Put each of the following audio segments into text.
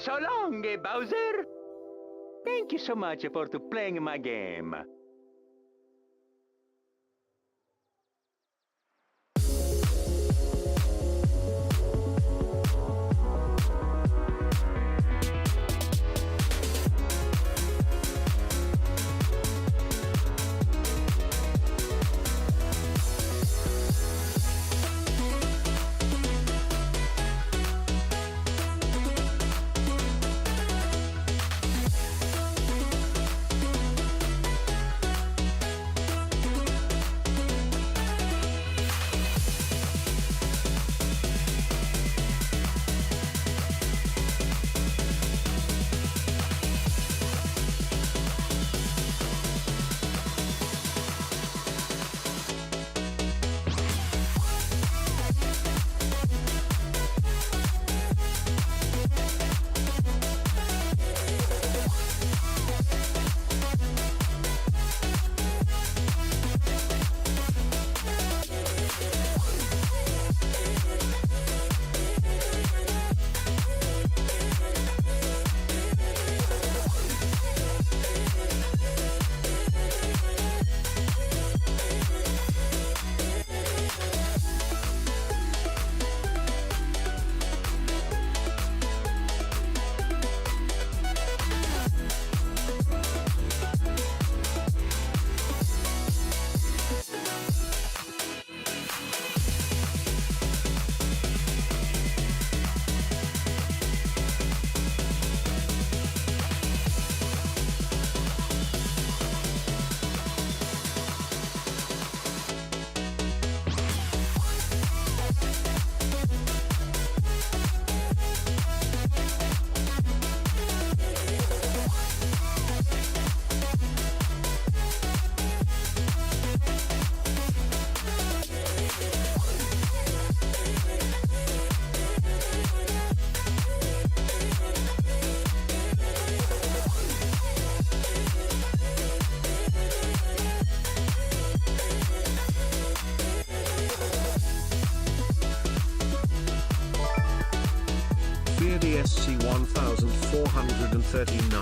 So long, Bowser. Thank you so much for playing my game. Feer DSC 1439.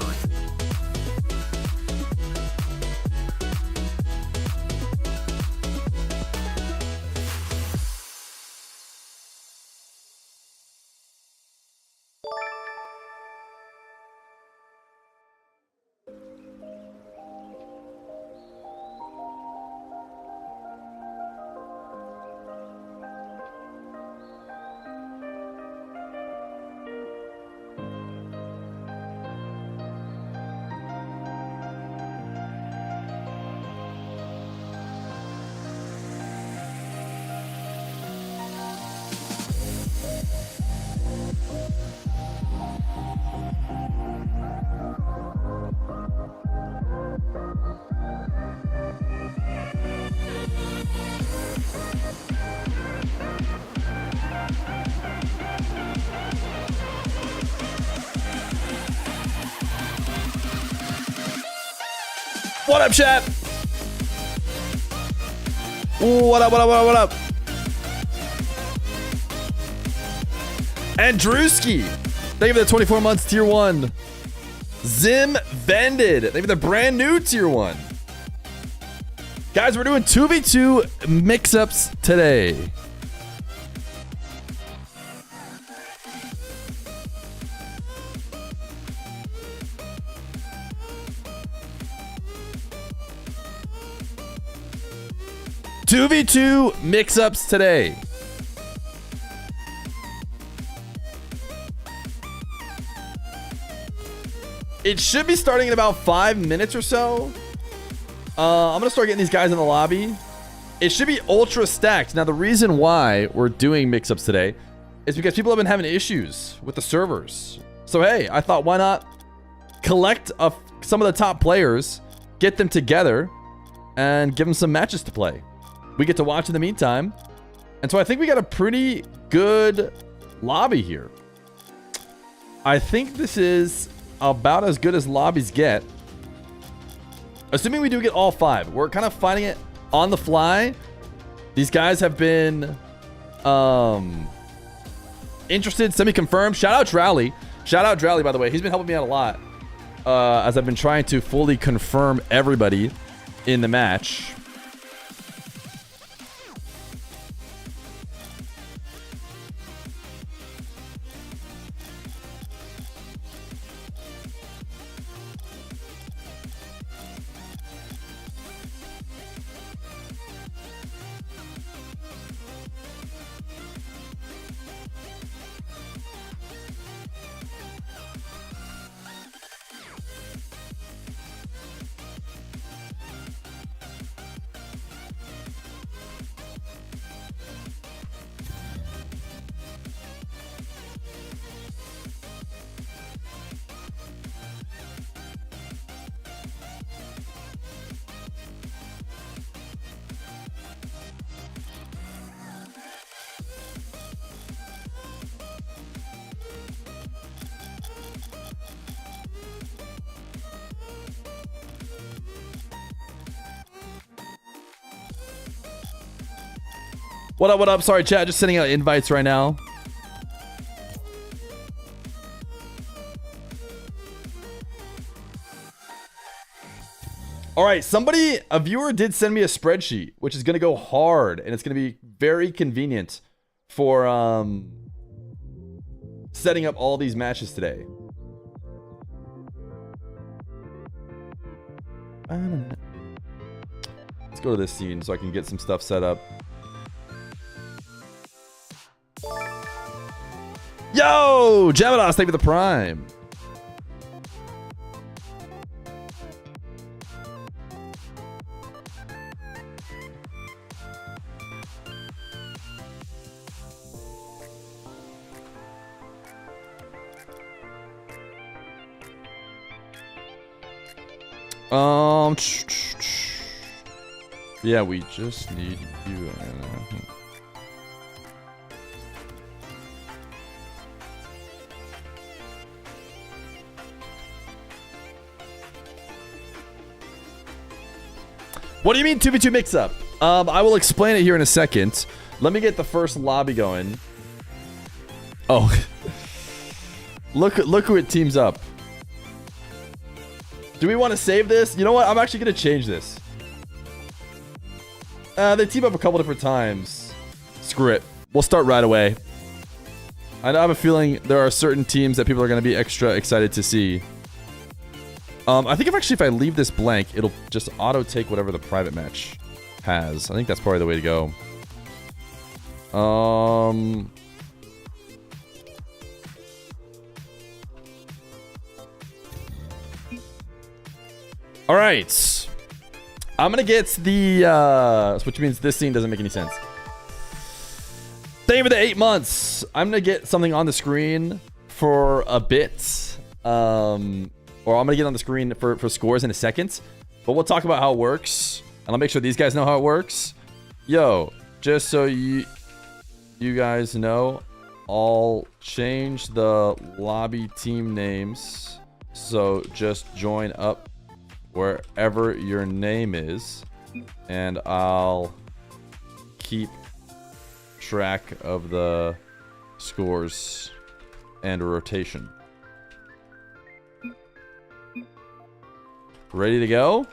What up, chat? What up, what up, what up, what up? And Drewski, thank you for the 24 months, tier 1. Zim Vended, thank you for the brand new tier 1. Guys, we're doing 2v2 mix-ups today. Two v two mix-ups today. It should be starting in about 5 minutes or so. I'm gonna start getting these guys in the lobby. It should be ultra stacked. Now, the reason why we're doing mix-ups today is because people have been having issues with the servers. So hey, I thought, why not collect some of the top players, get them together, and give them some matches to play. We get to watch in the meantime. And so I think we got a pretty good lobby here. I think this is about as good as lobbies get. Assuming we do get all 5. We're kind of finding it on the fly. These guys have been interested, semi-confirmed. Shout out DRALII. Shout out DRALII, by the way. He's been helping me out a lot as I've been trying to fully confirm everybody in the match. What up, what up? Sorry, chat. Just sending out invites right now. All right, a viewer did send me a spreadsheet, which is going to go hard, and it's going to be very convenient for setting up all these matches today. Let's go to this scene so I can get some stuff set up. Yo, Jamados, thank you for the prime. Yeah, we just need you. What do you mean 2v2 mix-up? I will explain it here in a second. Let me get the first lobby going. Oh. Look who it teams up. Do we want to save this? You know what? I'm actually going to change this. They team up a couple different times. Screw it. We'll start right away. I have a feeling there are certain teams that people are going to be extra excited to see. I think if I leave this blank, it'll just auto take whatever the private match has. I think that's probably the way to go. All right. I'm going to get the, which means this scene doesn't make any sense. Thank you for the 8 months. I'm going to get something on the screen for a bit. Or I'm going to get on the screen for scores in a second. But we'll talk about how it works. And I'll make sure these guys know how it works. Yo, just so you guys know, I'll change the lobby team names. So just join up wherever your name is. And I'll keep track of the scores and rotation. Ready to go?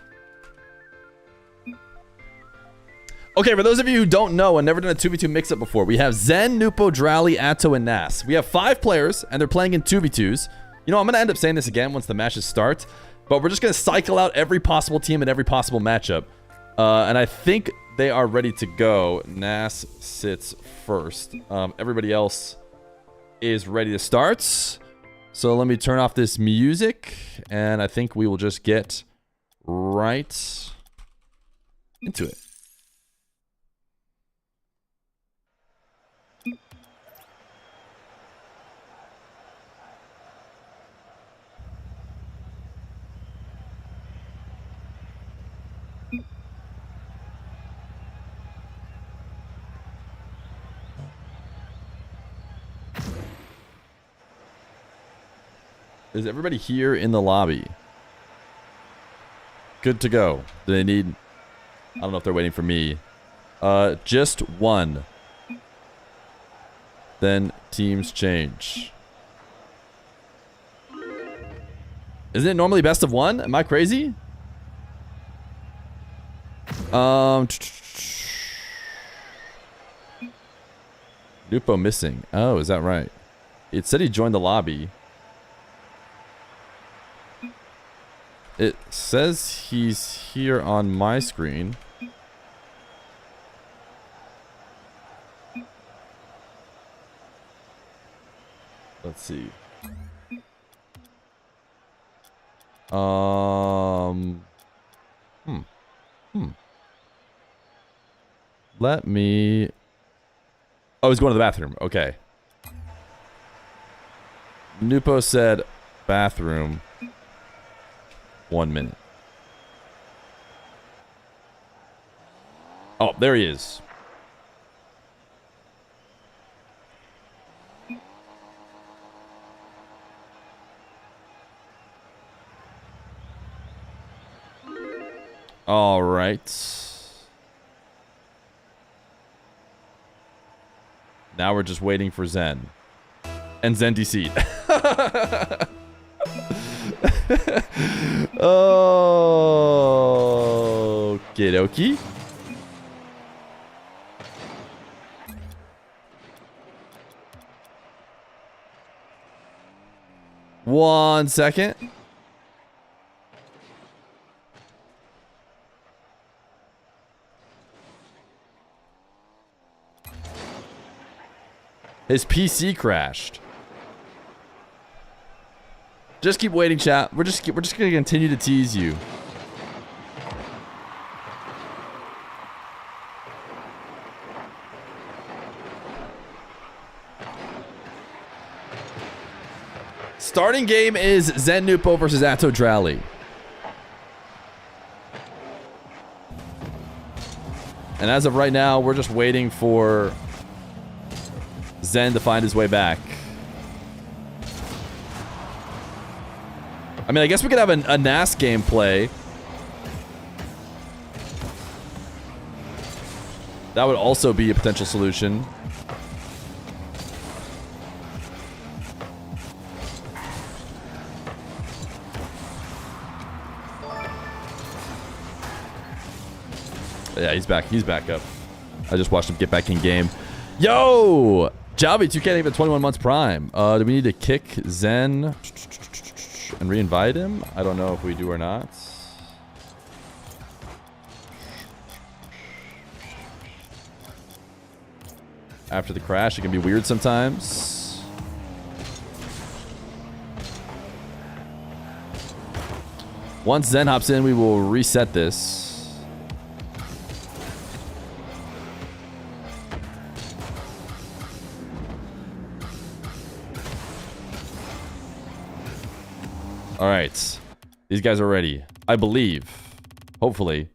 Okay, for those of you who don't know and never done a 2v2 mix-up before, we have ZEN, NWPO, DRALII, ATOW, and NASS. We have 5 players, and they're playing in 2v2s. You know, I'm going to end up saying this again once the matches start, but we're just going to cycle out every possible team and every possible matchup. And I think they are ready to go. NASS sits first. Everybody else is ready to start. So let me turn off this music, and I think we will just get right into it. Is everybody here in the lobby? Good to go. Do they need... I don't know if they're waiting for me. Just one. Then teams change. Isn't it normally best of 1? Am I crazy? NWPO missing. Oh, is that right? It said he joined the lobby. It says he's here on my screen. Let's see. Let me... Oh, he's going to the bathroom. Okay. NWPO said bathroom. 1 minute. Oh, there he is. All right. Now we're just waiting for Zen. And Zen DC'd. Oh, okie dokie. One second. His PC crashed. Just keep waiting, chat. We're just gonna continue to tease you. Starting game is ZEN NWPO versus ATOW DRALII. And as of right now, we're just waiting for Zen to find his way back. I mean, I guess we could have a NASS gameplay. That would also be a potential solution. Yeah, he's back. He's back up. I just watched him get back in game. Yo! Jalby, 2K even 21 months prime. Do we need to kick Zen and re-invite him? I don't know if we do or not. After the crash, it can be weird sometimes. Once Zen hops in, we will reset this. All right, these guys are ready, I believe. Hopefully.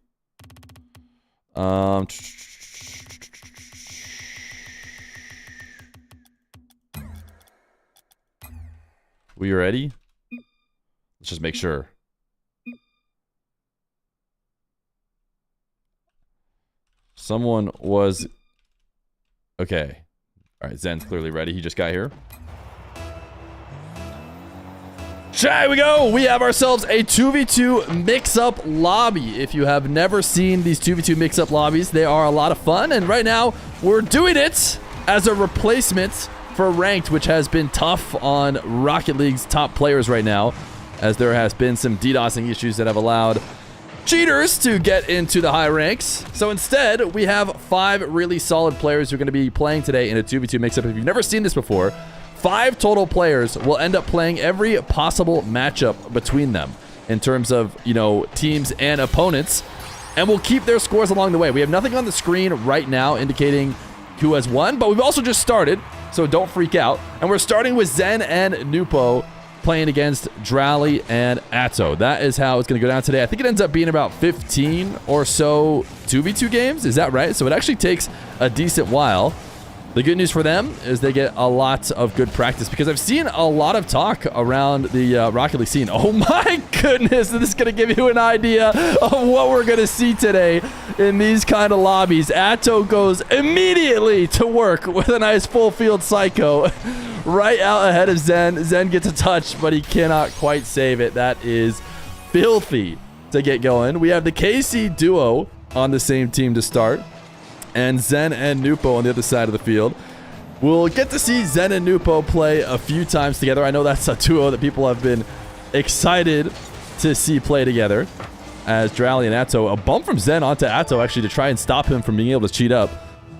We ready? Let's just make sure. Someone was... Okay. All right, Zen's clearly ready. He just got here. Here we go. We have ourselves a 2v2 mix-up lobby. If you have never seen these 2v2 mix-up lobbies, they are a lot of fun. And right now, we're doing it as a replacement for ranked, which has been tough on Rocket League's top players right now, as there has been some DDoSing issues that have allowed cheaters to get into the high ranks. So instead, we have 5 really solid players who are going to be playing today in a 2v2 mix-up. If you've never seen this before, 5 total players will end up playing every possible matchup between them in terms of, you know, teams and opponents, and we'll keep their scores along the way. We have nothing on the screen right now indicating who has won, but we've also just started, so don't freak out. And we're starting with Zen and NWPO playing against DRALII and ATOW. That is how it's going to go down today. I think it ends up being about 15 or so 2v2 games. Is that right? So it actually takes a decent while. The good news for them is they get a lot of good practice, because I've seen a lot of talk around the Rocket League scene. Oh my goodness, this is going to give you an idea of what we're going to see today in these kind of lobbies. ATOW goes immediately to work with a nice full field psycho right out ahead of Zen. Zen gets a touch, but he cannot quite save it. That is filthy to get going. We have the KC duo on the same team to start, and Zen and NWPO on the other side of the field. We'll get to see Zen and NWPO play a few times together. I know that's a duo that people have been excited to see play together, as DRALII and ATOW. A bump from Zen onto ATOW actually to try and stop him from being able to cheat up,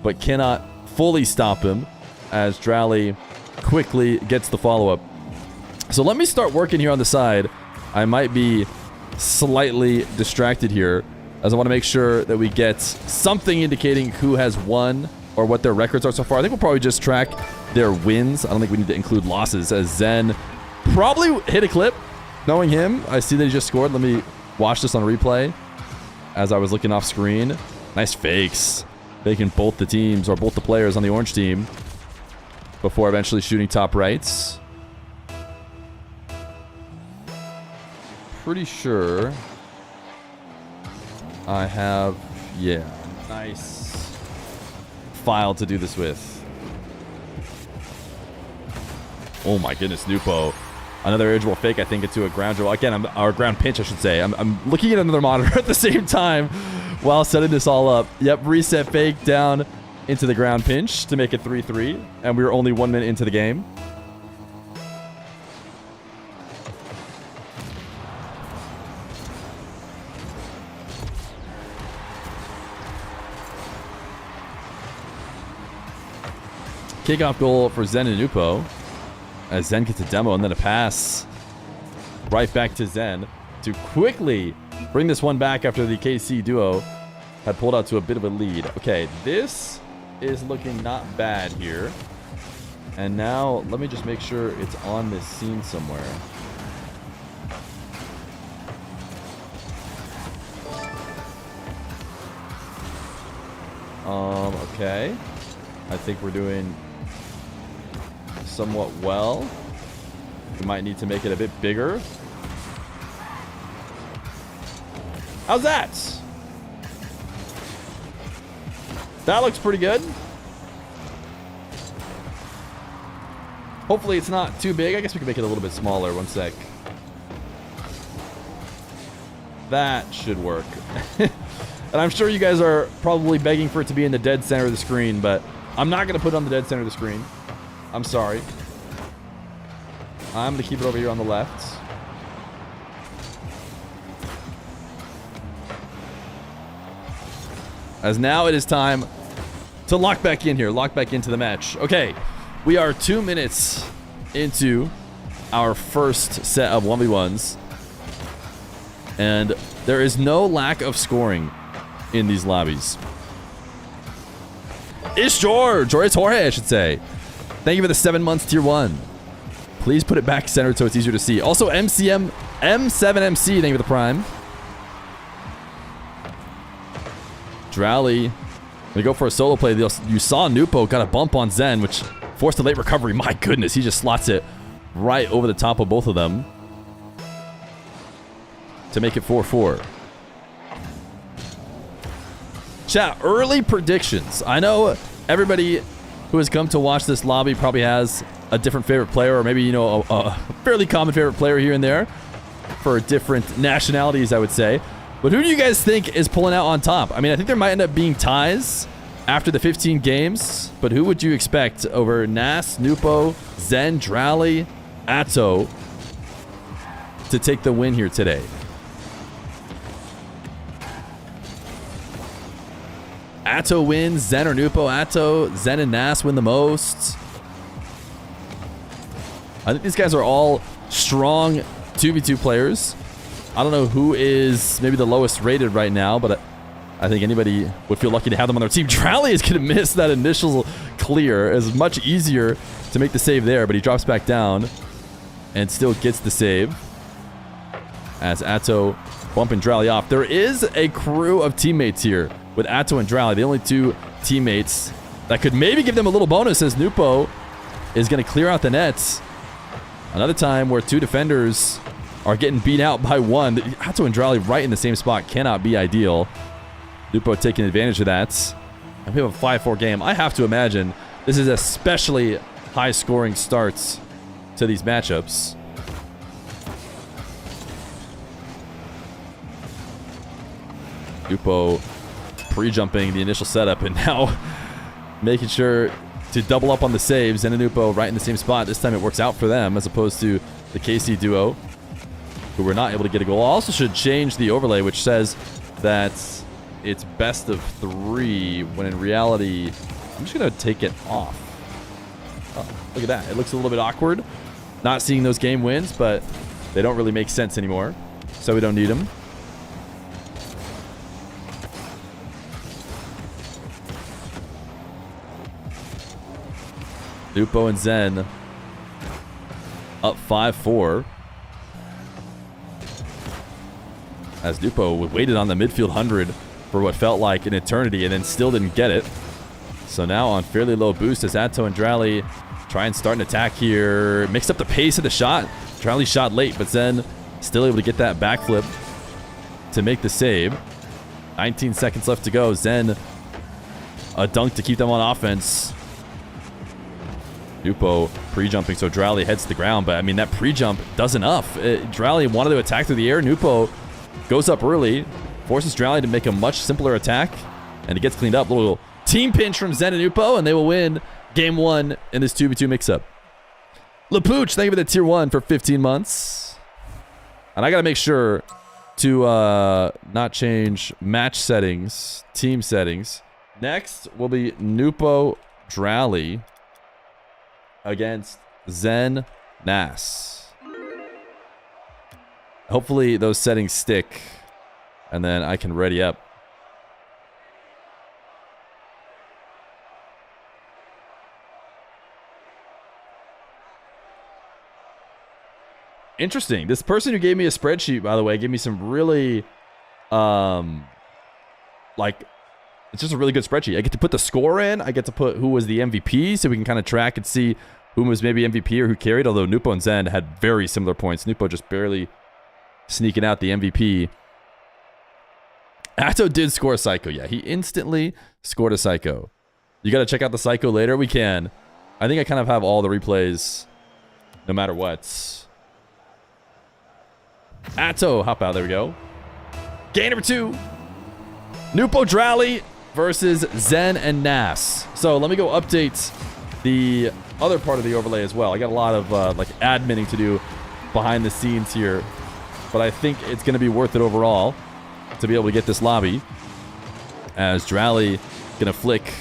but cannot fully stop him as DRALII quickly gets the follow-up. So let me start working here on the side. I might be slightly distracted here, as I want to make sure that we get something indicating who has won or what their records are so far. I think we'll probably just track their wins. I don't think we need to include losses, as Zen probably hit a clip. Knowing him, I see that he just scored. Let me watch this on replay as I was looking off screen. Nice fakes. Faking both the teams, or both the players on the orange team, before eventually shooting top rights. Pretty sure I have, yeah, nice file to do this with. Oh my goodness, NWPO. Another air dribble fake, I think, into a ground dribble. Again, or ground pinch, I should say. I'm looking at another monitor at the same time while setting this all up. Yep, reset fake down into the ground pinch to make it 3-3. And we were only 1 minute into the game. Kickoff goal for Zen and NWPO, as Zen gets a demo and then a pass right back to Zen to quickly bring this one back after the KC duo had pulled out to a bit of a lead. Okay, this is looking not bad here. And now let me just make sure it's on this scene somewhere. Okay. I think we're doing somewhat well. We might need to make it a bit bigger. How's that? That looks pretty good. Hopefully it's not too big. I guess we can make it a little bit smaller. One sec. That should work. And I'm sure you guys are probably begging for it to be in the dead center of the screen, but I'm not going to put it on the dead center of the screen. I'm sorry. I'm going to keep it over here on the left. As now it is time to lock back in here. Lock back into the match. Okay. We are 2 minutes into our first set of 1v1s. And there is no lack of scoring in these lobbies. It's George, or it's Jorge, I should say. Thank you for the 7 months tier 1. Please put it back centered so it's easier to see. Also, M7MC, thank you for the prime. DRALII, they go for a solo play. You saw NWPO got a bump on Zen, which forced a late recovery. My goodness, he just slots it right over the top of both of them to make it 4-4. Chat, early predictions. I know everybody who has come to watch this lobby probably has a different favorite player, or maybe, you know, a fairly common favorite player here and there for different nationalities, I would say. But who do you guys think is pulling out on top? I mean, I think there might end up being ties after the 15 games, but who would you expect over NASS, NWPO, ZEN, DRALII, ATOW to take the win here today? ATOW wins, ZEN or NWPO, ATOW, ZEN and NASS win the most. I think these guys are all strong 2v2 players. I don't know who is maybe the lowest rated right now, but I think anybody would feel lucky to have them on their team. DRALII is going to miss that initial clear. It's much easier to make the save there, but he drops back down and still gets the save as ATOW bumping DRALII off. There is a crew of teammates here with ATOW and DRALII, the only two teammates that could maybe give them a little bonus, as NWPO is going to clear out the nets. Another time where two defenders are getting beat out by one. ATOW and DRALII right in the same spot cannot be ideal. NWPO taking advantage of that. And we have a 5-4 game. I have to imagine this is especially high-scoring starts to these matchups. NWPO pre-jumping the initial setup and now making sure to double up on the saves. And NWPO right in the same spot. This time it works out for them as opposed to the KC duo, who were not able to get a goal. Also should change the overlay, which says that it's best of 3, when in reality, I'm just going to take it off. Oh, look at that. It looks a little bit awkward not seeing those game wins, but they don't really make sense anymore, so we don't need them. NWPO and ZEN up 5-4. As NWPO waited on the midfield 100 for what felt like an eternity and then still didn't get it. So now on fairly low boost as ATOW and DRALII try and start an attack here. Mixed up the pace of the shot. DRALII shot late, but ZEN still able to get that backflip to make the save. 19 seconds left to go. ZEN a dunk to keep them on offense. NWPO pre-jumping, so DRALII heads to the ground, but I mean that pre-jump does enough. DRALII wanted to attack through the air. NWPO goes up early, forces DRALII to make a much simpler attack, and it gets cleaned up. Little team pinch from ZEN and NWPO, and they will win game 1 in this 2v2 mix-up. Lapooch, thank you for the tier 1 for 15 months. And I gotta make sure to not change match settings, team settings. Next will be NWPO DRALII against ZEN NASS. Hopefully those settings stick, and then I can ready up. Interesting. This person who gave me a spreadsheet, by the way, gave me some really, like, it's just a really good spreadsheet. I get to put the score in. I get to put who was the MVP, so we can kind of track and see who was maybe MVP or who carried, although NWPO and ZEN had very similar points. NWPO just barely sneaking out the MVP. ATOW did score a Psycho. Yeah, he instantly scored a Psycho. You got to check out the Psycho later. We can. I think I kind of have all the replays no matter what. ATOW, hop out. There we go. Game number 2. NWPO DRALII versus ZEN and NASS. So let me go update the other part of the overlay as well. I got a lot of like adminning to do behind the scenes here, but I think it's going to be worth it overall to be able to get this lobby, as DRALII going to flick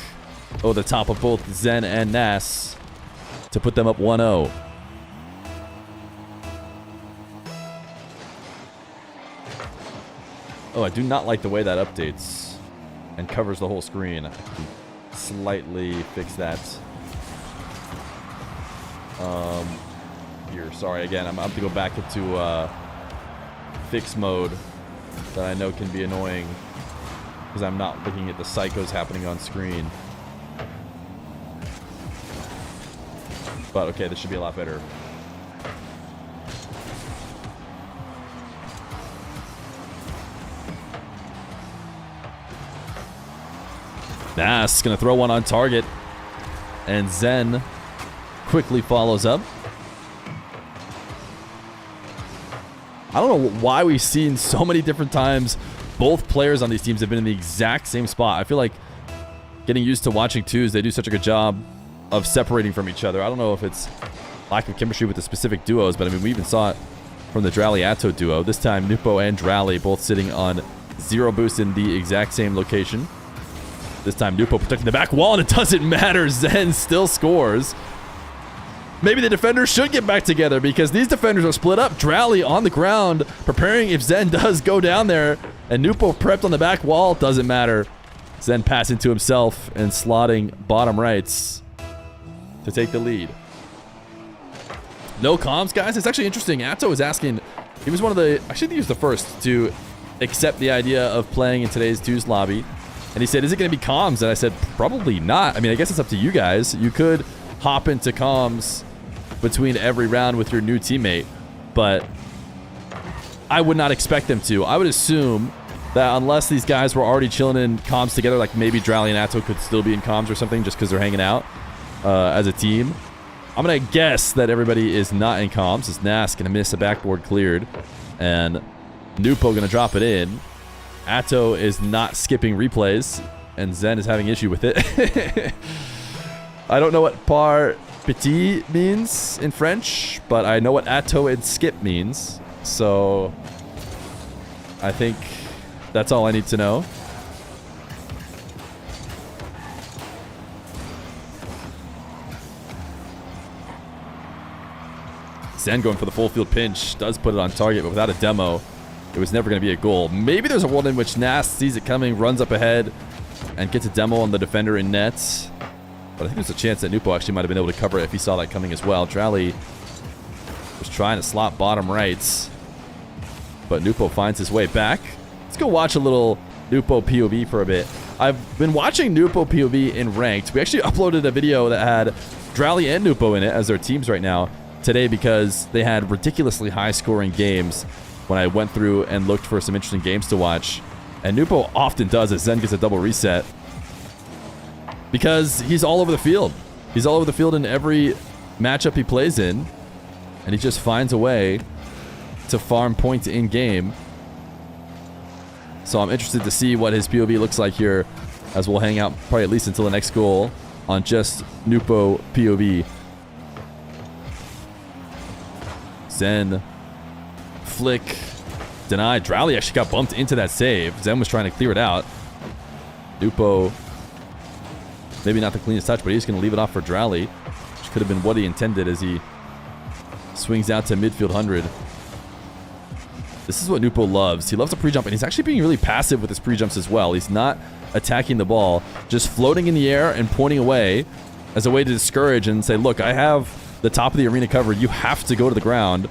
over the top of both ZEN and NASS to put them up 1-0. Oh, I do not like the way that updates and covers the whole screen. I can slightly fix that. Here, sorry, again, I'm going to go back into fix mode that I know can be annoying because I'm not looking at the psychos happening on screen. But okay, this should be a lot better. NASS gonna throw one on target, and ZEN quickly follows up. I don't know why we've seen so many different times both players on these teams have been in the exact same spot. I feel like getting used to watching twos, they do such a good job of separating from each other. I don't know if it's lack of chemistry with the specific duos, but I mean, we even saw it from the DRALII ATOW duo. This time, NWPO and DRALII both sitting on 0 boost in the exact same location. This time, NWPO protecting the back wall, and it doesn't matter. ZEN still scores. Maybe the defenders should get back together because these defenders are split up. DRALII on the ground, preparing if ZEN does go down there. And NWPO prepped on the back wall. Doesn't matter. ZEN passing to himself and slotting bottom rights to take the lead. No comms, guys. It's actually interesting. ATOW was asking. He was one of the. Actually, he was the first to accept the idea of playing in today's twos lobby. And he said, is it going to be comms? And I said, probably not. I mean, I guess it's up to you guys. You could hop into comms between every round with your new teammate, but I would not expect them to. I would assume that unless these guys were already chilling in comms together, like maybe DRALII and ATOW could still be in comms or something just because they're hanging out as a team. I'm going to guess that everybody is not in comms. As NASS going to miss a backboard cleared. And NWPO going to drop it in. ATOW is not skipping replays. And ZEN is having issue with it. I don't know what par petit means in French, but I know what ATOW and skip means. So I think that's all I need to know. ZEN going for the full field pinch. Does put it on target, but without a demo, it was never going to be a goal. Maybe there's a world in which NASS sees it coming, runs up ahead, and gets a demo on the defender in net. But I think there's a chance that NWPO actually might have been able to cover it if he saw that coming as well. DRALII was trying to slot bottom right, but NWPO finds his way back. Let's go watch a little NWPO POV for a bit. I've been watching NWPO POV in ranked. We actually uploaded a video that had DRALII and NWPO in it as their teams right now today because they had ridiculously high scoring games when I went through and looked for some interesting games to watch. And NWPO often does as ZEN gets a double reset because he's all over the field. He's all over the field in every matchup he plays in, and he just finds a way to farm points in game. So I'm interested to see what his POV looks like here as we'll hang out probably at least until the next goal on just NWPO POV. ZEN, flick, denied. DRALII actually got bumped into that save. ZEN was trying to clear it out. NWPO, maybe not the cleanest touch, but he's going to leave it off for DRALII, which could have been what he intended as he swings out to midfield 100. This is what NWPO loves. He loves a pre-jump, and he's actually being really passive with his pre-jumps as well. He's not attacking the ball, just floating in the air and pointing away as a way to discourage and say, look, I have the top of the arena covered. You have to go to the ground.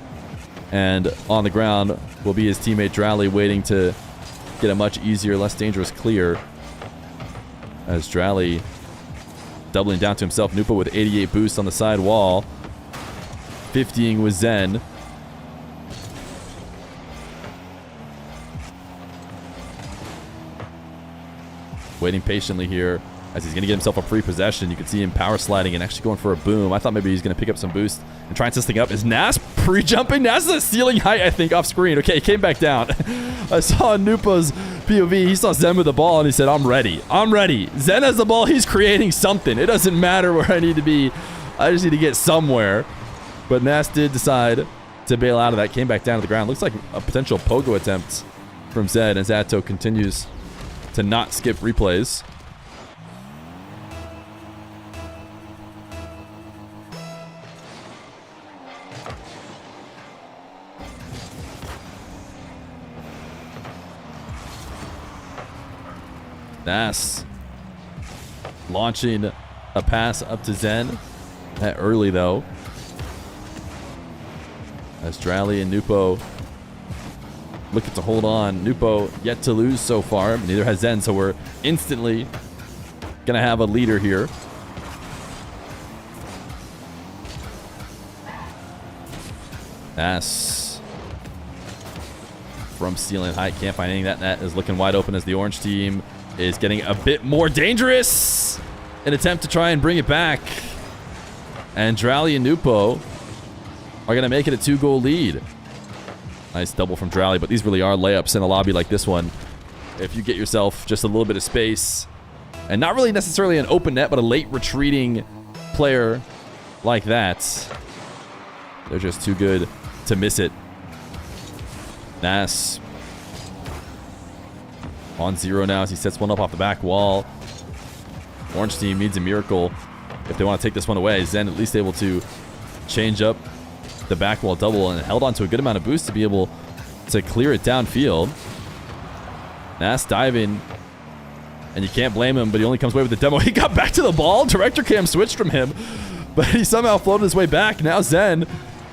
And on the ground will be his teammate DRALII waiting to get a much easier, less dangerous clear. As DRALII doubling down to himself. NWPO with 88 boost on the side wall. 50ing with ZEN. Waiting patiently here as he's going to get himself a free possession. You can see him power sliding and actually going for a boom. I thought maybe he's going to pick up some boost and try and set this thing up. Is NASS pre-jumping? NASS is at ceiling height, I think, off screen. Okay, he came back down. I saw NWPO's POV. He saw ZEN with the ball and he said, I'm ready. I'm ready. ZEN has the ball. He's creating something. It doesn't matter where I need to be. I just need to get somewhere. But NASS did decide to bail out of that. Came back down to the ground. Looks like a potential pogo attempt from ZEN as ATOW continues to not skip replays. NASS launching a pass up to ZEN. That early though. As DRALII and NWPO looking to hold on. NWPO yet to lose so far. Neither has ZEN, so we're instantly gonna have a leader here. NASS from ceiling height, can't find anything. That net is looking wide open as the orange team is getting a bit more dangerous. An attempt to try and bring it back. And DRALII and NWPO are gonna make it a 2-goal lead. Nice double from DRALII, but these really are layups in a lobby like this one. If you get yourself just a little bit of space, and not really necessarily an open net, but a late retreating player like that, they're just too good to miss it. NASS on 0 now as he sets one up off the back wall. Orange team needs a miracle if they want to take this one away. ZEN at least able to change up the back wall double and held on to a good amount of boost to be able to clear it downfield. NASS diving, and you can't blame him, but he only comes away with the demo. He got back to the ball. Director cam switched from him, but he somehow floated his way back. Now ZEN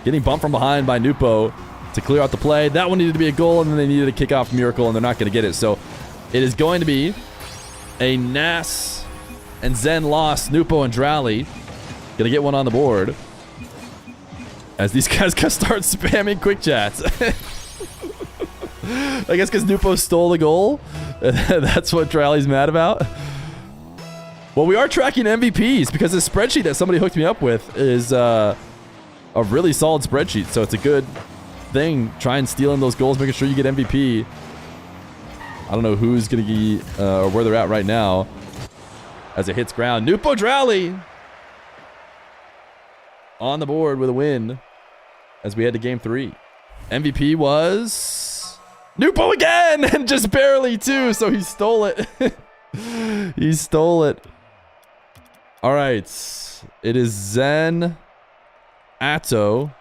getting bumped from behind by NWPO to clear out the play. That one needed to be a goal, and then they needed a kickoff miracle, and they're not going to get it. So it is going to be a NASS and ZEN loss. NWPO and DRALII going to get one on the board as these guys start spamming quick chats. I guess because NWPO stole the goal. That's what DRALII's mad about. Well, we are tracking MVPs because this spreadsheet that somebody hooked me up with is a really solid spreadsheet. So it's a good thing. Try and steal in those goals, making sure you get MVP. I don't know who's going to be or where they're at right now as it hits ground. NWPO DRALII on the board with a win as we head to game 3. MVP was NWPO again, and just barely too, so he stole it. He stole it. All right, it is ZEN ATOW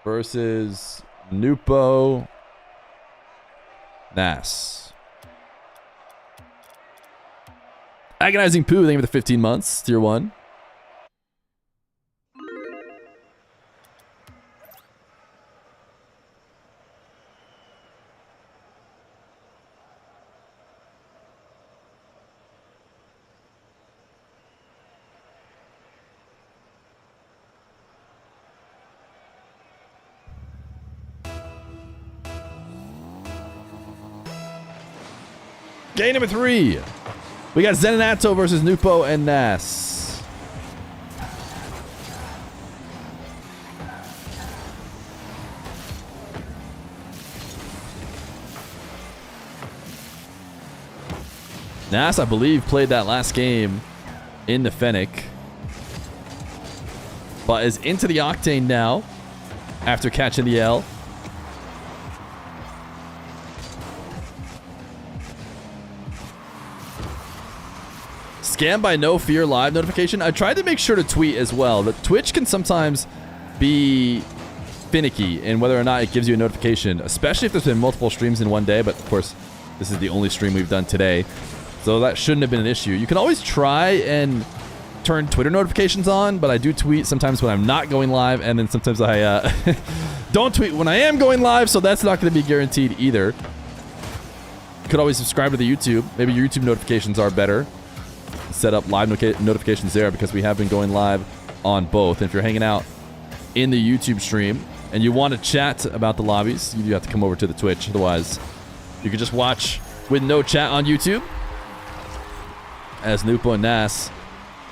versus NWPO NASS. Agonizing Poo, thank you for the 15 months, tier 1. Game number 3. We got ZEN and ATOW versus NWPO and NASS. NASS, I believe, played that last game in the Fennec, but is into the Octane now after catching the L. Scanned by no Feer live notification. I tried to make sure to tweet as well. But Twitch can sometimes be finicky in whether or not it gives you a notification, especially if there's been multiple streams in one day. But of course, this is the only stream we've done today, so that shouldn't have been an issue. You can always try and turn Twitter notifications on, but I do tweet sometimes when I'm not going live, and then sometimes I don't tweet when I am going live, so that's not going to be guaranteed either. You could always subscribe to the YouTube. Maybe your YouTube notifications are better. Set up live notifications there because we have been going live on both. And if you're hanging out in the YouTube stream and you want to chat about the lobbies, you do have to come over to the Twitch. Otherwise, you can just watch with no chat on YouTube, as NWPO and NASS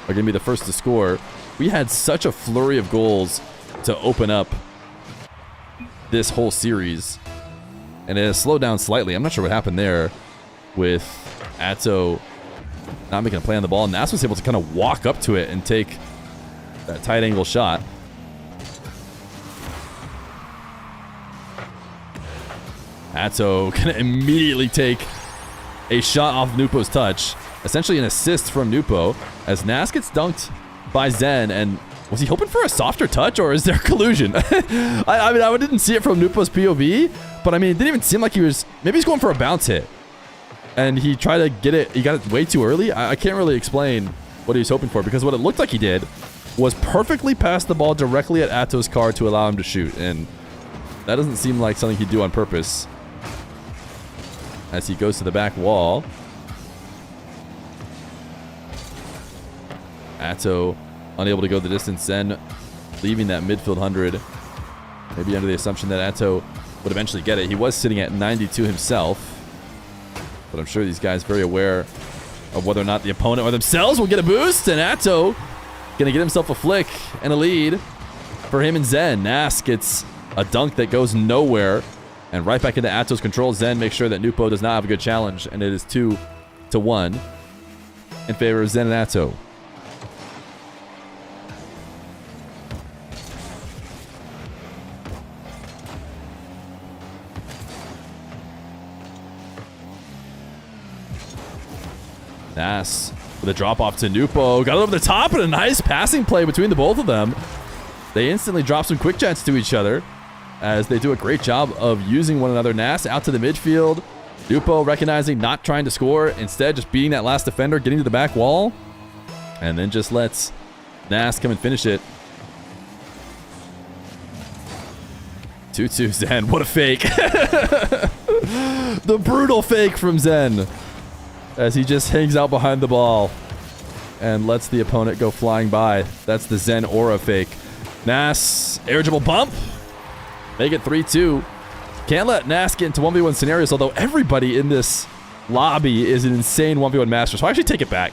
are going to be the first to score. We had such a flurry of goals to open up this whole series, and it has slowed down slightly. I'm not sure what happened there with ATOW not making a play on the ball. NASS was able to kind of walk up to it and take that tight angle shot. ATOW can immediately take a shot off NWPO's touch. Essentially an assist from NWPO as NASS gets dunked by ZEN. And was he hoping for a softer touch, or is there collusion? I mean, I didn't see it from NWPO's POV, but I mean, it didn't even seem like he was... Maybe he's going for a bounce hit, and he tried to get it. He got it way too early. I can't really explain what he was hoping for, because what it looked like he did was perfectly pass the ball directly at ATOW's car to allow him to shoot, and that doesn't seem like something he'd do on purpose. As he goes to the back wall, ATOW unable to go the distance. ZEN leaving that midfield 100, maybe under the assumption that ATOW would eventually get it. He was sitting at 92 himself, but I'm sure these guys very aware of whether or not the opponent or themselves will get a boost, and ATOW gonna get himself a flick and a lead for him and ZEN. NASS gets a dunk that goes nowhere, and right back into ATOW's control. ZEN makes sure that NWPO does not have a good challenge, and it is 2-1 in favor of ZEN and ATOW. NASS with a drop off to NWPO. Got it over the top, and a nice passing play between the both of them. They instantly drop some quick chats to each other as they do a great job of using one another. NASS out to the midfield. NWPO recognizing, not trying to score, instead just beating that last defender, getting to the back wall, and then just lets NASS come and finish it. 2-2 ZEN. What a fake. The brutal fake from ZEN, as he just hangs out behind the ball and lets the opponent go flying by. That's the ZEN aura fake. NASS, eligible bump. Make it 3-2. Can't let NASS get into 1v1 scenarios, although everybody in this lobby is an insane 1v1 master. So I actually take it back.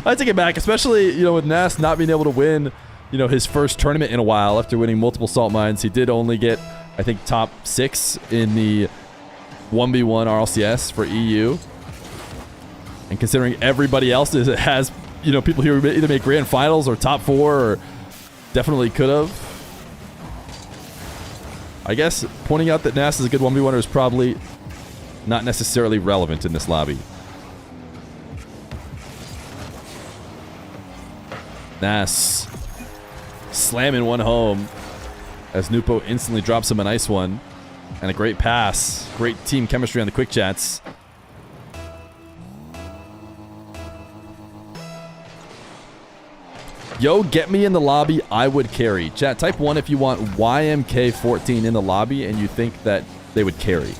I take it back, especially, you know, with NASS not being able to win, you know, his first tournament in a while after winning multiple salt mines. He did only get, I think, top 6 in the 1v1 RLCS for EU. And considering everybody else has, you know, people here who either make grand finals or top 4 or definitely could have. I guess pointing out that NASS is a good 1v1er is probably not necessarily relevant in this lobby. NASS slamming one home as NWPO instantly drops him a nice one. And a great pass. Great team chemistry on the quick chats. Yo, get me in the lobby. I would carry. Chat, type 1 if you want YMK14 in the lobby and you think that they would carry.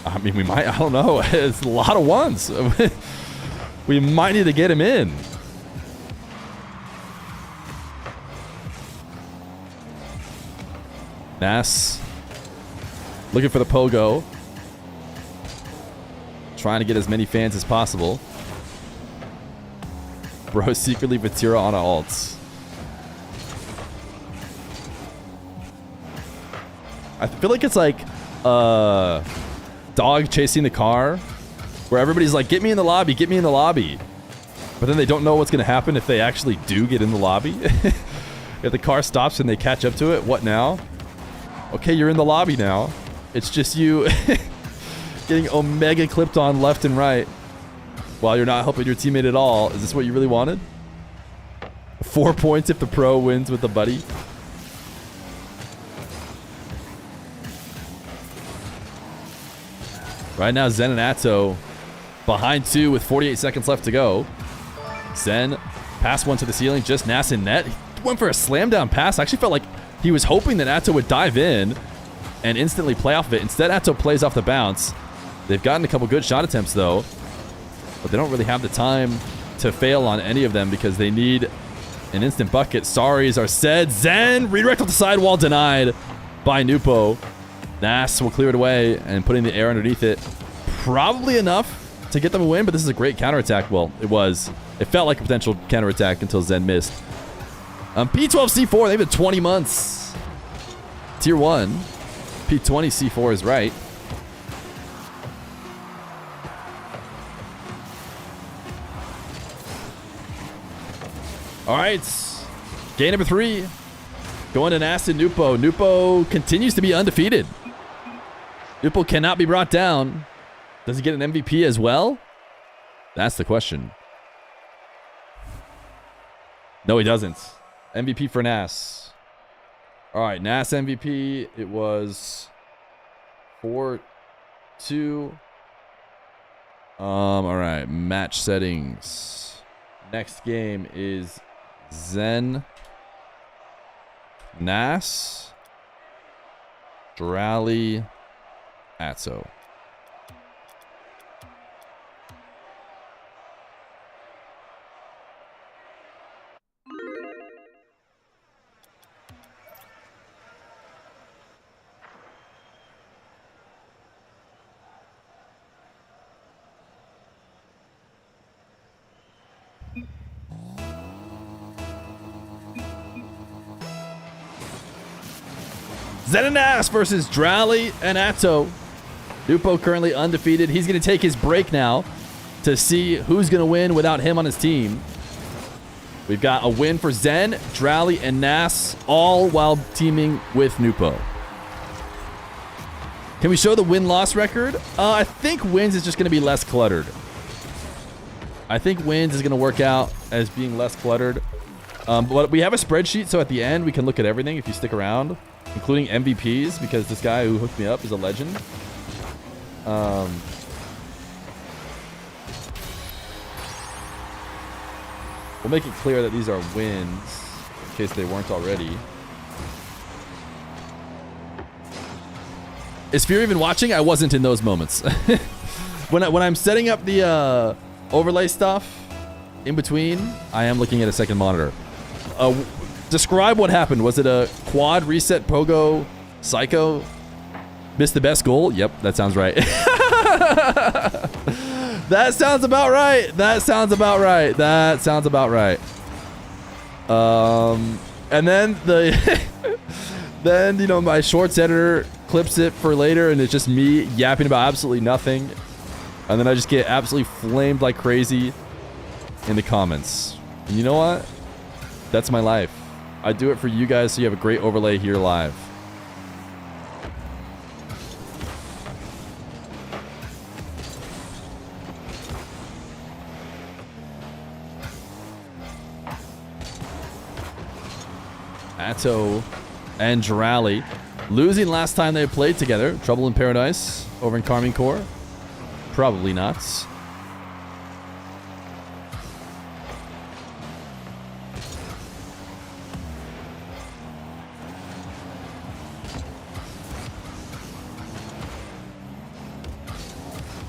I mean, we might. I don't know. It's a lot of ones. We might need to get him in. NASS looking for the pogo. Trying to get as many fans as possible. Bro, secretly Vatira on alts. I feel like it's like dog chasing the car, where everybody's like, get me in the lobby, get me in the lobby. But then they don't know what's going to happen if they actually do get in the lobby. If the car stops and they catch up to it, what now? Okay, you're in the lobby now. It's just you getting omega clipped on left and right while you're not helping your teammate at all. Is this what you really wanted? 4 points if the pro wins with the buddy. Right now, ZEN and ATOW behind 2 with 48 seconds left to go. ZEN pass one to the ceiling, just NASS in net. He went for a slam down pass. I actually felt like he was hoping that ATOW would dive in and instantly play off of it. Instead, ATOW plays off the bounce. They've gotten a couple good shot attempts, though, but they don't really have the time to fail on any of them because they need an instant bucket. Sorries are said. ZEN redirect off the sidewall, denied by NWPO. NASS will clear it away and putting the air underneath it. Probably enough to get them a win, but this is a great counterattack. Well, it was. It felt like a potential counterattack until ZEN missed. P12C4, they've been 20 months. Tier 1. P20C4 is right. All right, game number 3, going to NASS and NWPO. NWPO continues to be undefeated. NWPO cannot be brought down. Does he get an MVP as well? That's the question. No, he doesn't. MVP for NASS. All right, NASS MVP. It was 4-2. All right, match settings. Next game is ZEN, NASS, DRALII, ATOW. ZEN and NASS versus DRALII and ATOW. NWPO currently undefeated. He's going to take his break now to see who's going to win without him on his team. We've got a win for ZEN, DRALII, and NASS, all while teaming with NWPO. Can we show the win-loss record? I think wins is just going to be less cluttered. I think wins is going to work out as being less cluttered. But we have a spreadsheet, so at the end we can look at everything if you stick around, including MVPs, because this guy who hooked me up is a legend. We'll make it clear that these are wins, in case they weren't already. Is Feer even watching? I wasn't in those moments. When I'm setting up the overlay stuff in between, I am looking at a second monitor. Describe what happened. Was it a quad reset pogo psycho? Missed the best goal? Yep, that sounds right. That sounds about right. That sounds about right. That sounds about right. And then then, you know, my shorts editor clips it for later, and it's just me yapping about absolutely nothing. And then I just get absolutely flamed like crazy in the comments. And you know what? That's my life. I do it for you guys so you have a great overlay here live. ATOW and DRALII losing last time they played together. Trouble in Paradise over in Carmine Core. Probably not.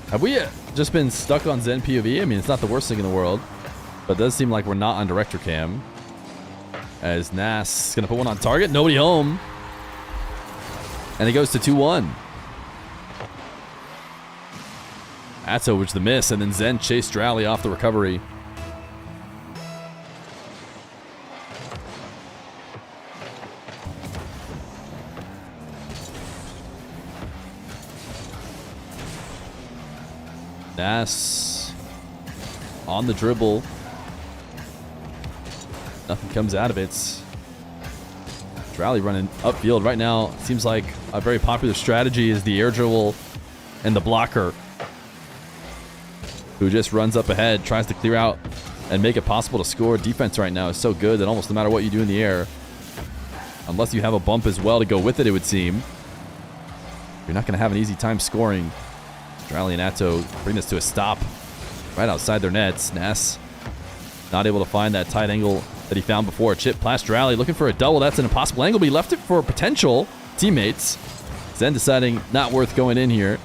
Have we just been stuck on ZEN POV? I mean, it's not the worst thing in the world, but it does seem like we're not on director cam. As NASS is going to put one on target. Nobody home. And it goes to 2-1. ATOW, which the miss, and then ZEN chased DRALII off the recovery. NASS on the dribble. Nothing comes out of it. DRALII running upfield right now. Seems like a very popular strategy is the air dribble and the blocker, who just runs up ahead, tries to clear out and make it possible to score. Defense right now is so good that almost no matter what you do in the air, unless you have a bump as well to go with it, it would seem, you're not going to have an easy time scoring. DRALII and ATOW bring this to a stop right outside their nets. NASS not able to find that tight angle that he found before. Chip past DRALII looking for a double. That's an impossible angle, but he left it for potential teammates. ZEN deciding not worth going in here.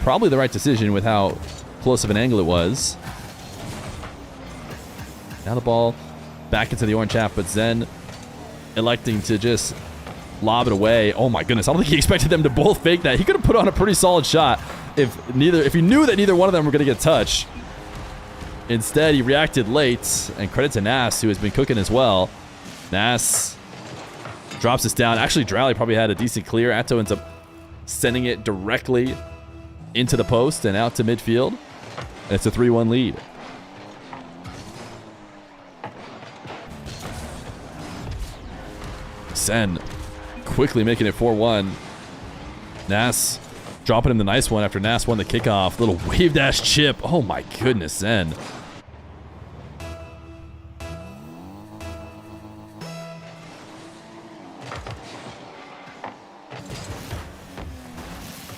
Probably the right decision with how close of an angle it was. Now the ball back into the orange half, but ZEN electing to just lob it away. Oh my goodness, I don't think he expected them to both fake that. He could have put on a pretty solid shot if he knew that neither one of them were going to get a touch. Instead, he reacted late, and credit to NASS, who has been cooking as well. NASS drops this down. Actually, DRALII probably had a decent clear. ATOW ends up sending it directly into the post and out to midfield. And it's a 3-1 lead. ZEN quickly making it 4-1. NASS dropping him the nice one after NASS won the kickoff. Little wave dash chip. Oh my goodness, ZEN.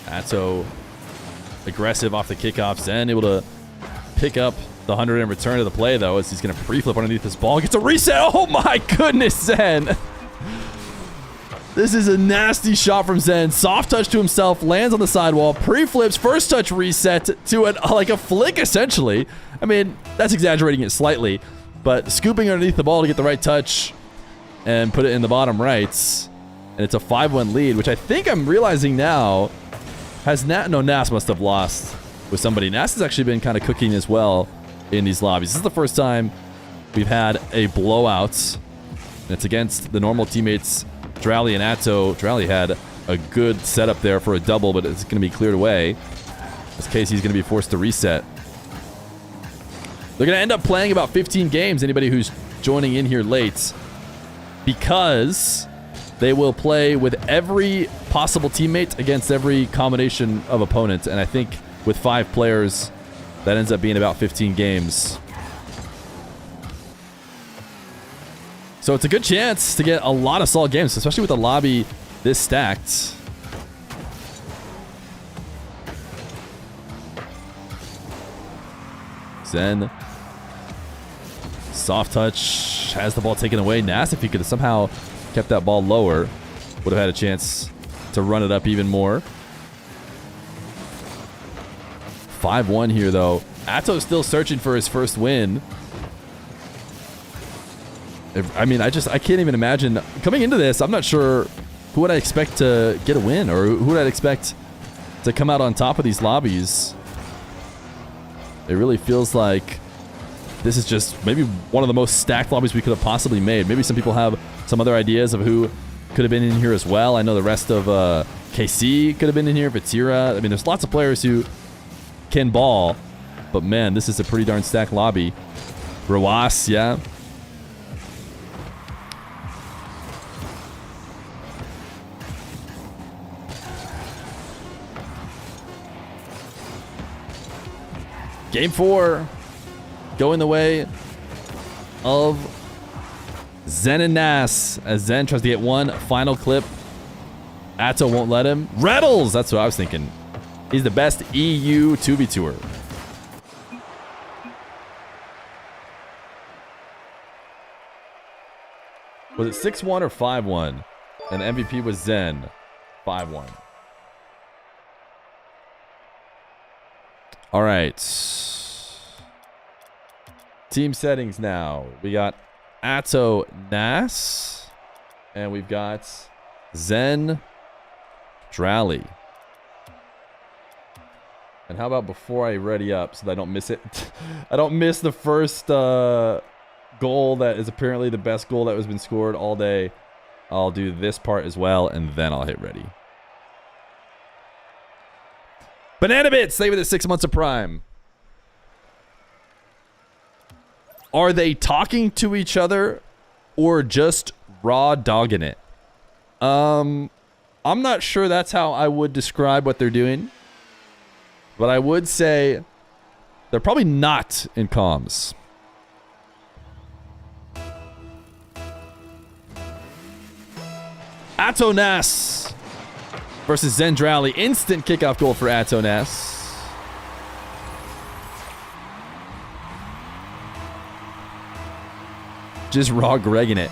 ATOW aggressive off the kickoff. ZEN able to pick up the 100 and return to the play, though, as he's going to pre-flip underneath this ball. Gets a reset. Oh my goodness, ZEN. This is a nasty shot from ZEN. Soft touch to himself, lands on the sidewall, pre-flips, first touch reset to like a flick, essentially. I mean, that's exaggerating it slightly, but scooping underneath the ball to get the right touch and put it in the bottom right. And it's a 5-1 lead, which I think I'm realizing now has NASS must have lost with somebody. NASS has actually been kind of cooking as well in these lobbies. This is the first time we've had a blowout, and it's against the normal teammates DRALII and ATOW. DRALII had a good setup there for a double, but it's going to be cleared away. In this case, he's going to be forced to reset. They're going to end up playing about 15 games, anybody who's joining in here late, because they will play with every possible teammate against every combination of opponents. And I think with 5 players, that ends up being about 15 games. So it's a good chance to get a lot of solid games, especially with the lobby this stacked. ZEN. Soft touch. Has the ball taken away. NASS, if he could have somehow kept that ball lower, would have had a chance to run it up even more. 5-1 here, though. ATOW still searching for his first win. I mean, I can't even imagine coming into this. I'm not sure who would I expect to get a win, or who would I expect to come out on top of these lobbies. It really feels like this is just maybe one of the most stacked lobbies we could have possibly made. Maybe some people have some other ideas of who could have been in here as well. I know the rest of KC could have been in here, Vatira. I mean, there's lots of players who can ball, but man, this is a pretty darn stacked lobby. Rawas, yeah. Game 4 going the way of ZEN and NASS as ZEN tries to get one final clip. ATOW won't let him. Rattles! That's what I was thinking. He's the best EU 2v2er. Was it 6-1 or 5-1? And the MVP was ZEN. 5-1. All right. Team settings now. We got ATOW NASS. And we've got ZEN DRALII. And how about before I ready up so that I don't miss it? I don't miss the first goal that is apparently the best goal that has been scored all day. I'll do this part as well, and then I'll hit ready. Banana Bits, stay with it 6 months of Prime. Are they talking to each other or just raw dogging it? I'm not sure that's how I would describe what they're doing. But I would say they're probably not in comms. ATOW NASS versus ZEN DRALII. Instant kickoff goal for ATOW NASS. Just raw Gregging it.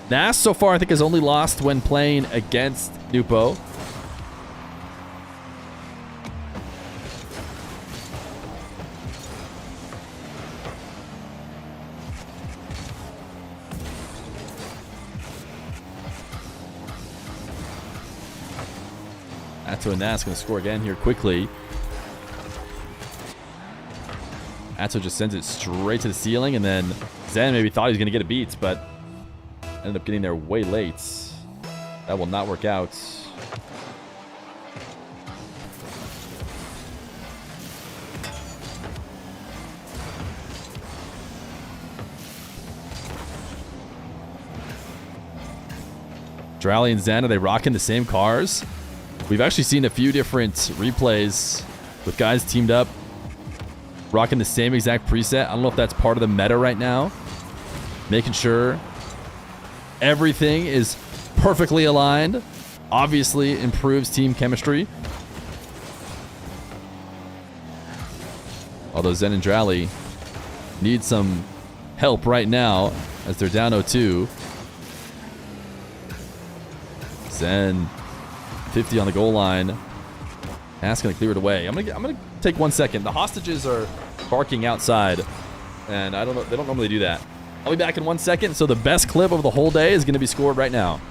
NASS so far I think has only lost when playing against NWPO. ATOW and NASS going to score again here quickly. ATOW just sends it straight to the ceiling, and then ZEN maybe thought he was going to get a beat, but ended up getting there way late. That will not work out. DRALII and ZEN, are they rocking the same cars? We've actually seen a few different replays with guys teamed up rocking the same exact preset. I don't know if that's part of the meta right now. Making sure everything is perfectly aligned. Obviously improves team chemistry. Although ZEN and DRALII need some help right now as they're down 0-2. ZEN 50 on the goal line. NASS gonna clear it away. I'm gonna take 1 second. The hostages are barking outside, and I don't know. They don't normally do that. I'll be back in 1 second. So the best clip of the whole day is gonna be scored right now.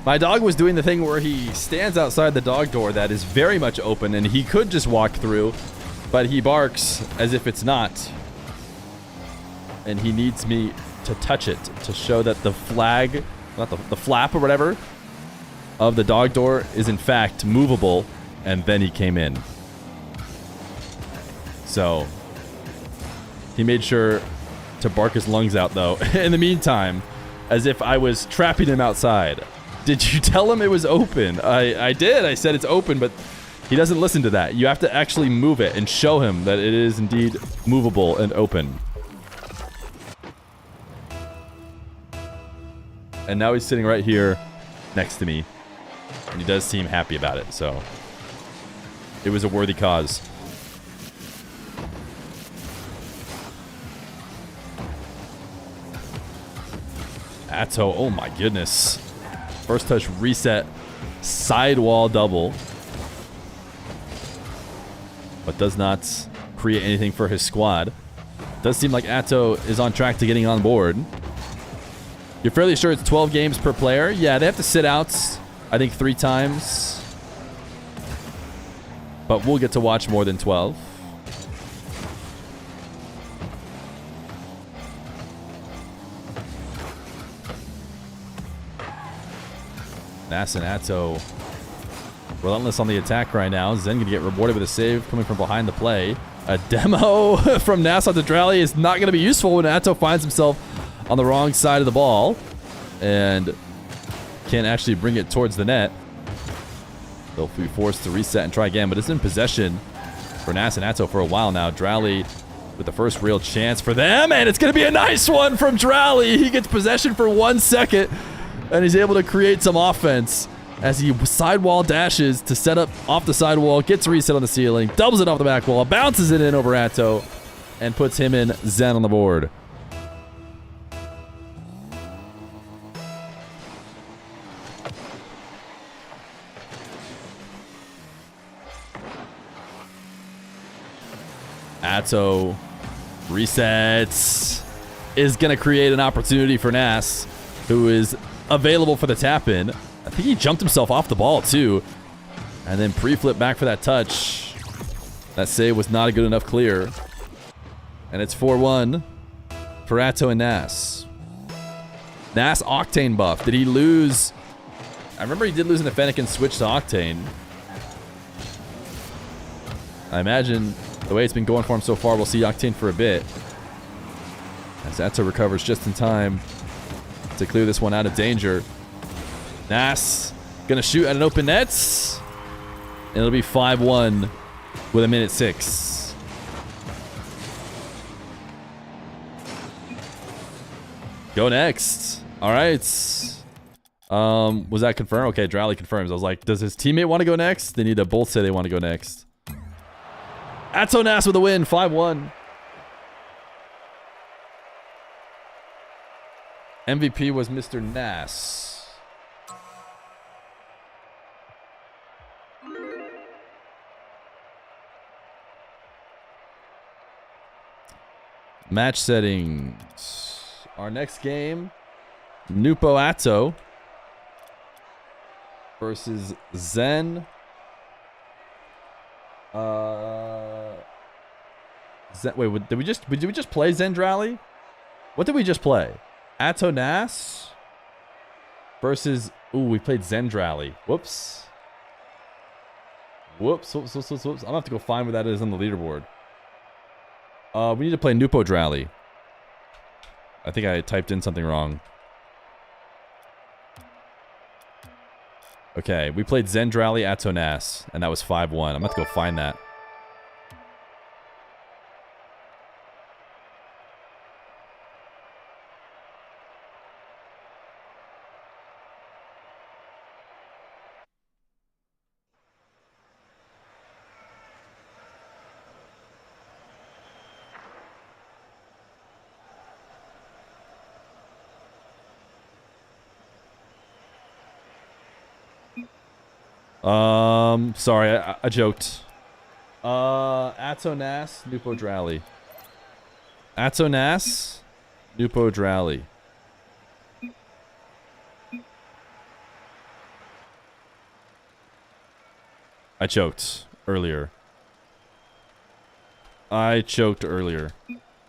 My dog was doing the thing where he stands outside the dog door that is very much open, and he could just walk through, but he barks as if it's not. And he needs me to touch it to show that the flag, not the flap or whatever, of the dog door is in fact movable, and then he came in. So he made sure to bark his lungs out, though, in the meantime, as if I was trapping him outside. Did you tell him it was open? I did. I said it's open, but He doesn't listen to that. You have to actually move it and show him that it is indeed movable and open. And now he's sitting right here next to me. And he does seem happy about it, so it was a worthy cause. ATOW, oh my goodness. First touch reset, sidewall double. But does not create anything for his squad. Does seem like ATOW is on track to getting on board. You're fairly sure it's 12 games per player? Yeah, they have to sit out, I think, 3 times. But we'll get to watch more than 12. NASS and ATOW relentless on the attack right now. ZEN going to get rewarded with a save coming from behind the play. A demo from NASS onto DRALII is not going to be useful when ATOW finds himself on the wrong side of the ball and can't actually bring it towards the net. They'll be forced to reset and try again, but it's in possession for NASS and ATOW for a while now. DRALII with the first real chance for them, and it's going to be a nice one from DRALII. He gets possession for 1 second, and he's able to create some offense as he sidewall dashes to set up off the sidewall, gets reset on the ceiling, doubles it off the back wall, bounces it in over ATOW, and puts him and ZEN on the board. ATOW resets, is going to create an opportunity for NASS, who is available for the tap-in. I think he jumped himself off the ball, too. And then pre-flip back for that touch. That save was not a good enough clear. And it's 4-1 for ATOW and NASS. NASS Octane buff. Did he lose? I remember he did lose in the Fennec and switch to Octane. I imagine the way it's been going for him so far, we'll see Octane for a bit. As ATOW recovers just in time to clear this one out of danger. NASS gonna shoot at an open net. And it'll be 5-1 with 1:06. Go next. All right. Was that confirmed? Okay, DRALII confirms. I was like, does his teammate want to go next? They need to both say they want to go next. ATOW NASS with a win, 5-1. MVP was Mr. NASS. Match settings. Our next game, NWPO ATOW versus ZEN. Wait, did we just play ZEN DRALII? What did we just play? ATOW NASS versus, ooh, we played ZEN DRALII. Whoops. Whoops. I'm gonna have to go find where that is on the leaderboard. We need to play NWPO DRALII. I think I typed in something wrong. Okay, we played ZEN DRALII, ATOW NASS, and that was 5-1. I'm gonna have to go find that. Sorry, I joked. ATOW NASS, NWPO DRALII. ATOW NASS, NWPO DRALII. I choked earlier.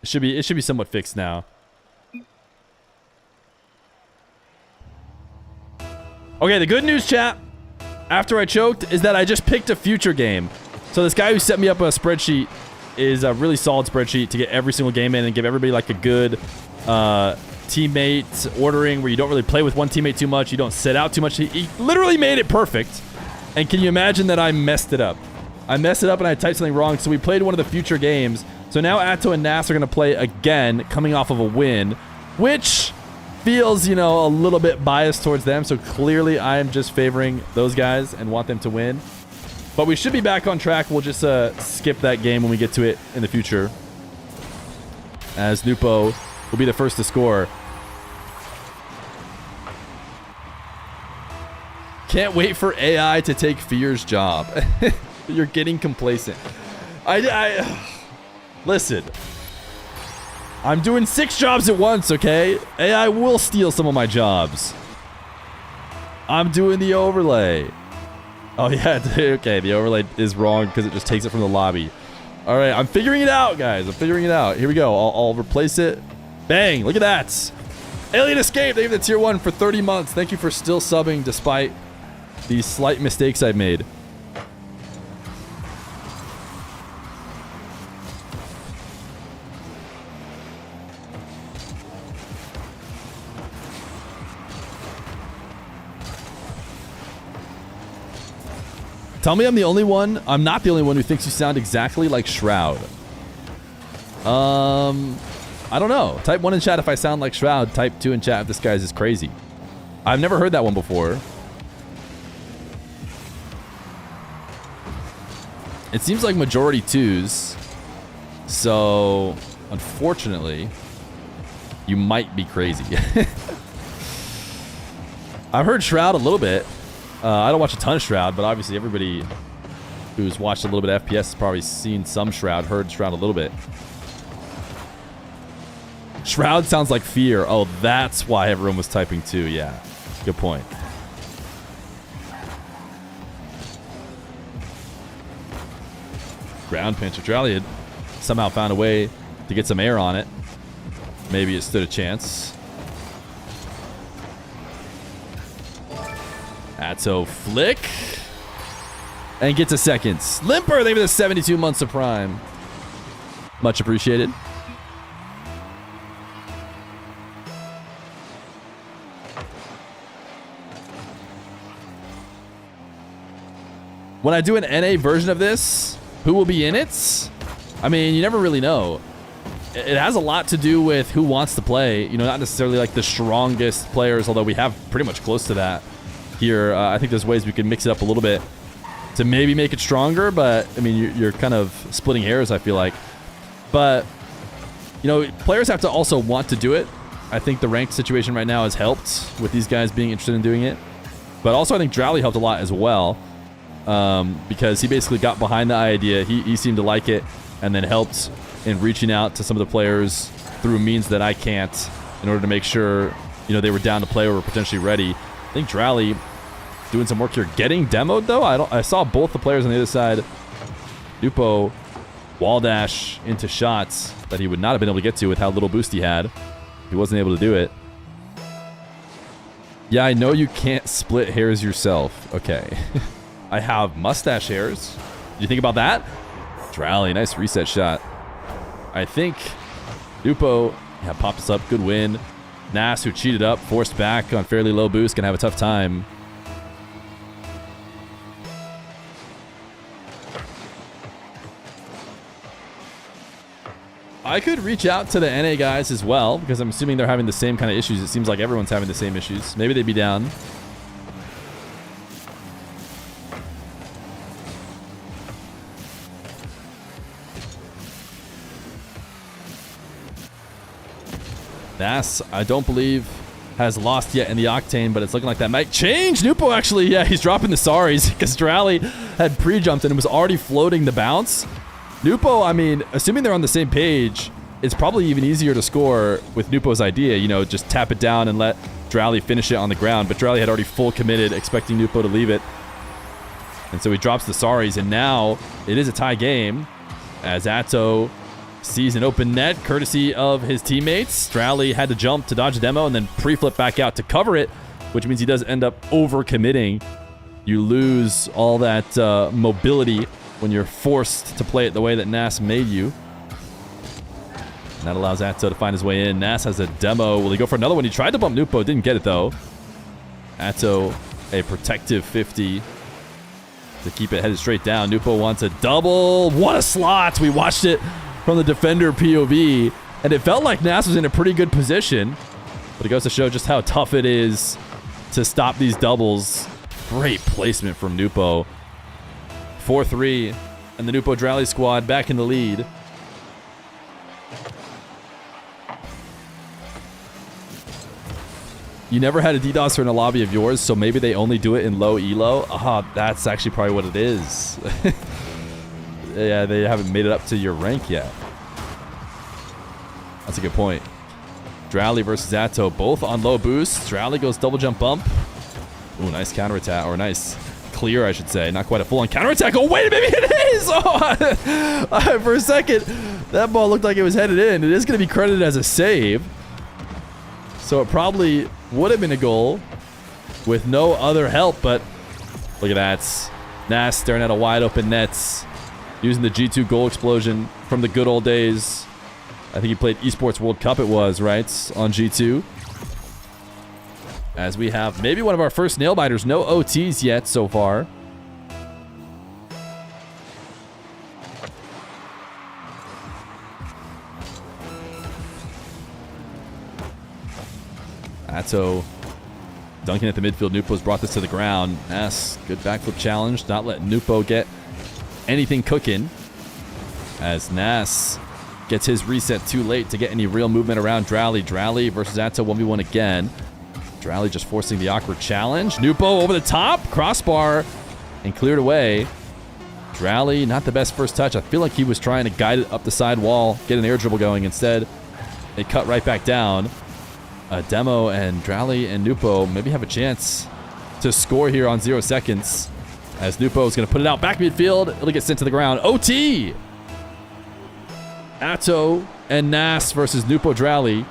It should be somewhat fixed now. Okay, the good news, chat, after I choked, is that I just picked a future game. So this guy who set me up a spreadsheet is a really solid spreadsheet to get every single game in and give everybody like a good teammate ordering where you don't really play with one teammate too much, you don't sit out too much. He literally made it perfect. And can you imagine that I messed it up? I messed it up and I typed something wrong. So we played one of the future games. So now ATOW and NASS are going to play again, coming off of a win, which feels, you know, a little bit biased towards them. So clearly I am just favoring those guys and want them to win. But we should be back on track. We'll just skip that game when we get to it in the future, as NWPO will be the first to score. Can't wait for AI to take Feer's job. You're getting complacent. Listen. I'm doing 6 jobs at once, okay? AI will steal some of my jobs. I'm doing the overlay. Oh, yeah. Okay, the overlay is wrong because it just takes it from the lobby. All right, I'm figuring it out, guys. I'm figuring it out. Here we go. I'll replace it. Bang. Look at that. Alien Escape. They gave the tier 1 for 30 months. Thank you for still subbing despite these slight mistakes I've made. Tell me I'm the only one. I'm not the only one who thinks you sound exactly like Shroud. I don't know. Type 1 in chat if I sound like Shroud. Type 2 in chat if this guy's is crazy. I've never heard that one before. It seems like majority 2s. So, unfortunately, you might be crazy. I've heard Shroud a little bit. I don't watch a ton of Shroud, but obviously everybody who's watched a little bit of FPS has probably seen some Shroud, heard Shroud a little bit. Shroud sounds like Feer. Oh, that's why everyone was typing 2. Yeah, good point. Ground pincher. DRALII had somehow found a way to get some air on it. Maybe it stood a chance. ATOW flick. And gets a second. Slimper, they have the 72 months of prime. Much appreciated. When I do an NA version of this, who will be in it? I mean, you never really know. It has a lot to do with who wants to play. You know, not necessarily like the strongest players, although we have pretty much close to that here. I think there's ways we can mix it up a little bit to maybe make it stronger, but I mean, you're kind of splitting hairs, I feel like. But, you know, players have to also want to do it. I think the ranked situation right now has helped with these guys being interested in doing it. But also I think DRALII helped a lot as well, because he basically got behind the idea. He seemed to like it and then helped in reaching out to some of the players through means that I can't in order to make sure, you know, they were down to play or were potentially ready. I think DRALII doing some work here. Getting demoed, though? I saw both the players on the other side. NWPO wall dash into shots that he would not have been able to get to with how little boost he had. He wasn't able to do it. Yeah, I know you can't split hairs yourself. Okay. I have mustache hairs. Did you think about that? DRALII, nice reset shot. I think NWPO, yeah, pops up. Good win. NASS, who cheated up, forced back on fairly low boost, gonna have a tough time. I could reach out to the NA guys as well, because I'm assuming they're having the same kind of issues. It seems like everyone's having the same issues. Maybe they'd be down. NASS, I don't believe, has lost yet in the Octane, but it's looking like that might change. NWPO actually, yeah, he's dropping the sorries because DRALII had pre-jumped and was already floating the bounce. NWPO, I mean, assuming they're on the same page, it's probably even easier to score with NWPO's idea, you know, just tap it down and let DRALII finish it on the ground. But DRALII had already full committed, expecting NWPO to leave it. And so he drops the sorries, and now it is a tie game as ATOW sees an open net courtesy of his teammates. DRALII had to jump to dodge a demo and then pre-flip back out to cover it, which means he does end up over-committing. You lose all that mobility when you're forced to play it the way that NASS made you. And that allows ATOW to find his way in. NASS has a demo. Will he go for another one? He tried to bump NWPO, didn't get it though. ATOW, a protective 50. to keep it headed straight down. NWPO wants a double. What a slot. We watched it from the defender POV, and it felt like NASS was in a pretty good position, but it goes to show just how tough it is to stop these doubles. Great placement from NWPO. 4-3, and the NWPO DRALII squad back in the lead. You never had a DDoSer in a lobby of yours, so maybe they only do it in low elo? Ah, that's actually probably what it is. Yeah, they haven't made it up to your rank yet. That's a good point. DRALII versus ATOW, both on low boost. DRALII goes double jump bump. Ooh, nice counterattack, or nice clear, I should say. Not quite a full-on counterattack. Oh, wait, maybe it is! Oh, for a second, that ball looked like it was headed in. It is going to be credited as a save. So it probably would have been a goal with no other help, but look at that. NASS staring at a wide open net, using the G2 goal explosion from the good old days. I think he played Esports World Cup it was, right? On G2. As we have maybe one of our first nail biters. No OTs yet so far. ATOW dunking at the midfield. NWPO's brought this to the ground. NASS, good backflip challenge. Not letting NWPO get anything cooking. As NASS gets his reset too late to get any real movement around DRALII. DRALII versus ATOW 1v1 again. DRALII just forcing the awkward challenge. NWPO over the top. Crossbar and cleared away. DRALII, not the best first touch. I feel like he was trying to guide it up the side wall, get an air dribble going. Instead, they cut right back down. Demo and DRALII and NWPO maybe have a chance to score here on 0 seconds. As NWPO is going to put it out back midfield. It'll get sent to the ground. OT! ATOW and NASS versus NWPO DRALII.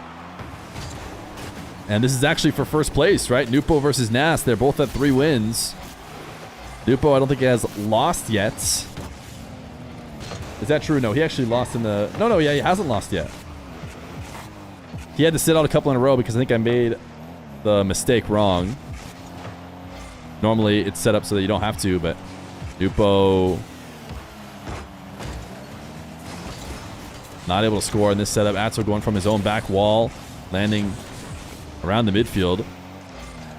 And this is actually for first place, right? NWPO versus NASS. They're both at 3 wins. NWPO, I don't think he has lost yet. Is that true? No, he actually lost in the... No, yeah, he hasn't lost yet. He had to sit out a couple in a row because I think I made the mistake wrong. Normally, it's set up so that you don't have to, but NWPO not able to score in this setup. ATOW going from his own back wall, landing around the midfield.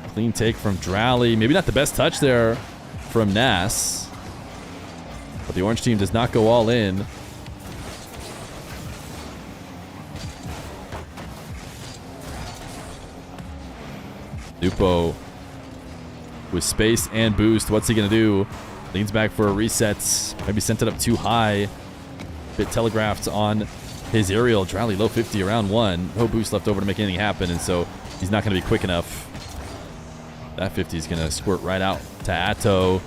Clean take from DRALII. Maybe not the best touch there from NASS, but the orange team does not go all in. NWPO with space and boost. What's he going to do? Leans back for a reset. Maybe sent it up too high. Bit telegraphed on his aerial. DRALII low 50 around 1. No boost left over to make anything happen, and so he's not going to be quick enough. That 50 is going to squirt right out to ATOW,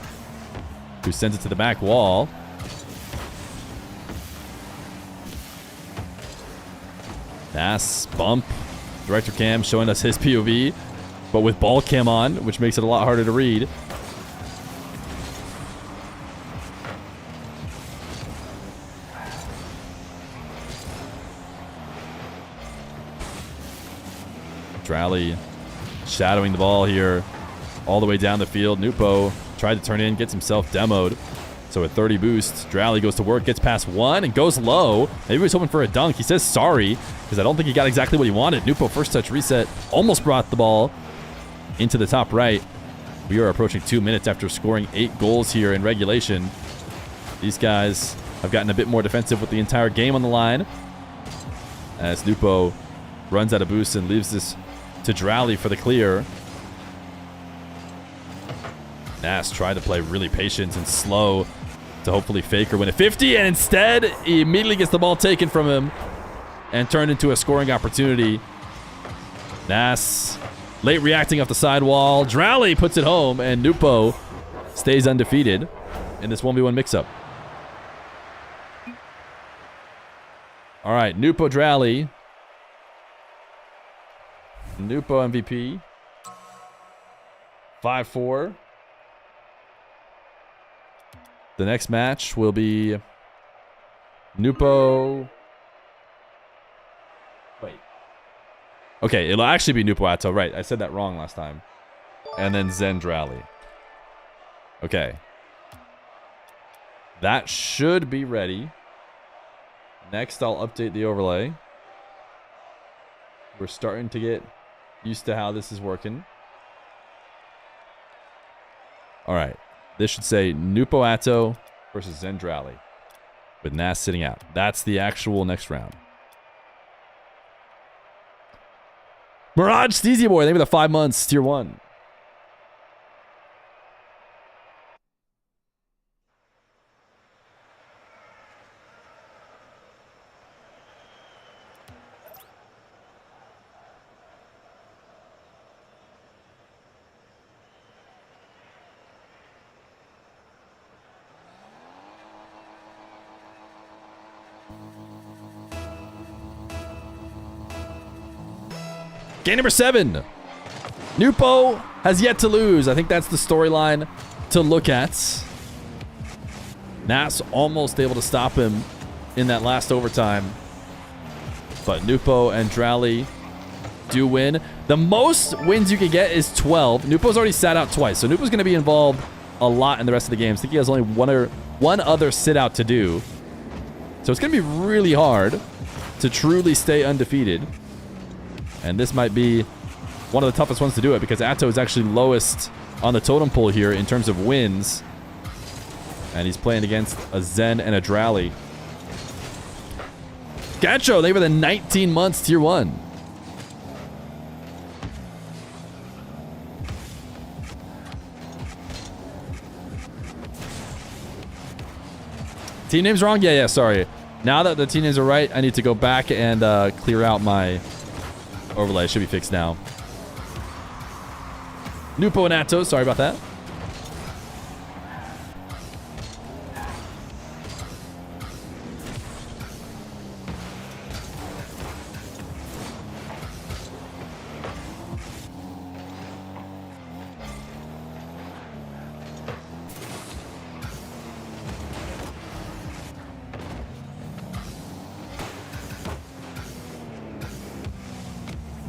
who sends it to the back wall. NASS bump. Director cam showing us his POV, but with ball cam on, which makes it a lot harder to read. DRALII shadowing the ball here all the way down the field. NWPO tried to turn in, gets himself demoed. So at 30 boost, DRALII goes to work, gets past 1, and goes low. Maybe he was hoping for a dunk. He says sorry, because I don't think he got exactly what he wanted. NWPO first touch reset, almost brought the ball into the top right. We are approaching 2 minutes after scoring 8 goals here in regulation. These guys have gotten a bit more defensive with the entire game on the line, as NWPO runs out of boost and leaves this to DRALII for the clear. NASS tried to play really patient and slow to hopefully fake or win a 50, and instead he immediately gets the ball taken from him and turned into a scoring opportunity. NASS late reacting off the sidewall. DRALII puts it home, and NWPO stays undefeated in this 1v1 mix-up. All right, NWPO DRALII. NWPO MVP. 5-4. The next match will be NWPO. Wait. Okay, it'll actually be NWPO ATOW. Right, I said that wrong last time. And then ZEN DRALII. Okay. That should be ready. Next, I'll update the overlay. We're starting to get used to how this is working. All right. This should say NWPO ATOW versus ZEN DRALII with NASS sitting out. That's the actual next round. Mirage Steezy Boy, thank you for the 5 months, tier 1. Game number 7. NWPO has yet to lose. I think that's the storyline to look at. NASS almost able to stop him in that last overtime. But NWPO and DRALII do win. The most wins you can get is 12. NWPO's already sat out twice, so NWPO's going to be involved a lot in the rest of the games. I think he has only one other sit out to do. So it's going to be really hard to truly stay undefeated. And this might be one of the toughest ones to do it because ATOW is actually lowest on the totem pole here in terms of wins. And he's playing against a ZEN and a DRALII. Gacho, they were the 19 months tier 1. Team name's wrong? Yeah, sorry. Now that the team names are right, I need to go back and clear out my overlay. Should be fixed now. NWPO and ATOW, sorry about that.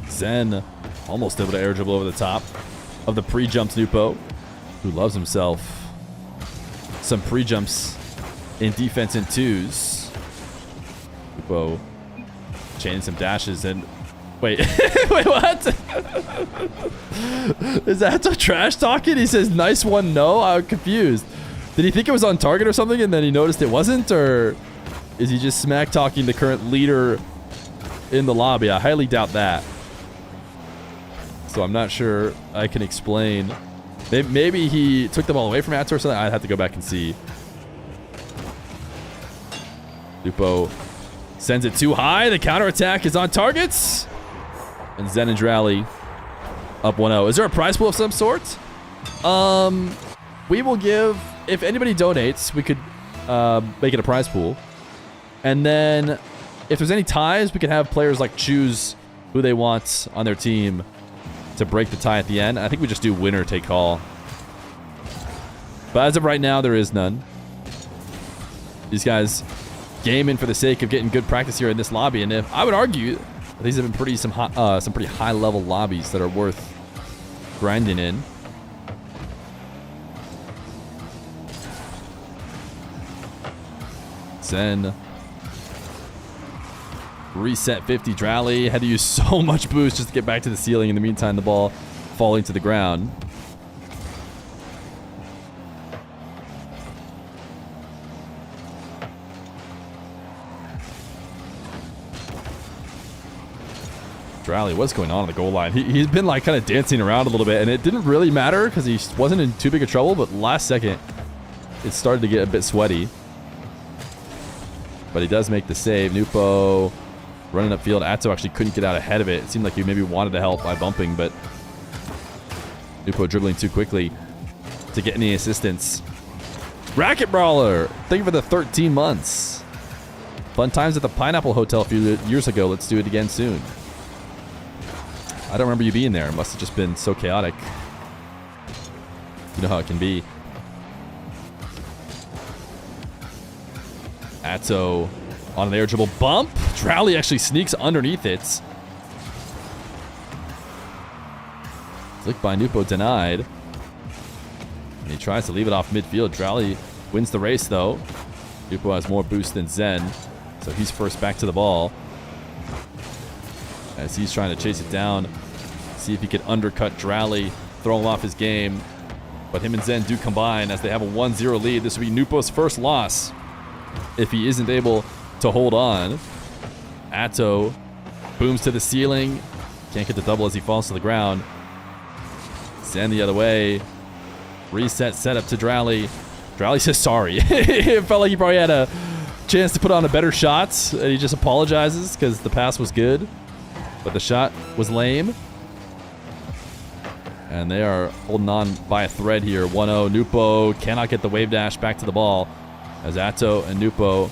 ZEN almost able to air dribble over the top of the pre-jumps NWPO, who loves himself some pre-jumps in defense in twos. NWPO chaining some dashes and wait, wait, what? Is that the trash talking? He says, nice one, no? I'm confused. Did he think it was on target or something and then he noticed it wasn't? Or is he just smack talking the current leader in the lobby? I highly doubt that. So I'm not sure I can explain. Maybe he took the ball away from ATOW or something. I'd have to go back and see. NWPO sends it too high. The counterattack is on targets. And ZEN and DRALII up 1-0. Is there a prize pool of some sort? We will give, if anybody donates, we could make it a prize pool. And then if there's any ties, we can have players like choose who they want on their team to break the tie at the end. I think we just do winner take all. But as of right now, there is none. These guys gaming for the sake of getting good practice here in this lobby, and if I would argue these have been some pretty high level lobbies that are worth grinding in. ZEN reset 50. DRALII had to use so much boost just to get back to the ceiling. In the meantime, the ball falling to the ground. DRALII, what's going on the goal line? He's been like kind of dancing around a little bit, and it didn't really matter because he wasn't in too big of trouble, but last second it started to get a bit sweaty. But he does make the save. NWPO running upfield. ATOW actually couldn't get out ahead of it. It seemed like he maybe wanted to help by bumping, but NWPO dribbling too quickly to get any assistance. Racket Brawler, thank you for the 13 months. Fun times at the Pineapple Hotel a few years ago. Let's do it again soon. I don't remember you being there. It must have just been so chaotic. You know how it can be. ATOW on an air dribble bump. DRALII actually sneaks underneath it. Flick by NWPO denied. And he tries to leave it off midfield. DRALII Wins the race, though. NWPO has more boost than ZEN, so he's first back to the ball. As he's trying to chase it down, see if he could undercut DRALII, throw him off his game. But him and ZEN do combine as they have a 1-0 lead. This will be NWPO's first loss if he isn't able to hold on. ATOW booms to the ceiling. Can't get the double as he falls to the ground. ZEN the other way. Reset setup to DRALII. DRALII says sorry. It felt like he probably had a chance to put on a better shot, and he just apologizes because the pass was good, but the shot was lame. And they are holding on by a thread here. 1-0. NWPO cannot get the wave dash back to the ball as ATOW and NWPO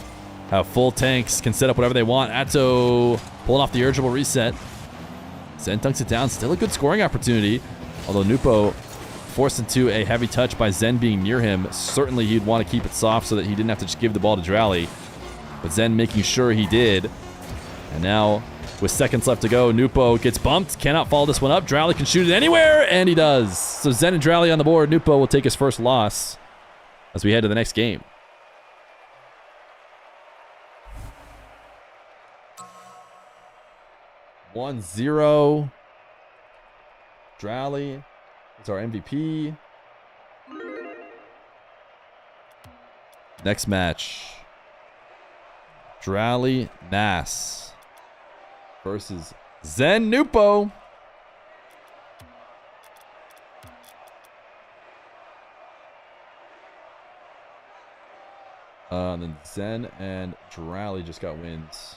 have full tanks, can set up whatever they want. ATOW pulling off the urgeable reset. ZEN dunks it down. Still a good scoring opportunity, although NWPO forced into a heavy touch by ZEN being near him. Certainly he'd want to keep it soft so that he didn't have to just give the ball to DRALII. But ZEN making sure he did. And now, with seconds left to go, NWPO gets bumped. Cannot follow this one up. DRALII can shoot it anywhere, and he does. So ZEN and DRALII on the board. NWPO will take his first loss as we head to the next game. (1-0). DRALII is our MVP. Next match. DRALII NASS versus ZEN NWPO. And then ZEN and DRALII just got wins.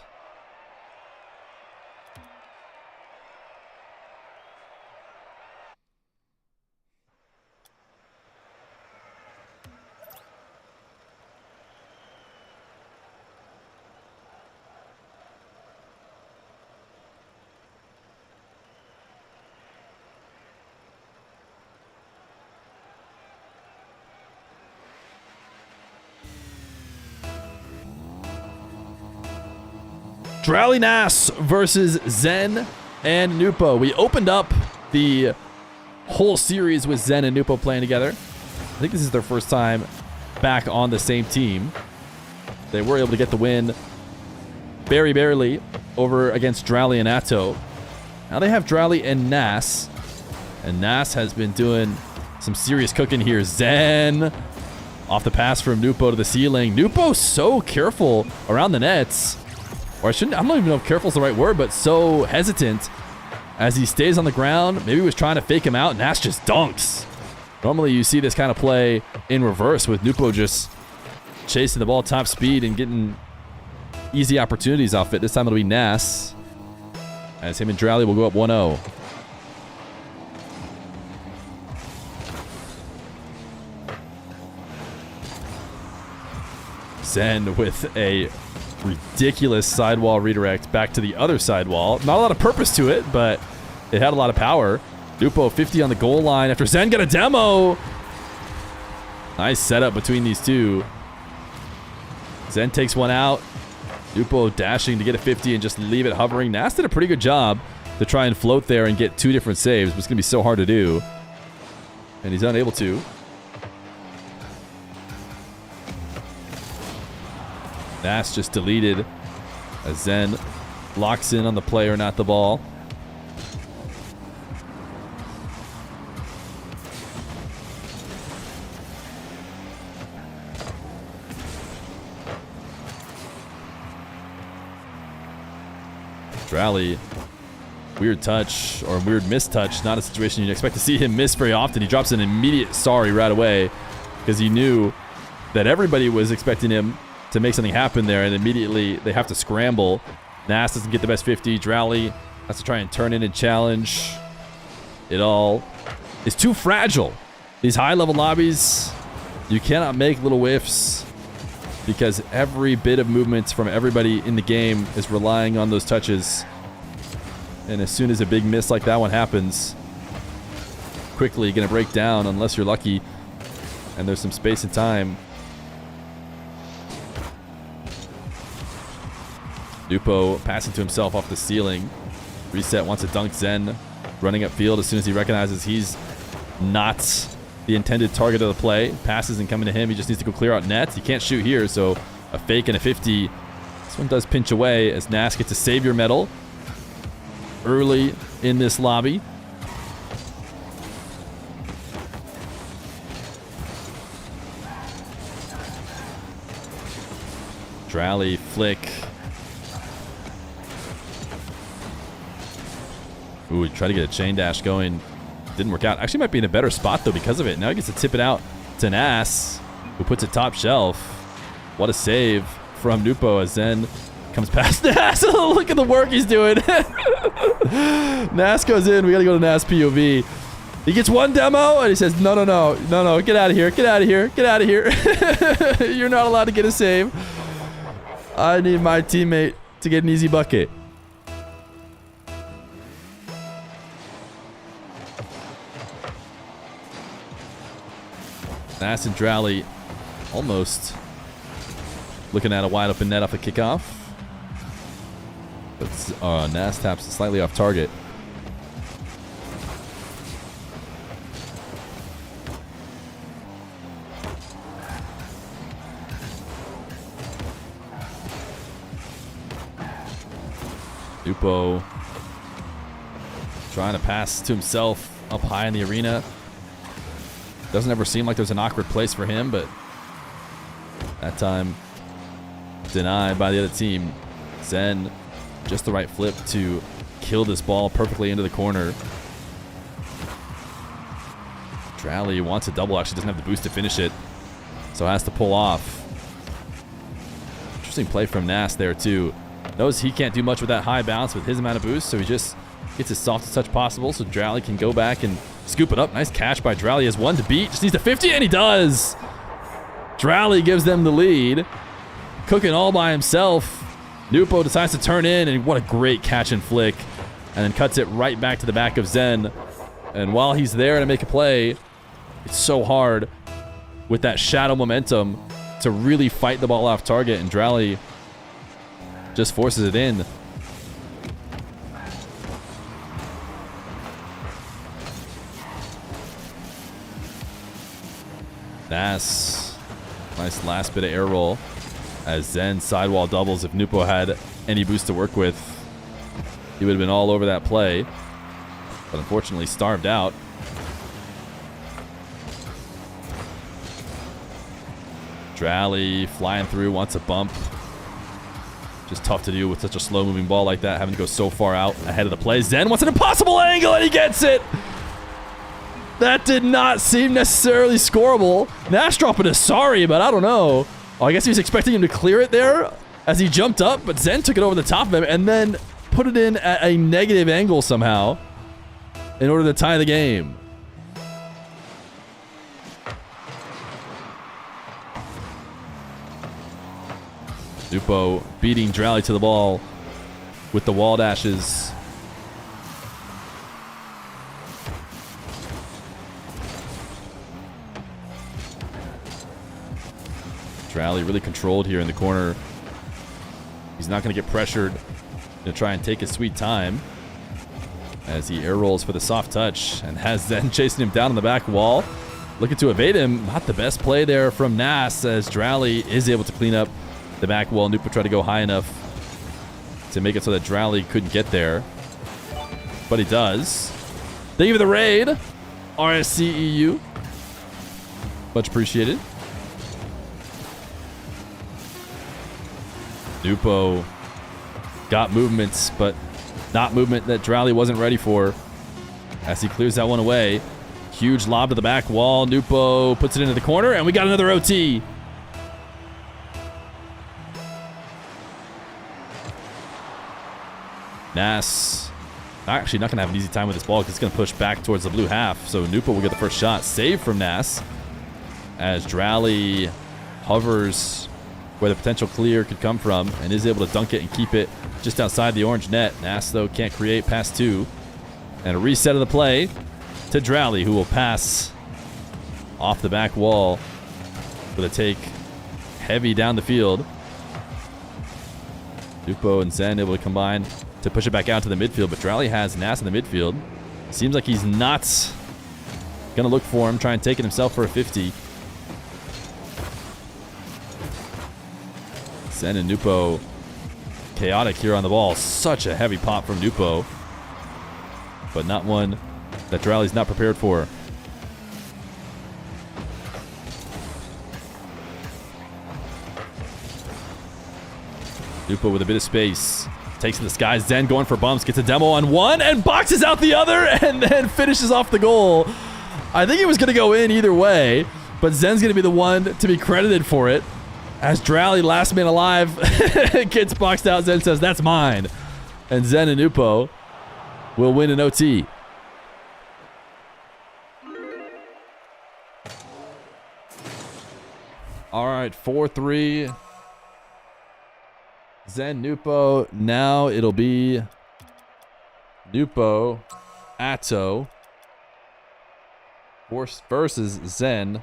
DRALII NASS versus ZEN and NWPO. We opened up the whole series with ZEN and NWPO playing together. I think this is their first time back on the same team. They were able to get the win very barely over against DRALII and ATOW. Now they have DRALII and NASS. And NASS has been doing some serious cooking here. ZEN off the pass from NWPO to the ceiling. NWPO so careful around the nets. Or I don't even know if careful is the right word, but so hesitant as he stays on the ground. Maybe he was trying to fake him out. NASS just dunks. Normally you see this kind of play in reverse with NWPO just chasing the ball top speed and getting easy opportunities off it. This time it'll be NASS, as him and DRALII will go up 1-0. ZEN with a ridiculous sidewall redirect back to the other sidewall. Not a lot of purpose to it, but it had a lot of power. NWPO 50 on the goal line after ZEN got a demo. Nice setup between these two. ZEN takes one out. NWPO dashing to get a 50 and just leave it hovering. NASS did a pretty good job to try and float there and get two different saves, but it's going to be so hard to do. And he's unable to. NASS just deleted as ZEN locks in on the player, not the ball. DRALII, weird touch or weird mistouch. Not a situation you'd expect to see him miss very often. He drops an immediate sorry right away because he knew that everybody was expecting him to make something happen there, and immediately they have to scramble. NASS doesn't get the best 50. DRALII has to try and turn in and challenge. It all is too fragile. These high-level lobbies, you cannot make little whiffs because every bit of movement from everybody in the game is relying on those touches. And as soon as a big miss like that one happens, quickly going to break down unless you're lucky and there's some space and time. NWPO passing to himself off the ceiling. Reset wants to dunk ZEN. Running upfield as soon as he recognizes he's not the intended target of the play. Passes and coming to him. He just needs to go clear out nets. He can't shoot here, so a fake and a 50. This one does pinch away as NASS gets a savior medal early in this lobby. DRALII flick. Ooh, try to get a chain dash going. Didn't work out. Actually might be in a better spot though because of it. Now he gets to tip it out to NASS, who puts it top shelf. What a save from NWPO as ZEN comes past NASS. Look at the work he's doing. NASS goes in. We got to go to NASS POV. He gets one demo and he says, no, no, no, no, no, get out of here, get out of here, get out of here. You're not allowed to get a save. I need my teammate to get an easy bucket. NASS and DRALII almost looking at a wide open net off the kickoff. But NASS taps slightly off target. NWPO trying to pass to himself up high in the arena. Doesn't ever seem like there's an awkward place for him, but that time denied by the other team. ZEN, just the right flip to kill this ball perfectly into the corner. DRALII wants a double, actually doesn't have the boost to finish it, so has to pull off. Interesting play from NASS there too. Knows he can't do much with that high bounce with his amount of boost, so he just gets as soft as touch possible so DRALII can go back and scoop it up. Nice catch by DRALII. Has one to beat. Just needs a 50, and he does. DRALII gives them the lead. Cooking all by himself. NWPO decides to turn in, and what a great catch and flick. And then cuts it right back to the back of ZEN. And while he's there to make a play, it's so hard with that shadow momentum to really fight the ball off target, and DRALII just forces it in. NASS, nice last bit of air roll as ZEN sidewall doubles. If NWPO had any boost to work with, he would have been all over that play, but unfortunately starved out. DRALII flying through, wants a bump. Just tough to do with such a slow moving ball like that, having to go so far out ahead of the play. ZEN wants an impossible angle and he gets it. That did not seem necessarily scoreable. NASS dropping a sorry, but I don't know. Oh, I guess he was expecting him to clear it there as he jumped up, but ZEN took it over the top of him and then put it in at a negative angle somehow in order to tie the game. NWPO beating DRALII to the ball with the wall dashes. DRALII really controlled here in the corner. He's not going to get pressured to try and take his sweet time as he air rolls for the soft touch and has ZEN chasing him down on the back wall. Looking to evade him. Not the best play there from NASS as DRALII is able to clean up the back wall. NWPO tried to go high enough to make it so that DRALII couldn't get there, but he does. Thank you for the raid, RSCEU. Much appreciated. NWPO got movements, but not movement that DRALII wasn't ready for as he clears that one away. Huge lob to the back wall. NWPO puts it into the corner, and we got another OT. NASS actually not going to have an easy time with this ball because it's going to push back towards the blue half. So NWPO will get the first shot. Save from NASS as DRALII hovers where the potential clear could come from and is able to dunk it and keep it just outside the orange net. NASS, though, can't create past two. And a reset of the play to DRALII, who will pass off the back wall with a take heavy down the field. NWPO and ZEN able to combine to push it back out to the midfield, but DRALII has NASS in the midfield. Seems like he's not Gonna look for him, try and take it himself for a 50. ZEN and NWPO chaotic here on the ball. Such a heavy pop from NWPO, but not one that DRALII's not prepared for. NWPO with a bit of space. Takes to the sky. ZEN going for bumps. Gets a demo on one and boxes out the other and then finishes off the goal. I think it was going to go in either way, but ZEN's going to be the one to be credited for it. As DRALII, last man alive, gets boxed out. ZEN says, that's mine. And ZEN and NWPO will win an OT. All right, 4-3. ZEN, NWPO. Now it'll be NWPO, ATOW versus ZEN,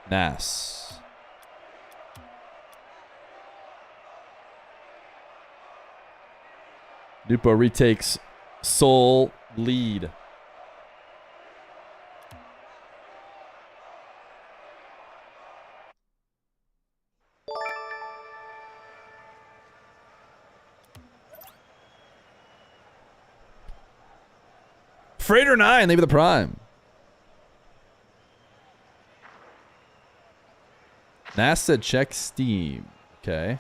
NASS. NWPO retakes sole lead. Freighter 9, leave the prime. NASS said check Steam. Okay.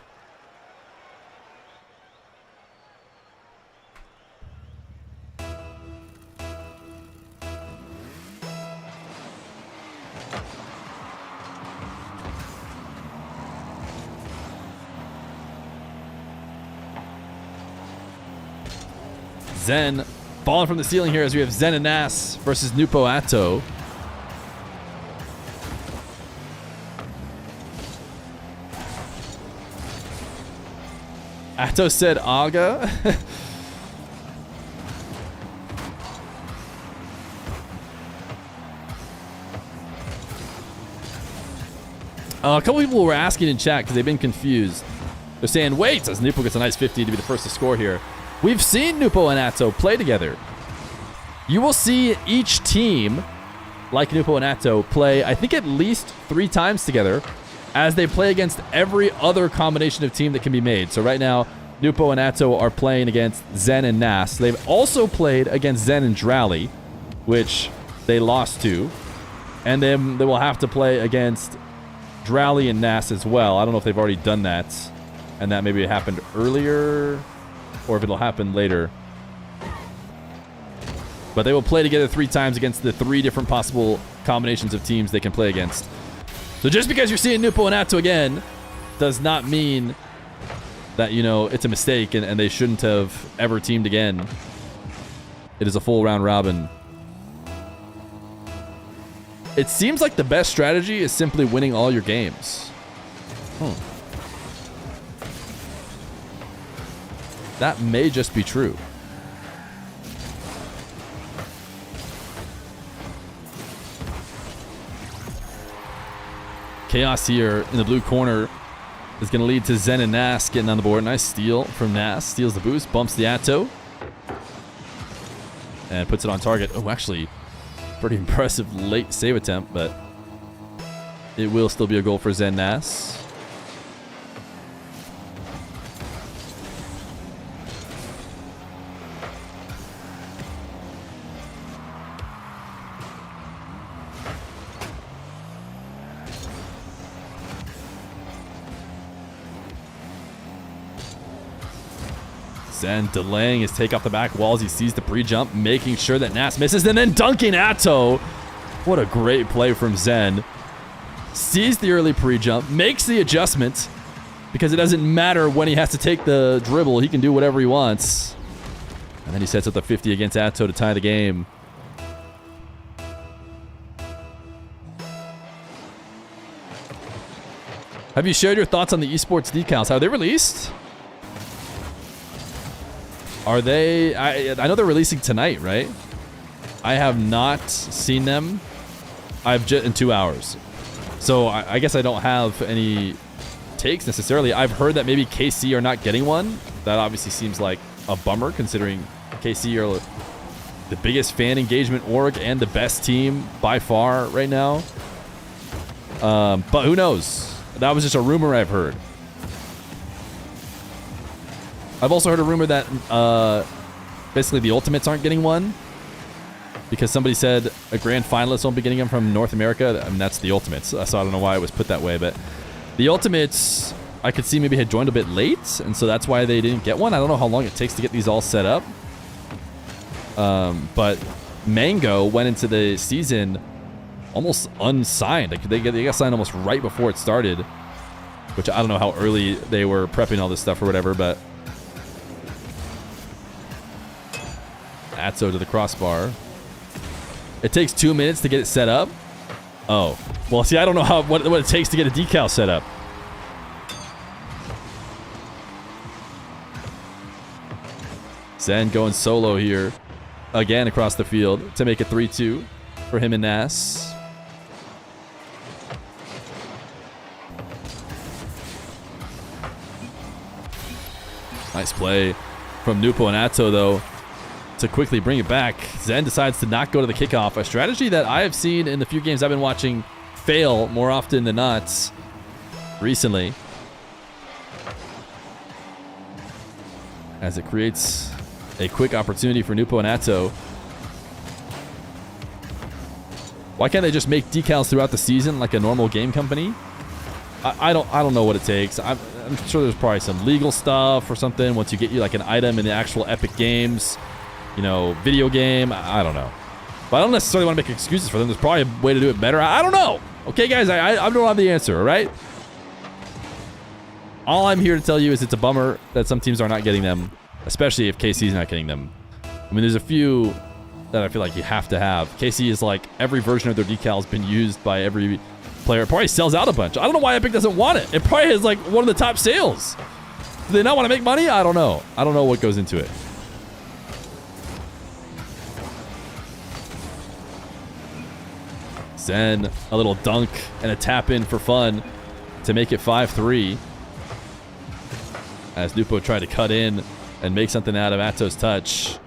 ZEN falling from the ceiling here as we have ZEN and NASS versus NWPO ATOW. ATOW said Aga. A couple people were asking in chat because they've been confused. They're saying, wait, as NWPO gets a nice 50 to be the first to score here. We've seen NWPO and ATOW play together. You will see each team, like NWPO and ATOW, play, I think, at least 3 times together as they play against every other combination of team that can be made. So right now, NWPO and ATOW are playing against ZEN and NASS. They've also played against ZEN and DRALII, which they lost to. And then they will have to play against DRALII and NASS as well. I don't know if they've already done that, and that maybe happened earlier, or if it'll happen later. But they will play together 3 times against the 3 different possible combinations of teams they can play against. So just because you're seeing NWPO and ATOW again does not mean that, you know, it's a mistake and they shouldn't have ever teamed again. It is a full round robin. It seems like the best strategy is simply winning all your games. That may just be true. Chaos here in the blue corner is going to lead to ZEN and NASS getting on the board. Nice steal from NASS. Steals the boost, bumps the ATOW, and puts it on target. Oh, actually, pretty impressive late save attempt, but it will still be a goal for ZEN NASS. ZEN delaying his take off the back walls. He sees the pre-jump, making sure that NASS misses, and then dunking ATOW. What a great play from ZEN. Sees the early pre-jump, makes the adjustment, because it doesn't matter when he has to take the dribble. He can do whatever he wants. And then he sets up the 50 against ATOW to tie the game. Have you shared your thoughts on the esports decals? Are they released? Are they? I know they're releasing tonight, right? I have not seen them. I've just in 2 hours, so I guess I don't have any takes necessarily. I've heard that maybe KC are not getting one. That obviously seems like a bummer, considering KC are the biggest fan engagement org and the best team by far right now. But who knows? That was just a rumor I've heard. I've also heard a rumor that basically the Ultimates aren't getting one because somebody said a grand finalist won't be getting them from North America. I mean, that's the Ultimates, so I don't know why it was put that way. But the Ultimates, I could see maybe had joined a bit late, and so that's why they didn't get one. I don't know how long it takes to get these all set up. But Mango went into the season almost unsigned. Like they got signed almost right before it started, which I don't know how early they were prepping all this stuff or whatever, but ATOW to the crossbar. It takes 2 minutes to get it set up. Oh, well, see, I don't know what it takes to get a decal set up. ZEN going solo here again across the field to make it 3-2 for him and NASS. Nice play from NWPO and ATOW, though, to quickly bring it back. ZEN decides to not go to the kickoff, a strategy that I have seen in the few games I've been watching fail more often than not recently, as it creates a quick opportunity for NWPO and ATOW. Why can't they just make decals throughout the season like a normal game company? I don't know what it takes. I'm sure there's probably some legal stuff or something once you get you like an item in the actual Epic Games, you know, video game. I don't know. But I don't necessarily want to make excuses for them. There's probably a way to do it better. I don't know. Okay, guys, I don't have the answer, all right? All I'm here to tell you is it's a bummer that some teams are not getting them, especially if KC's not getting them. I mean, there's a few that I feel like you have to have. KC is like every version of their decal has been used by every player. It probably sells out a bunch. I don't know why Epic doesn't want it. It probably has like one of the top sales. Do they not want to make money? I don't know. I don't know what goes into it. ZEN, a little dunk and a tap in for fun to make it 5-3. As NWPO tried to cut in and make something out of ATOW's touch.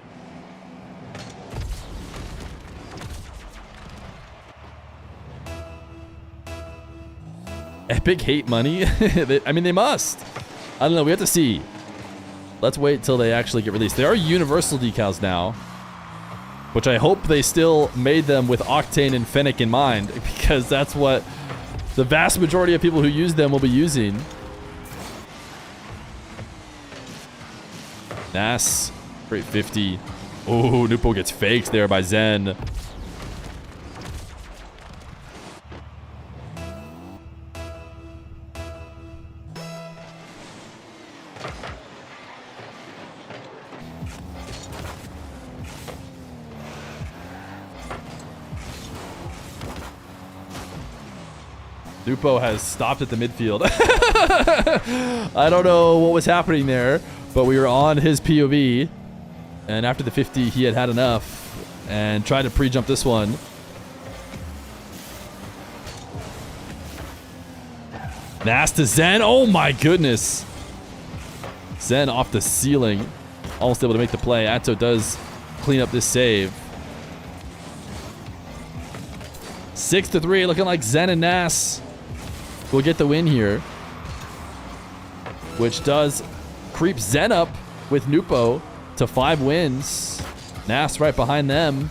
Epic hate money? I mean, they must. I don't know. We have to see. Let's wait till they actually get released. There are universal decals now, which I hope they still made them with Octane and Fennec in mind, because that's what the vast majority of people who use them will be using. NASS, great 50. Oh, NWPO gets faked there by ZEN. NWPO has stopped at the midfield. I don't know what was happening there, but we were on his POV, and after the 50, he had enough and tried to pre-jump this one. NASS to ZEN. Oh my goodness. ZEN off the ceiling. Almost able to make the play. ATOW does clean up this save. 6-3, looking like ZEN and NASS will get the win here, which does creep ZEN up with NWPO to 5 wins. NASS right behind them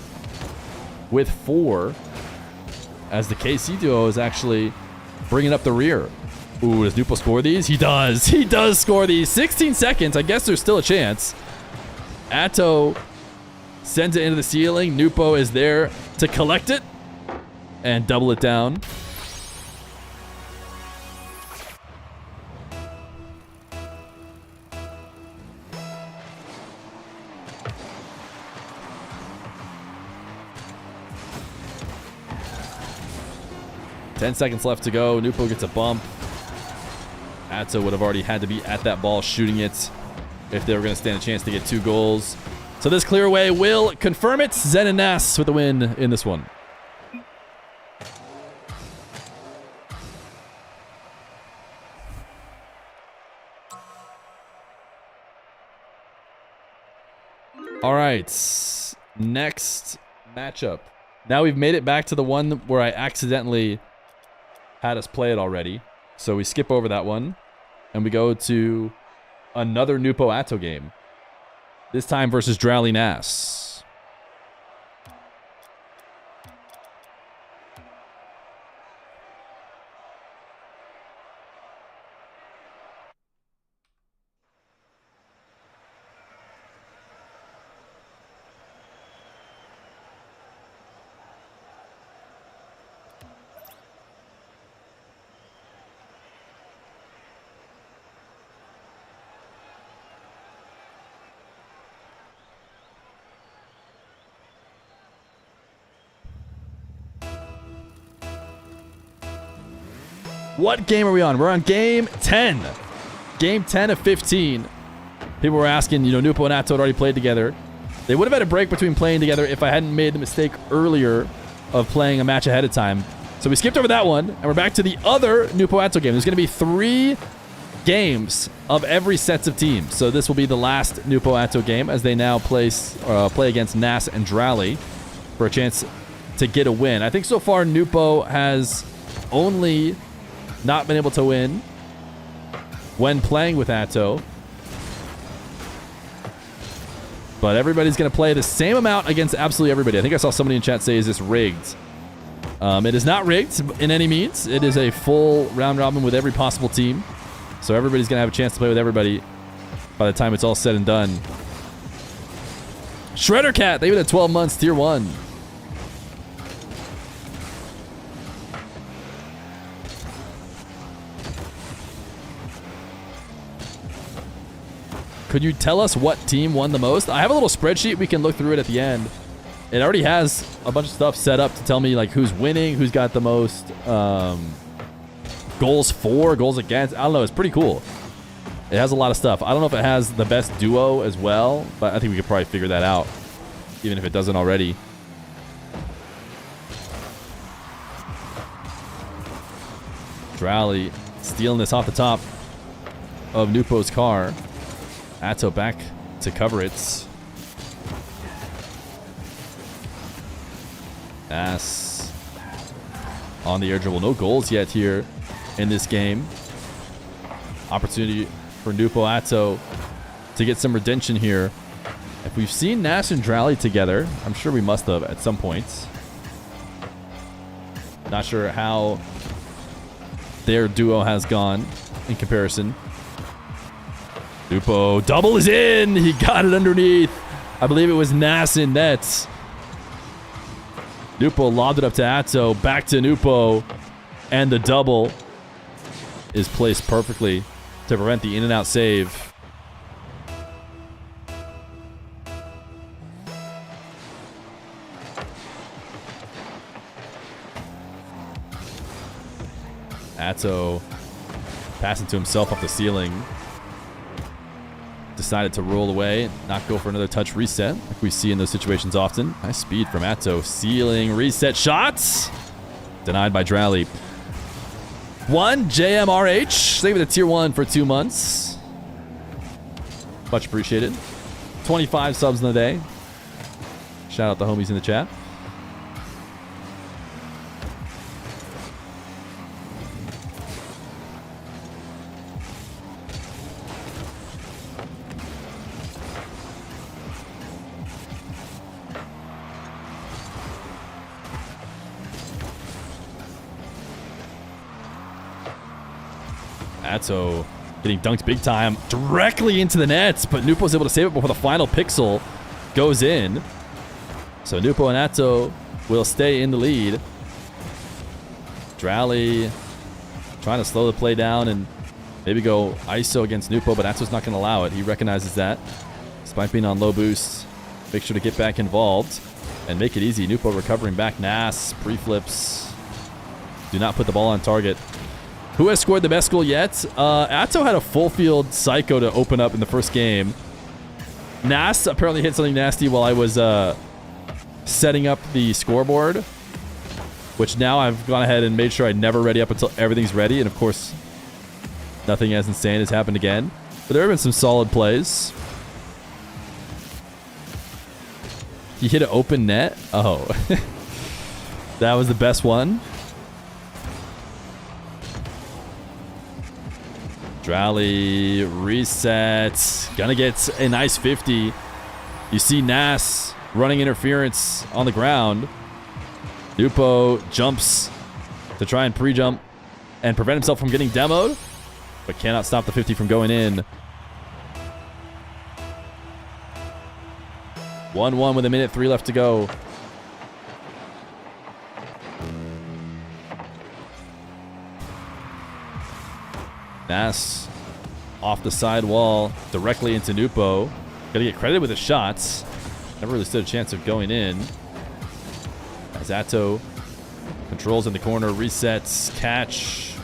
with 4, as the KC duo is actually bringing up the rear. Ooh, does NWPO score these? He does. He does score these. 16 seconds. I guess there's still a chance. ATOW sends it into the ceiling. NWPO is there to collect it and double it down. Ten seconds left to go. NWPO gets a bump. ATOW would have already had to be at that ball shooting it if they were going to stand a chance to get 2 goals. So this clear away will confirm it. ZEN and NASS with the win in this one. All right. next matchup. Now we've made it back to the one where I accidentally had us play it already. So we skip over that one and we go to another NWPO ATOW game. This time versus DRALII NASS. What game are we on? We're on game 10. Game 10 of 15. People were asking, you know, NWPO and ATOW had already played together. They would have had a break between playing together if I hadn't made the mistake earlier of playing a match ahead of time. So we skipped over that one, and we're back to the other NWPO ATOW game. There's going to be 3 games of every sets of teams. So this will be the last NWPO ATOW game as they now play against NASS and DRALII for a chance to get a win. I think so far NWPO has only not been able to win when playing with ATOW. But everybody's going to play the same amount against absolutely everybody. I think I saw somebody in chat say, is this rigged? It is not rigged in any means. It is a full round robin with every possible team. So everybody's going to have a chance to play with everybody by the time it's all said and done. Shredder Cat, they've been at 12 months, tier 1. Could you tell us what team won the most? I have a little spreadsheet. We can look through it at the end. It already has a bunch of stuff set up to tell me like who's winning, who's got the most goals for, goals against. I don't know. It's pretty cool. It has a lot of stuff. I don't know if it has the best duo as well, but I think we could probably figure that out, even if it doesn't already. DRALII stealing this off the top of NWPO's car. ATOW back to cover it. NASS on the air dribble. No goals yet here in this game. Opportunity for NWPO ATOW to get some redemption here. If we've seen NASS and DRALII together, I'm sure we must have at some points. Not sure how their duo has gone in comparison. NWPO double is in. He got it underneath. I believe it was NASS in nets. NWPO lobbed it up to ATOW. Back to NWPO. And the double is placed perfectly to prevent the in-and-out save. ATOW passing to himself off the ceiling. Decided to roll away, not go for another touch reset like we see in those situations often. Nice speed from ATOW. Ceiling reset shots. Denied by DRALII. 1 JMRH. Saving the tier 1 for 2 months. Much appreciated. 25 subs in the day. Shout out the homies in the chat. ATOW getting dunked big time directly into the nets, but NWPO was able to save it before the final pixel goes in. So NWPO and ATOW will stay in the lead. DRALII trying to slow the play down and maybe go ISO against NWPO, but ATOW's not going to allow it. He recognizes that. Despite being on low boost, make sure to get back involved and make it easy. NWPO recovering back. NASS, pre-flips. Do not put the ball on target. Who has scored the best goal yet? ATOW had a full field psycho to open up in the first game. NASS apparently hit something nasty while I was setting up the scoreboard, which now I've gone ahead and made sure I never ready up until everything's ready. And of course, nothing as insane has happened again. But there have been some solid plays. He hit an open net? Oh. That was the best one? DRALII resets. Gonna get a nice 50. You see NASS running interference on the ground. NWPO jumps to try and pre-jump and prevent himself from getting demoed, but cannot stop the 50 from going in. 1-1 with 1:03 left to go. NASS off the side wall directly into NWPO. Gotta get credited with his shots. Never really stood a chance of going in. As ATOW controls in the corner, resets, catch.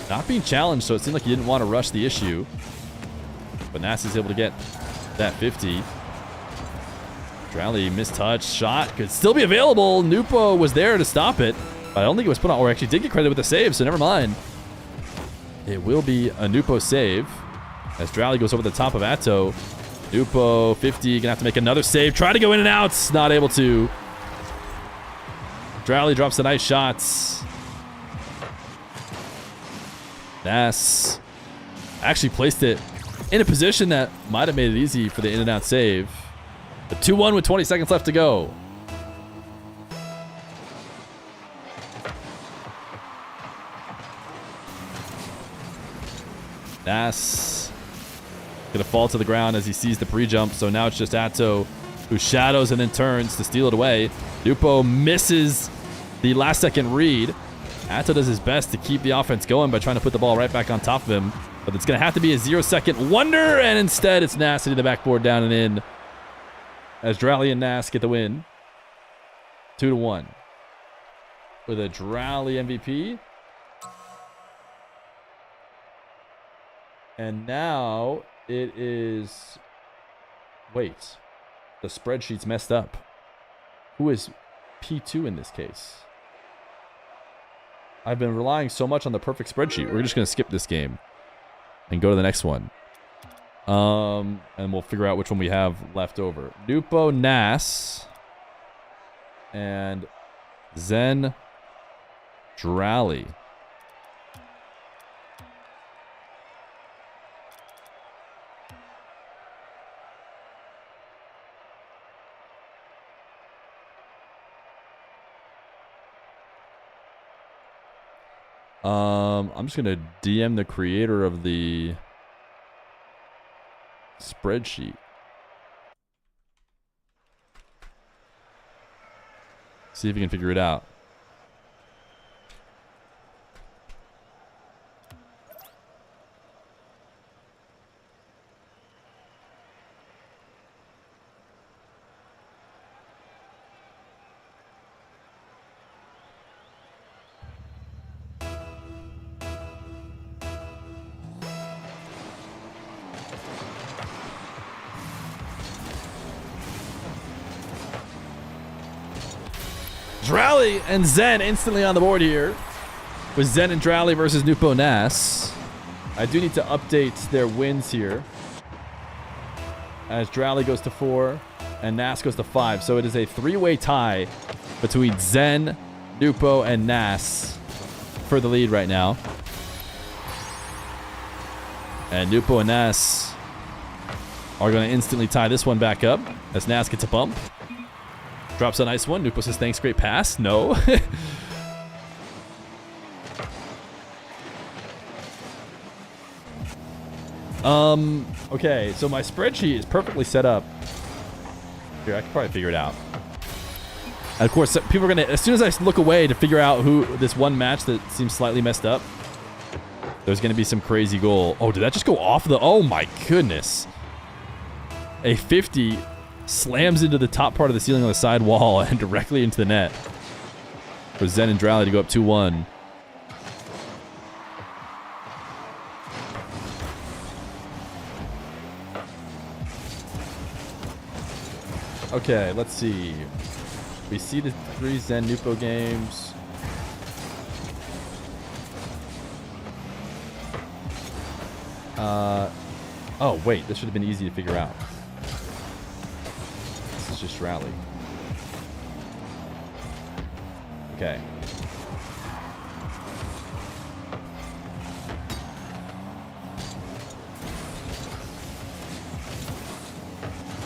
Not being challenged, so it seemed like he didn't want to rush the issue. But NASS is able to get that 50. DRALII mistouch shot could still be available. NWPO was there to stop it, but I don't think it was put on, or actually did get credited with the save, so never mind. It will be a NWPO save as DRALII goes over the top of ATOW. NWPO 50 gonna have to make another save. Try to go in and out, not able to. DRALII drops the nice shots. NASS actually placed it in a position that might have made it easy for the in and out save. The 2-1 with 20 seconds left to go. NASS gonna fall to the ground as he sees the pre-jump, so now it's just ATOW who shadows and then turns to steal it away. NWPO misses the last second read. ATOW does his best to keep the offense going by trying to put the ball right back on top of him, but it's gonna have to be a 0-second wonder, and instead it's NASS hitting the backboard down and in as DRALII and NASS get the win. 2-1 with a DRALII MVP. And now it is... Wait. The spreadsheet's messed up. Who is P2 in this case? I've been relying so much on the perfect spreadsheet. We're just going to skip this game and go to the next one. And we'll figure out which one we have left over. NWPO, NASS, and ZEN, DRALII. I'm just gonna DM the creator of the spreadsheet. See if we can figure it out. DRALII and ZEN instantly on the board here with ZEN and DRALII versus NWPO NASS. I do need to update their wins here as DRALII goes to 4 and NASS goes to 5. So it is a 3-way tie between ZEN, NWPO, and NASS for the lead right now. And NWPO and NASS are going to instantly tie this one back up as NASS gets a bump. Drops a nice one. NWPO says, thanks, great pass. No. Okay, so my spreadsheet is perfectly set up. Here, I can probably figure it out. And of course, people are going to, as soon as I look away to figure out who this one match that seems slightly messed up, there's going to be some crazy goal. Oh, did that just go off the, oh my goodness. A 50 slams into the top part of the ceiling on the side wall and directly into the net for ZEN and DRALII to go up 2-1. Okay, let's see. We see the 3 ZEN NWPO games. Oh, wait. This should have been easy to figure out. This is just DRALII. Okay.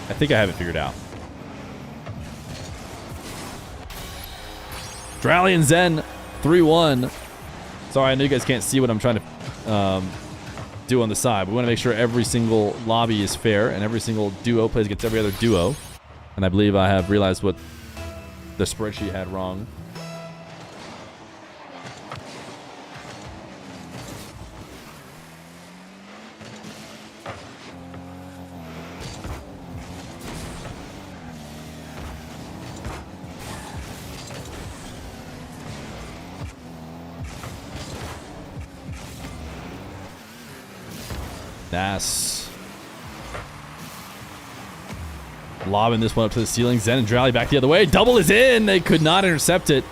I think I have it figured out. DRALII and ZEN 3-1. Sorry, I know you guys can't see what I'm trying to do on the side. We want to make sure every single lobby is fair and every single duo plays against every other duo. And I believe I have realized what the spreadsheet had wrong. NASS. Lobbing this one up to the ceiling. ZEN and DRALII back the other way. Double is in. They could not intercept it.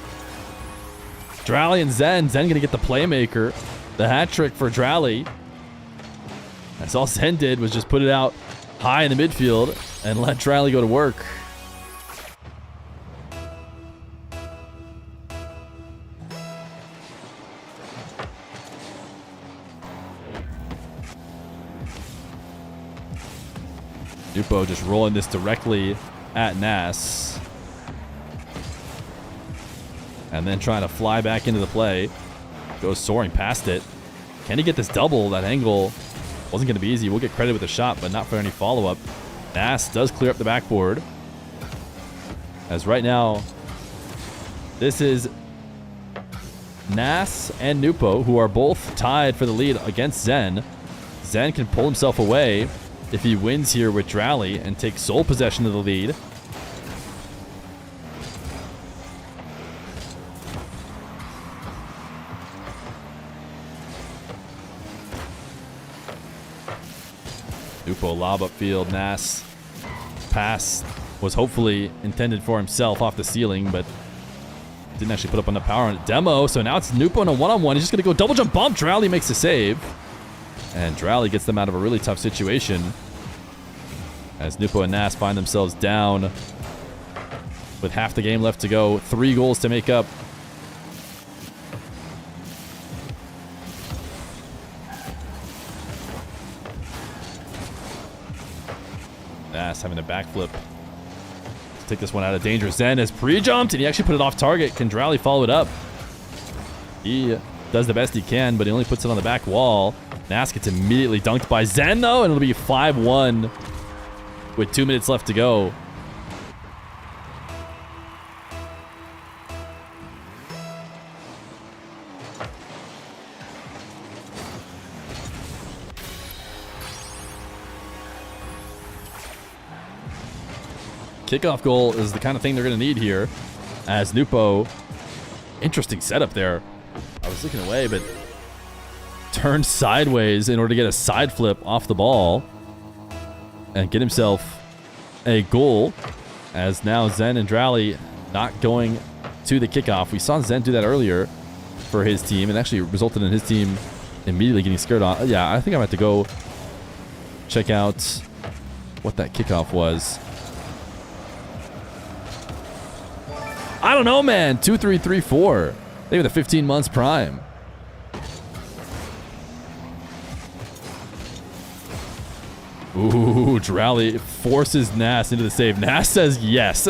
DRALII and ZEN. ZEN going to get the playmaker. The hat trick for DRALII. That's all ZEN did was just put it out high in the midfield and let DRALII go to work. NWPO just rolling this directly at NASS. And then trying to fly back into the play. Goes soaring past it. Can he get this double? That angle wasn't going to be easy. We'll get credit with a shot, but not for any follow-up. NASS does clear up the backboard. As right now, this is NASS and NWPO, who are both tied for the lead against ZEN. ZEN can pull himself away if he wins here with DRALII and takes sole possession of the lead. NWPO lob upfield. NASS pass was hopefully intended for himself off the ceiling, but didn't actually put up enough power on it. Demo, so now it's NWPO in a one-on-one. He's just going to go double jump bump. DRALII makes the save. And DRALII gets them out of a really tough situation as NWPO and NASS find themselves down with half the game left to go. 3 goals to make up. NASS having a backflip to take this one out of danger. ZEN has pre-jumped and he actually put it off target. Can DRALII follow it up? He does the best he can, but he only puts it on the back wall. NASS gets immediately dunked by ZEN, though, and it'll be 5-1 with 2 minutes left to go. Kickoff goal is the kind of thing they're going to need here, as NWPO, interesting setup there. I was looking away, but turned sideways in order to get a side flip off the ball and get himself a goal, as now ZEN and DRALII not going to the kickoff. We saw ZEN do that earlier for his team and actually resulted in his team immediately getting scared off. Yeah, I think I'm going to have to go check out what that kickoff was. I don't know, man. 2-3-3-4. They were the 15 months prime. Ooh, DRALII forces NASS into the save. NASS says yes.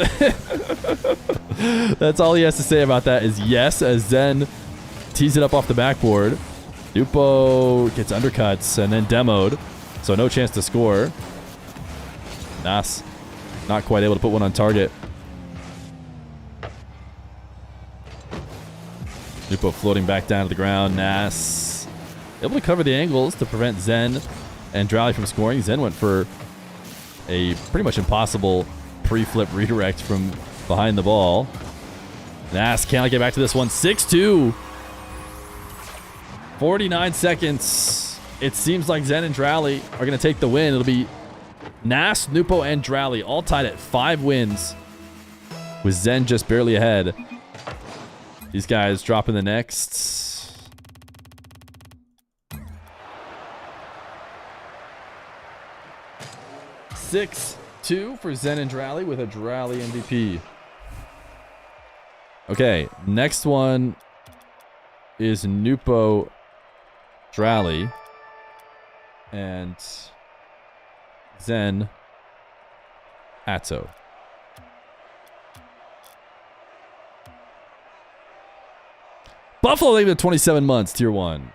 That's all he has to say about that is yes, as ZEN tees it up off the backboard. NWPO gets undercuts and then demoed, so no chance to score. NASS not quite able to put one on target. NWPO floating back down to the ground. NASS able to cover the angles to prevent ZEN and DRALII from scoring. ZEN went for a pretty much impossible pre-flip redirect from behind the ball. NASS can't get back to this one. 6-2. 49 seconds. It seems like ZEN and DRALII are going to take the win. It'll be NASS, NWPO, and DRALII all tied at 5 wins, with ZEN just barely ahead. These guys dropping the next. 6-2 for ZEN and DRALII with a DRALII MVP. Okay, next one is NWPO DRALII and ZEN ATOW. Buffalo leaving at 27 months, tier 1.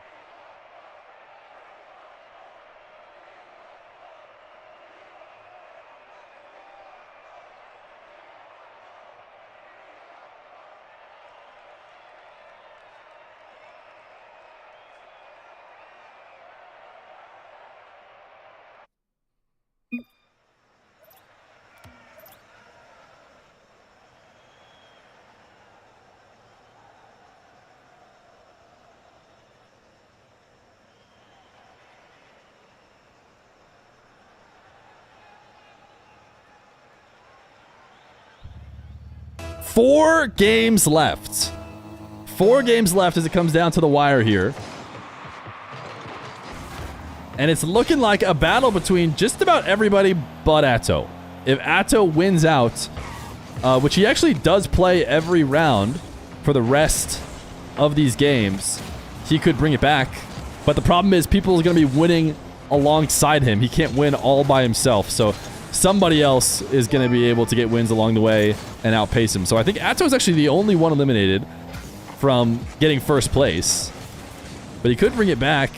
Four games left. 4 games left as it comes down to the wire here. And it's looking like a battle between just about everybody but ATOW. If ATOW wins out, which he actually does play every round for the rest of these games, he could bring it back. But the problem is people are going to be winning alongside him. He can't win all by himself. So somebody else is going to be able to get wins along the way and outpace him. So I think ATOW is actually the only one eliminated from getting first place. But he could bring it back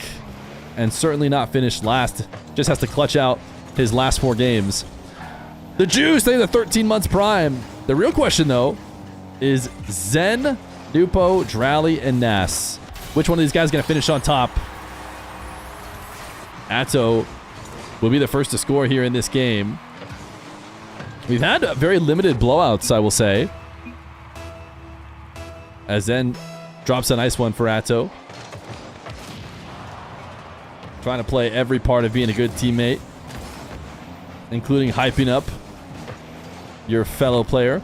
and certainly not finish last. Just has to clutch out his last 4 games. The Jews stay the 13 months prime. The real question, though, is ZEN, NWPO, DRALII, and NASS. Which one of these guys is going to finish on top? ATOW will be the first to score here in this game. We've had very limited blowouts, I will say. As ZEN drops a nice one for ATOW. Trying to play every part of being a good teammate, including hyping up your fellow player.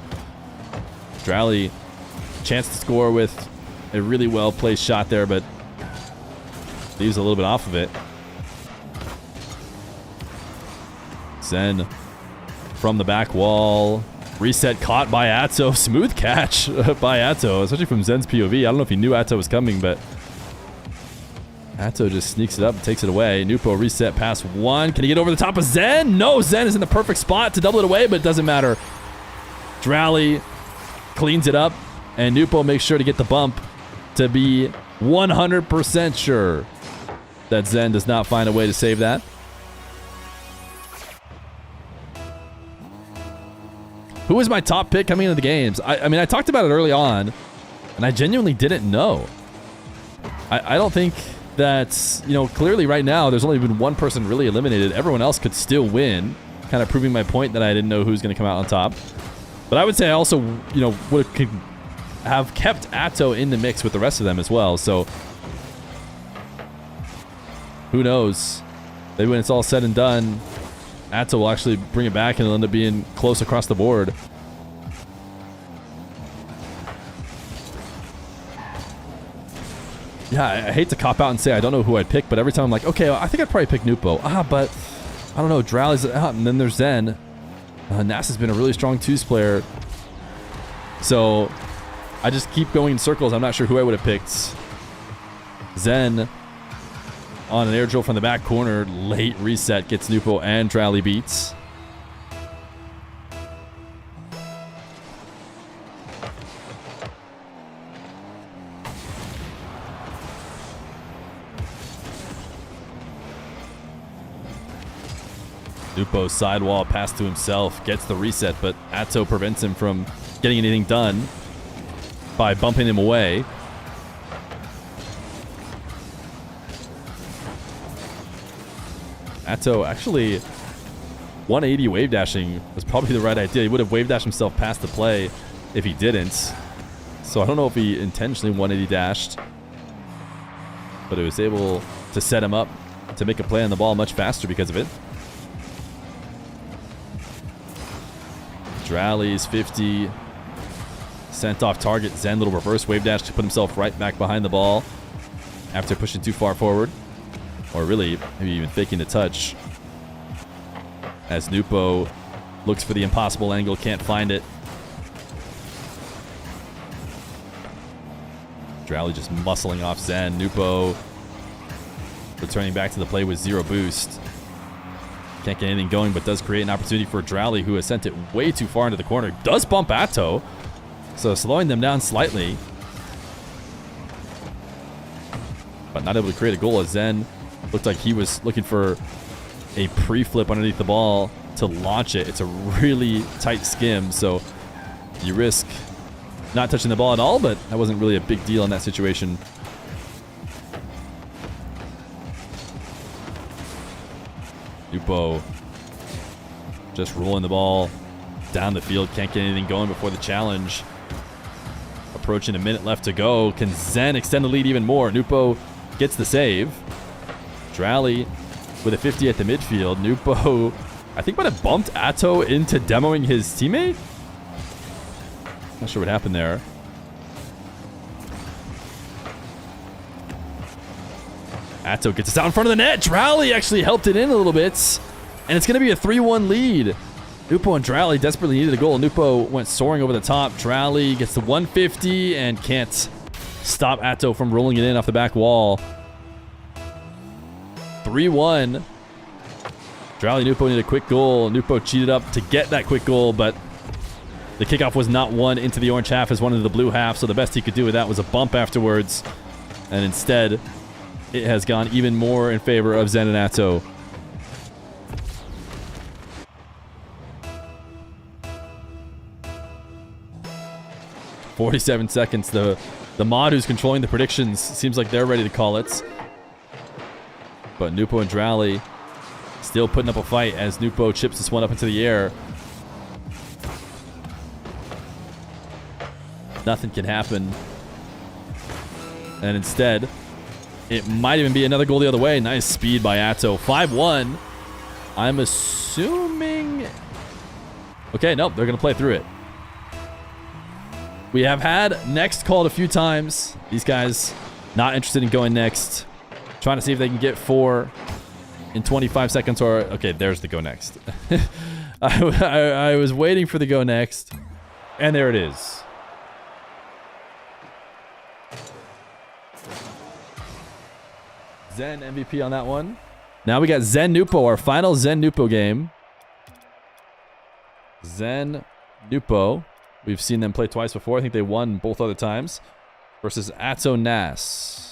DRALII, chance to score with a really well-placed shot there, but leaves a little bit off of it. ZEN from the back wall. Reset caught by ATOW. Smooth catch by ATOW, especially from ZEN's POV. I don't know if he knew ATOW was coming, but ATOW just sneaks it up and takes it away. NWPO reset past 1. Can he get over the top of ZEN? No, ZEN is in the perfect spot to double it away, but it doesn't matter. DRALII cleans it up, and NWPO makes sure to get the bump to be 100% sure that ZEN does not find a way to save that. Who was my top pick coming into the games? I mean, I talked about it early on, and I genuinely didn't know. I don't think that, you know, clearly right now there's only been one person really eliminated. Everyone else could still win, kind of proving my point that I didn't know who's going to come out on top. But I would say I also, you know, would have kept ATOW in the mix with the rest of them as well. So who knows? Maybe when it's all said and done, ATOW will actually bring it back and it'll end up being close across the board. Yeah, I hate to cop out and say I don't know who I'd pick, but every time I'm like, okay, I think I'd probably pick NWPO. But I don't know. DRALII's out, and then there's ZEN. NASS has been a really strong 2s player. So I just keep going in circles. I'm not sure who I would have picked. ZEN on an air drill from the back corner. Late reset gets NWPO and DRALII beats. NWPO sidewall pass to himself, gets the reset, but ATOW prevents him from getting anything done by bumping him away. ATOW actually 180 wave dashing was probably the right idea. He would have wave dashed himself past the play if he didn't. So I don't know if he intentionally 180 dashed, but it was able to set him up to make a play on the ball much faster because of it. DRALII's 50. Sent off target. ZEN, little reverse wave dash to put himself right back behind the ball after pushing too far forward. Or really, maybe even faking the touch. As NWPO looks for the impossible angle, can't find it. DRALII just muscling off ZEN. NWPO returning back to the play with 0 boost. Can't get anything going, but does create an opportunity for DRALII, who has sent it way too far into the corner. Does bump ATOW, so slowing them down slightly. But not able to create a goal, as ZEN looked like he was looking for a pre-flip underneath the ball to launch it. It's a really tight skim, so you risk not touching the ball at all, but that wasn't really a big deal in that situation. NWPO just rolling the ball down the field. Can't get anything going before the challenge. Approaching a minute left to go. Can ZEN extend the lead even more? NWPO gets the save. DRALII with a 50 at the midfield. NWPO, I think, might have bumped ATOW into demoing his teammate. Not sure what happened there. ATOW gets us out in front of the net. DRALII actually helped it in a little bit. And it's going to be a 3-1 lead. NWPO and DRALII desperately needed a goal. NWPO went soaring over the top. DRALII gets the 150 and can't stop ATOW from rolling it in off the back wall. 3-1. DRALII and NWPO need a quick goal. NWPO cheated up to get that quick goal, but the kickoff was not won into the orange half as one into the blue half, so the best he could do with that was a bump afterwards. And instead, it has gone even more in favor of ZEN and ATOW. "47 seconds. The mod who's controlling the predictions seems like they're ready to call it. But NWPO and DRALII still putting up a fight as NWPO chips this one up into the air. Nothing can happen. And instead, it might even be another goal the other way. Nice speed by ATOW. 5-1. I'm assuming... Okay, nope, they're going to play through it. We have had next called a few times. These guys not interested in going next. Trying to see if they can get 4 in 25 seconds or... Okay, there's the go next. I was waiting for the go next. And there it is. ZEN MVP on that one. Now we got ZEN NWPO, our final ZEN NWPO game. ZEN NWPO. We've seen them play twice before. I think they won both other times. Versus ATOW NASS.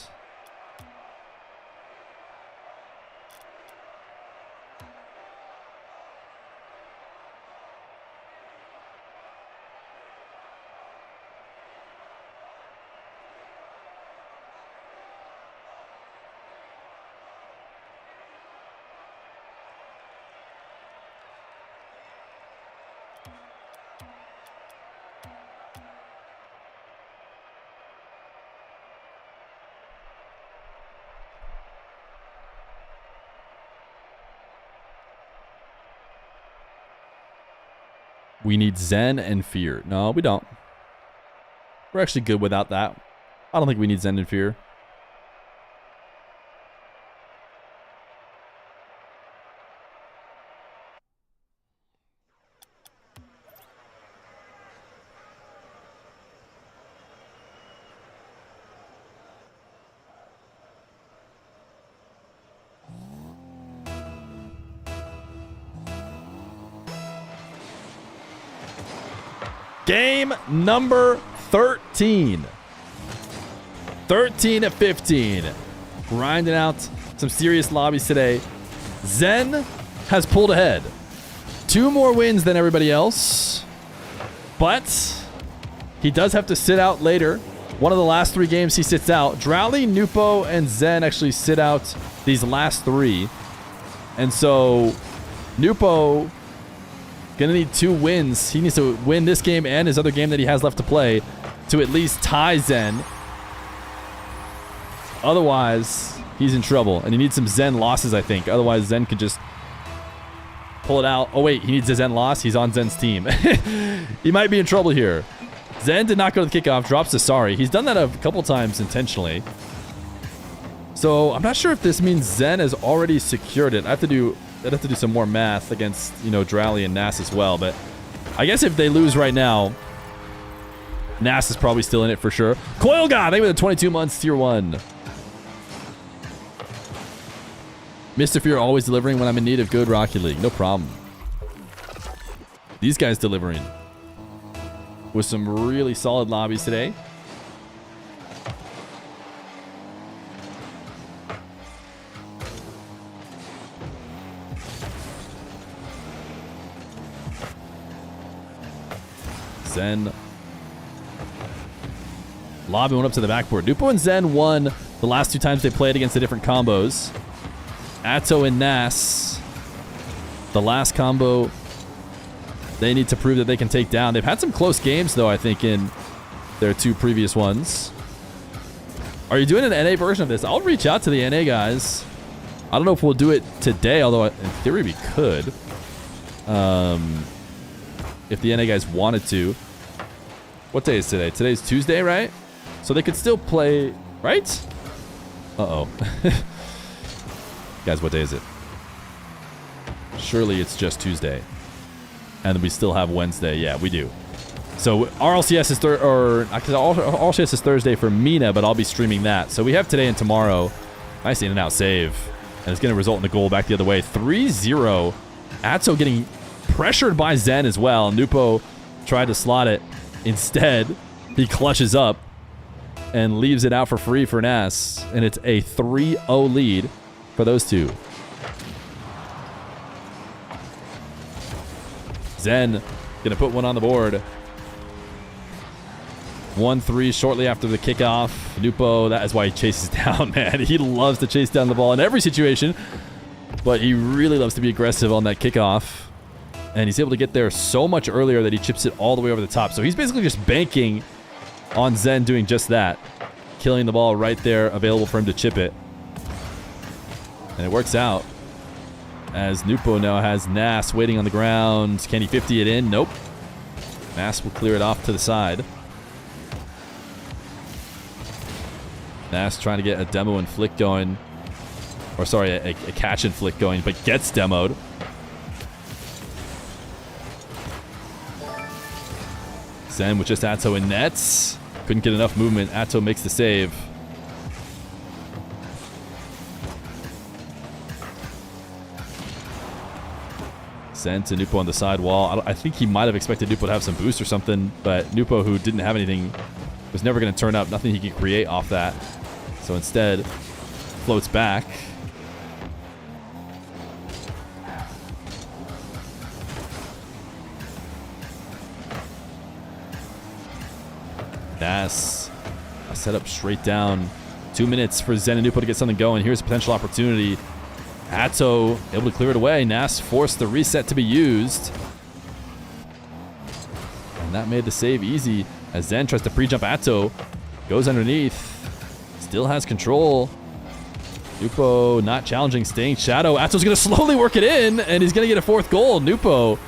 We need ZEN and Feer. No, we don't. We're actually good without that. I don't think we need ZEN and Feer. Game number 13. 13 at 15. Grinding out some serious lobbies today. ZEN has pulled ahead. 2 more wins than everybody else. But he does have to sit out later. One of the last 3 games he sits out. DRALII, NWPO, and ZEN actually sit out these last 3. And so NWPO gonna need 2 wins. He needs to win this game and his other game that he has left to play to at least tie ZEN. Otherwise, he's in trouble. And he needs some ZEN losses, I think. Otherwise, ZEN could just pull it out. Oh, wait. He needs a ZEN loss. He's on ZEN's team. He might be in trouble here. ZEN did not go to the kickoff. Drops to sorry. He's done that a couple times intentionally. So, I'm not sure if this means ZEN has already secured it. I'd have to do some more math against, DRALII and NASS as well. But I guess if they lose right now, NASS is probably still in it for sure. Coil God, thank you for the 22 months, tier 1. Mr. Feer always delivering when I'm in need of good Rocket League. No problem. These guys delivering with some really solid lobbies today. ZEN. Lobby went up to the backboard. NWPO and ZEN won the last 2 times they played against the different combos. ATOW and NASS. The last combo they need to prove that they can take down. They've had some close games, though, I think, in their 2 previous ones. Are you doing an NA version of this? I'll reach out to the NA guys. I don't know if we'll do it today, although in theory we could. If the NA guys wanted to. What day is today? Today's Tuesday, right? So they could still play, right? Uh-oh. Guys, what day is it? Surely it's just Tuesday. And we still have Wednesday. Yeah, we do. So RLCS is RLCS is Thursday for Mina, but I'll be streaming that. So we have today and tomorrow. Nice in and out save. And it's going to result in a goal back the other way. 3-0. ATOW getting pressured by ZEN as well. NWPO tried to slot it. Instead, he clutches up and leaves it out for free for NASS. And it's a 3-0 lead for those 2. ZEN gonna put one on the board. 1-3 shortly after the kickoff. NWPO, that is why he chases down, man. He loves to chase down the ball in every situation, but he really loves to be aggressive on that kickoff. And he's able to get there so much earlier that he chips it all the way over the top. So he's basically just banking on ZEN doing just that. Killing the ball right there, available for him to chip it. And it works out. As NWPO now has NASS waiting on the ground. Can he 50 it in? Nope. NASS will clear it off to the side. NASS trying to get a demo and flick going. Or sorry, a catch and flick going, but gets demoed. ZEN with just ATOW in nets. Couldn't get enough movement. ATOW makes the save. ZEN to NWPO on the side wall. I think he might have expected NWPO to have some boost or something, but NWPO, who didn't have anything, was never going to turn up. Nothing he could create off that. So instead, floats back. NASS. A setup straight down. 2 minutes for ZEN and NWPO to get something going. Here's a potential opportunity. ATOW able to clear it away. NASS forced the reset to be used. And that made the save easy as ZEN tries to pre-jump ATOW. Goes underneath. Still has control. NWPO not challenging, staying shadow. ATOW's going to slowly work it in, and he's going to get a 4th goal. NWPO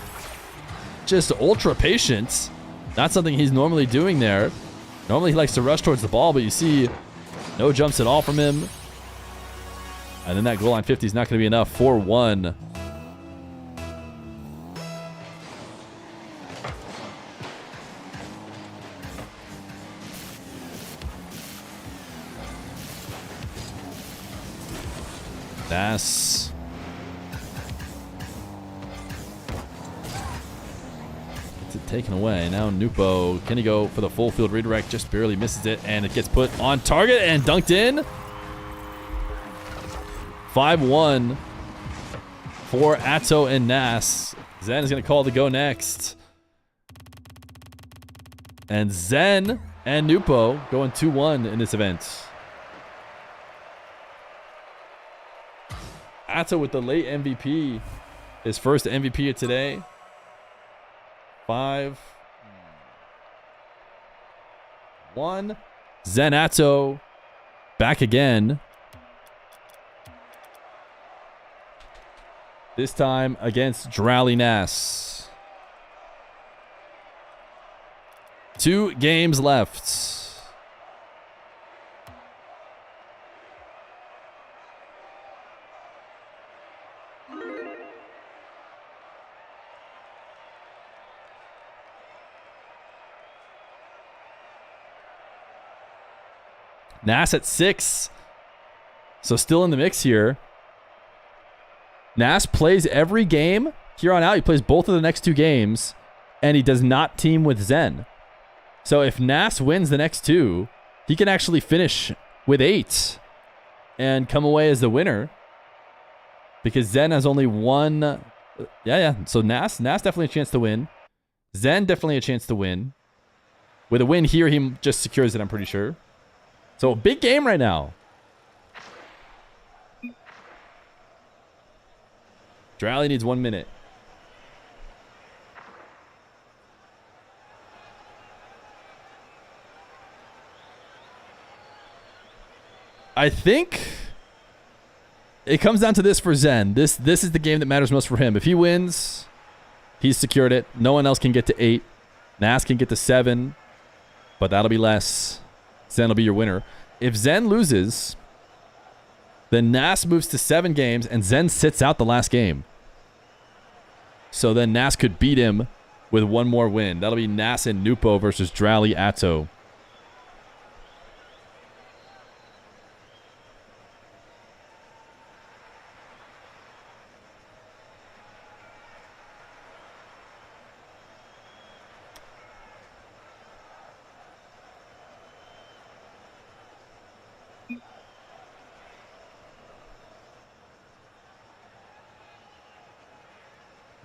just ultra patient. Not something he's normally doing there. Normally he likes to rush towards the ball, but you see no jumps at all from him. And then that goal line 50 is not going to be enough. 4-1. NASS. Gets it taken away. Now NWPO. Can he go for the full field redirect? Just barely misses it. And it gets put on target and dunked in. 5-1 for ATOW and NASS. ZEN is going to call the go next. And ZEN and NWPO going 2-1 in this event. ATOW with the late MVP. His first MVP of today. 5-1. ZEN ATOW back again. This time against DRALII NASS. 2 games left. NASS at 6. So still in the mix here. NASS plays every game here on out. He plays both of the next 2 games, and he does not team with ZEN. So if NASS wins the next 2, he can actually finish with 8 and come away as the winner, because ZEN has only one. Yeah. So NASS definitely a chance to win. ZEN definitely a chance to win. With a win here, he just secures it, I'm pretty sure. So big game right now. DRALII needs 1 minute. I think it comes down to this for ZEN. This is the game that matters most for him. If he wins, he's secured it. No one else can get to 8. NASS can get to 7, but that'll be less. ZEN will be your winner. If ZEN loses, then NASS moves to 7 games, and ZEN sits out the last game. So then NASS could beat him with 1 more win. That'll be NASS and NWPO versus DRALII ATOW.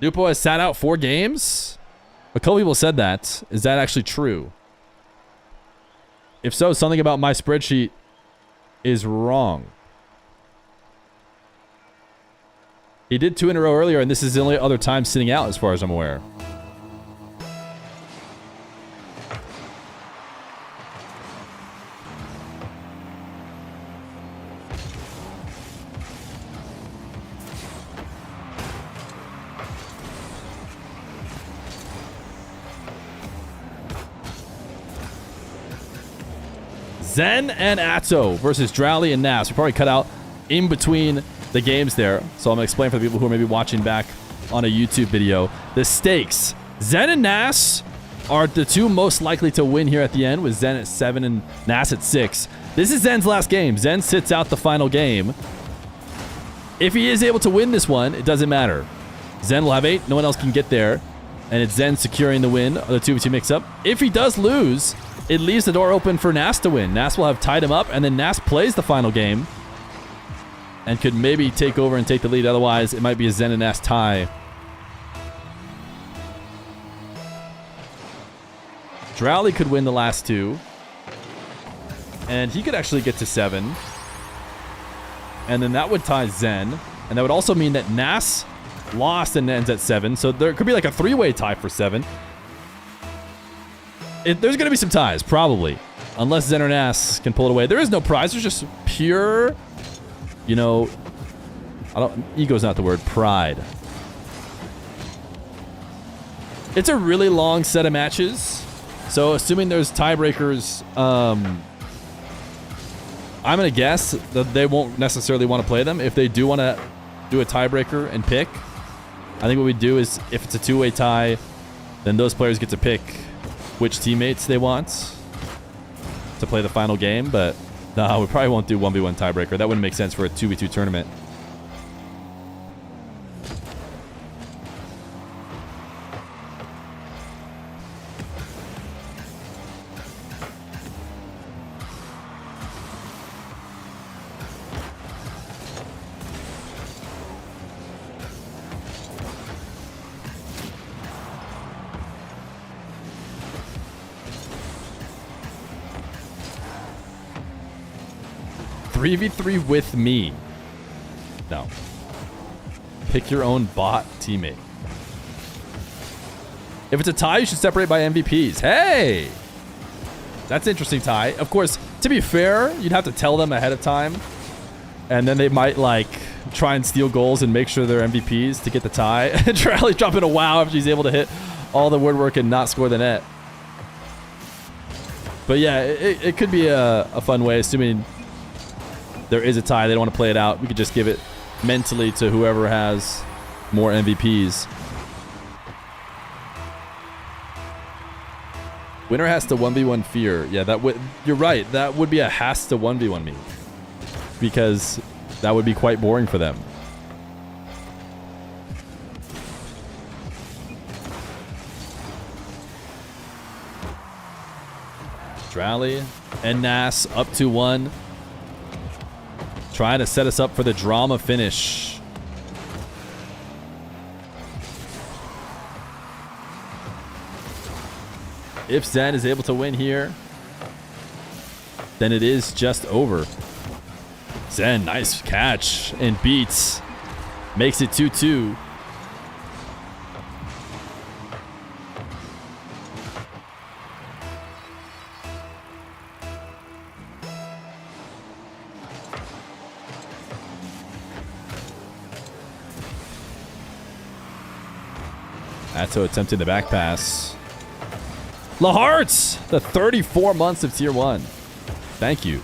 NWPO has sat out 4 games? A couple people said that. Is that actually true? If so, something about my spreadsheet is wrong. He did 2 in a row earlier, and this is the only other time sitting out as far as I'm aware. ZEN and ATOW versus DRALII and NASS. We probably cut out in between the games there. So I'm going to explain for the people who are maybe watching back on a YouTube video. The stakes. ZEN and NASS are the 2 most likely to win here at the end, with ZEN at 7 and NASS at 6. This is ZEN's last game. ZEN sits out the final game. If he is able to win this one, it doesn't matter. ZEN will have 8. No one else can get there. And it's ZEN securing the win of the 2v2 mix-up. If he does lose, it leaves the door open for NASS to win. NASS will have tied him up, and then NASS plays the final game and could maybe take over and take the lead. Otherwise, it might be a ZEN and NASS tie. DRALII could win the last 2, and he could actually get to 7. And then that would tie ZEN, and that would also mean that NASS lost and ends at 7. So there could be like a 3-way tie for 7. There's going to be some ties, probably. Unless ZEN or NASS can pull it away. There is no prize. There's just pure, you know, ego's not the word, pride. It's a really long set of matches. So assuming there's tiebreakers, I'm going to guess that they won't necessarily want to play them. If they do want to do a tiebreaker and pick, I think what we do is, if it's a 2-way tie, then those players get to pick which teammates they want to play the final game. But no, we probably won't do 1v1 tiebreaker. That wouldn't make sense for a 2v2 tournament. .3v3 with me. No. Pick your own bot teammate. If it's a tie, you should separate by MVPs. Hey! That's interesting tie. Of course, to be fair, you'd have to tell them ahead of time. And then they might, like, try and steal goals and make sure they're MVPs to get the tie. DRALII dropping a wow after he's able to hit all the woodwork and not score the net. But yeah, it could be a fun way, assuming there is a tie. They don't want to play it out. We could just give it mentally to whoever has more MVPs. Winner has to 1v1 Feer. Yeah, that would. You're right. That would be a has to 1v1 me, because that would be quite boring for them. DRALII and NASS up 2-1. Trying to set us up for the drama finish. If ZEN is able to win here, then it is just over. ZEN, nice catch and beats. Makes it 2-2. ATOW attempting the back pass. LaHartz, the 34 months of Tier 1. Thank you.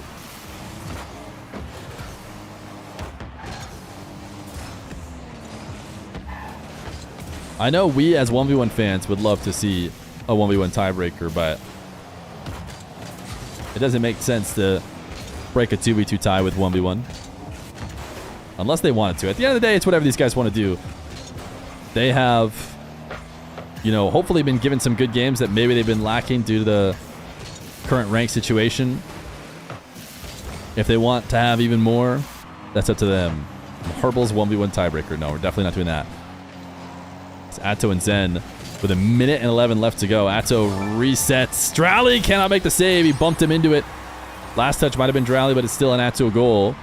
I know we as 1v1 fans would love to see a 1v1 tiebreaker, but it doesn't make sense to break a 2v2 tie with 1v1. Unless they wanted to. At the end of the day, it's whatever these guys want to do. They have, you know, hopefully been given some good games that maybe they've been lacking due to the current rank situation. If they want to have even more, that's up to them. Herbals 1v1 tiebreaker. No, we're definitely not doing that. It's ATOW and ZEN with 1:11 left to go. ATOW resets. DRALII cannot make the save. He bumped him into it. Last touch might have been DRALII, but it's still an ATOW goal.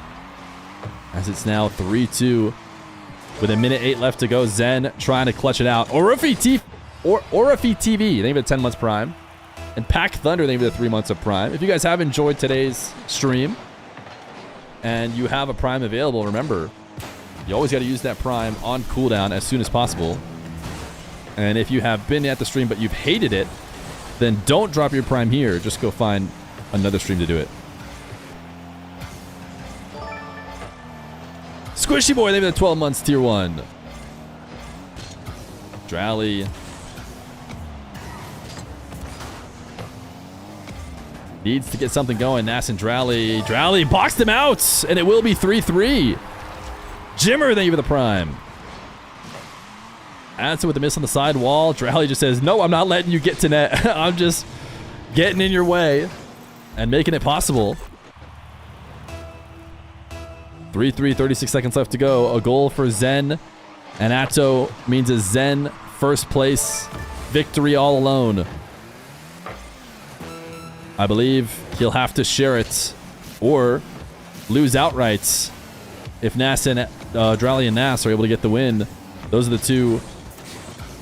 As it's now 3-2 with 1:08 left to go. ZEN trying to clutch it out. Orafi TV, they give it 10 months prime. And Pack Thunder, they give it 3 months of prime. If you guys have enjoyed today's stream and you have a prime available, remember, you always got to use that prime on cooldown as soon as possible. And if you have been at the stream but you've hated it, then don't drop your prime here. Just go find another stream to do it. Squishy Boy, they've been 12 months Tier 1. DRALII. Needs to get something going. NASS and DRALII. DRALII boxed him out, and it will be 3-3. Jimmer, thank you for the prime. ATOW with the miss on the side wall. DRALII just says, no, I'm not letting you get to net. I'm just getting in your way and making it possible. 3-3, 36 seconds left to go. A goal for ZEN, and ATOW means a ZEN first place victory all alone. I believe he'll have to share it or lose outright if NASS and DRALII and NASS are able to get the win. Those are the two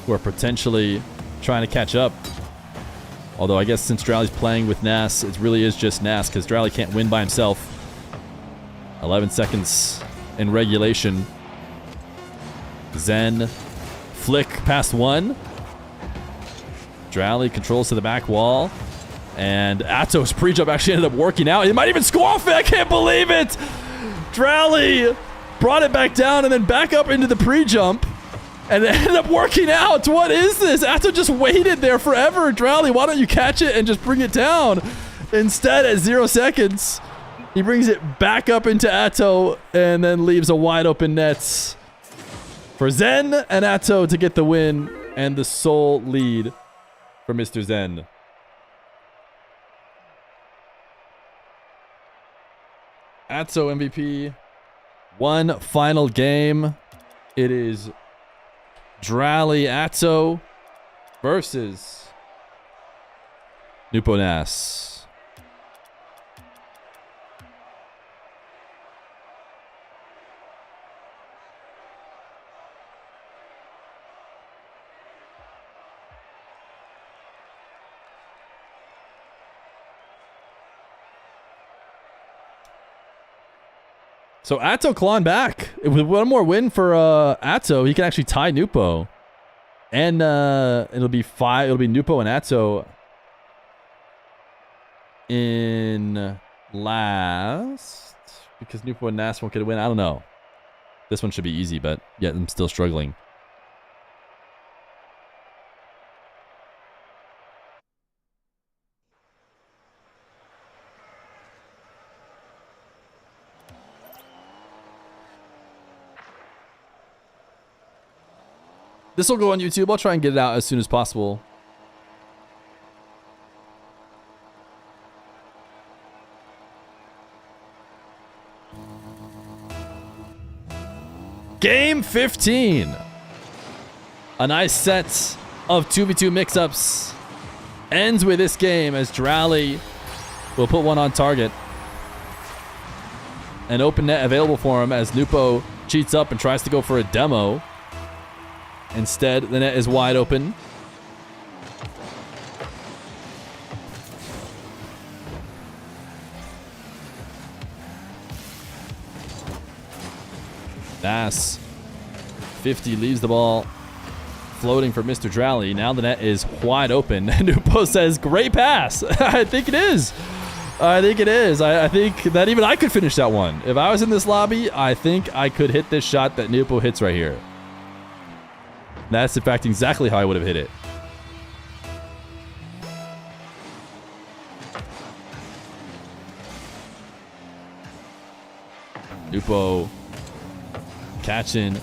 who are potentially trying to catch up. Although I guess since DRALII's playing with NASS, it really is just NASS because DRALII can't win by himself. 11 seconds in regulation. ZEN flick past one. DRALII controls to the back wall. And ATOW's pre-jump actually ended up working out. It might even score off it. I can't believe it. DRALII brought it back down and then back up into the pre-jump. And it ended up working out. What is this? ATOW just waited there forever. DRALII, why don't you catch it and just bring it down? Instead, at 0 seconds, he brings it back up into ATOW and then leaves a wide open net for ZEN and ATOW to get the win and the sole lead for Mr. ZEN. ATOW MVP. One final game. It is DRALII ATOW versus NWPO NASS. So ATOW clawing back. With one more win for ATOW, he can actually tie NWPO. And it'll be NWPO and ATOW in last. Because NWPO and NASS won't get a win. I don't know. This one should be easy, but yet I'm still struggling. This will go on YouTube. I'll try and get it out as soon as possible. Game 15. A nice set of 2v2 mix-ups ends with this game as DRALII will put one on target. An open net available for him as NWPO cheats up and tries to go for a demo. Instead, the net is wide open. NASS 50 leaves the ball floating for Mr. DRALII. Now the net is wide open. NWPO says, great pass. I think it is. I think it is. I think that even I could finish that one. If I was in this lobby, I think I could hit this shot that NWPO hits right here. That's, in fact, exactly how I would have hit it. NWPO catching,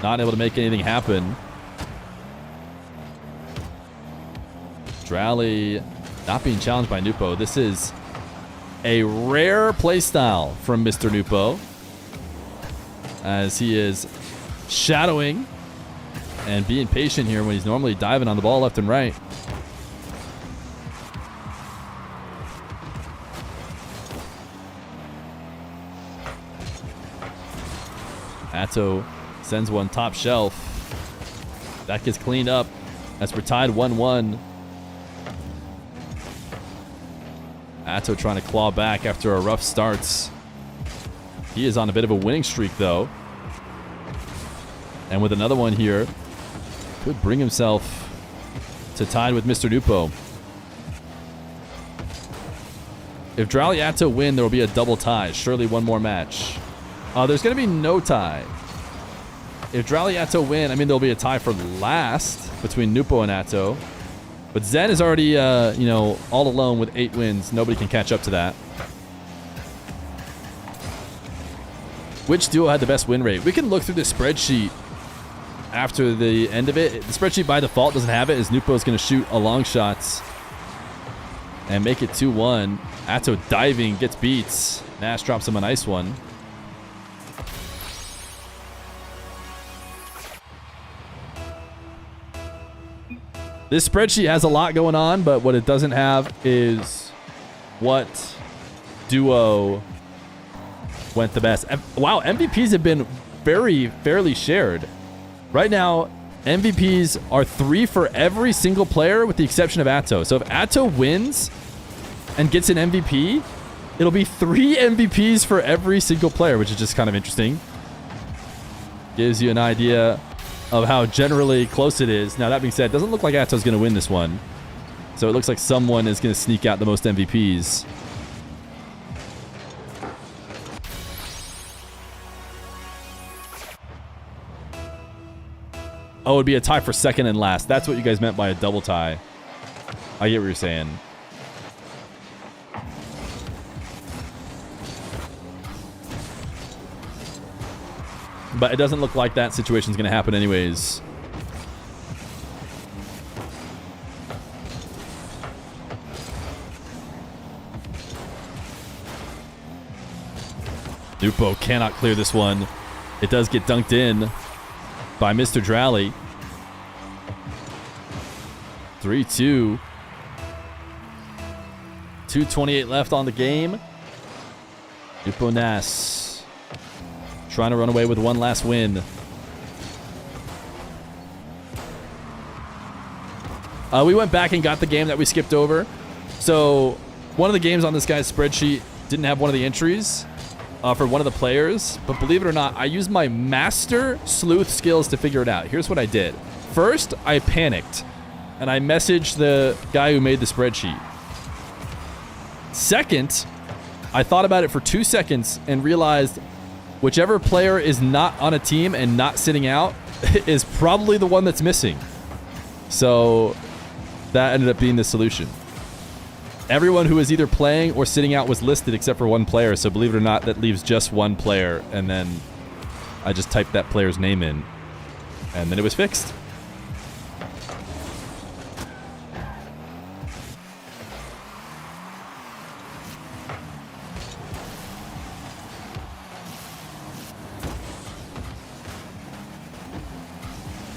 not able to make anything happen. DRALII not being challenged by NWPO. This is a rare playstyle from Mr. NWPO, as he is shadowing and being patient here when he's normally diving on the ball left and right. ATOW sends one top shelf. That gets cleaned up as we're tied 1-1. ATOW trying to claw back after a rough start. He is on a bit of a winning streak, though. And with another one here, could bring himself to tied with Mr. NWPO. If DRALII ATOW win, there will be a double tie. Surely one more match. There's going to be no tie. If DRALII ATOW win, I mean, there'll be a tie for last between NWPO and ATOW. But ZEN is already, you know, all alone with 8 wins. Nobody can catch up to that. Which duo had the best win rate? We can look through the spreadsheet after the end of it. The spreadsheet by default doesn't have it, as NWPO is going to shoot a long shots and make it 2-1. ATOW diving, gets beats. NASS drops him a nice one. This spreadsheet has a lot going on, but what it doesn't have is what duo went the best. Wow, MVPs have been fairly shared. Right now, MVPs are 3 for every single player with the exception of ATOW. So if ATOW wins and gets an MVP, it'll be 3 MVPs for every single player, which is just kind of interesting. Gives you an idea of how generally close it is. Now, that being said, it doesn't look like ATOW's going to win this one. So it looks like someone is going to sneak out the most MVPs. Oh, it would be a tie for second and last. That's what you guys meant by a double tie. I get what you're saying. But it doesn't look like that situation's going to happen anyways. NWPO cannot clear this one. It does get dunked in by Mr. DRALII. 3-2. 2:28 left on the game. NWPO NASS trying to run away with one last win. We went back and got the game that we skipped over. So one of the games on this guy's spreadsheet didn't have one of the entries for one of the players. But believe it or not, I used my master sleuth skills to figure it out. Here's what I did. First, I panicked. And I messaged the guy who made the spreadsheet. Second, I thought about it for 2 seconds and realized whichever player is not on a team and not sitting out is probably the one that's missing. So that ended up being the solution. Everyone who was either playing or sitting out was listed except for one player. So believe it or not, that leaves just one player. And then I just typed that player's name in. And then it was fixed.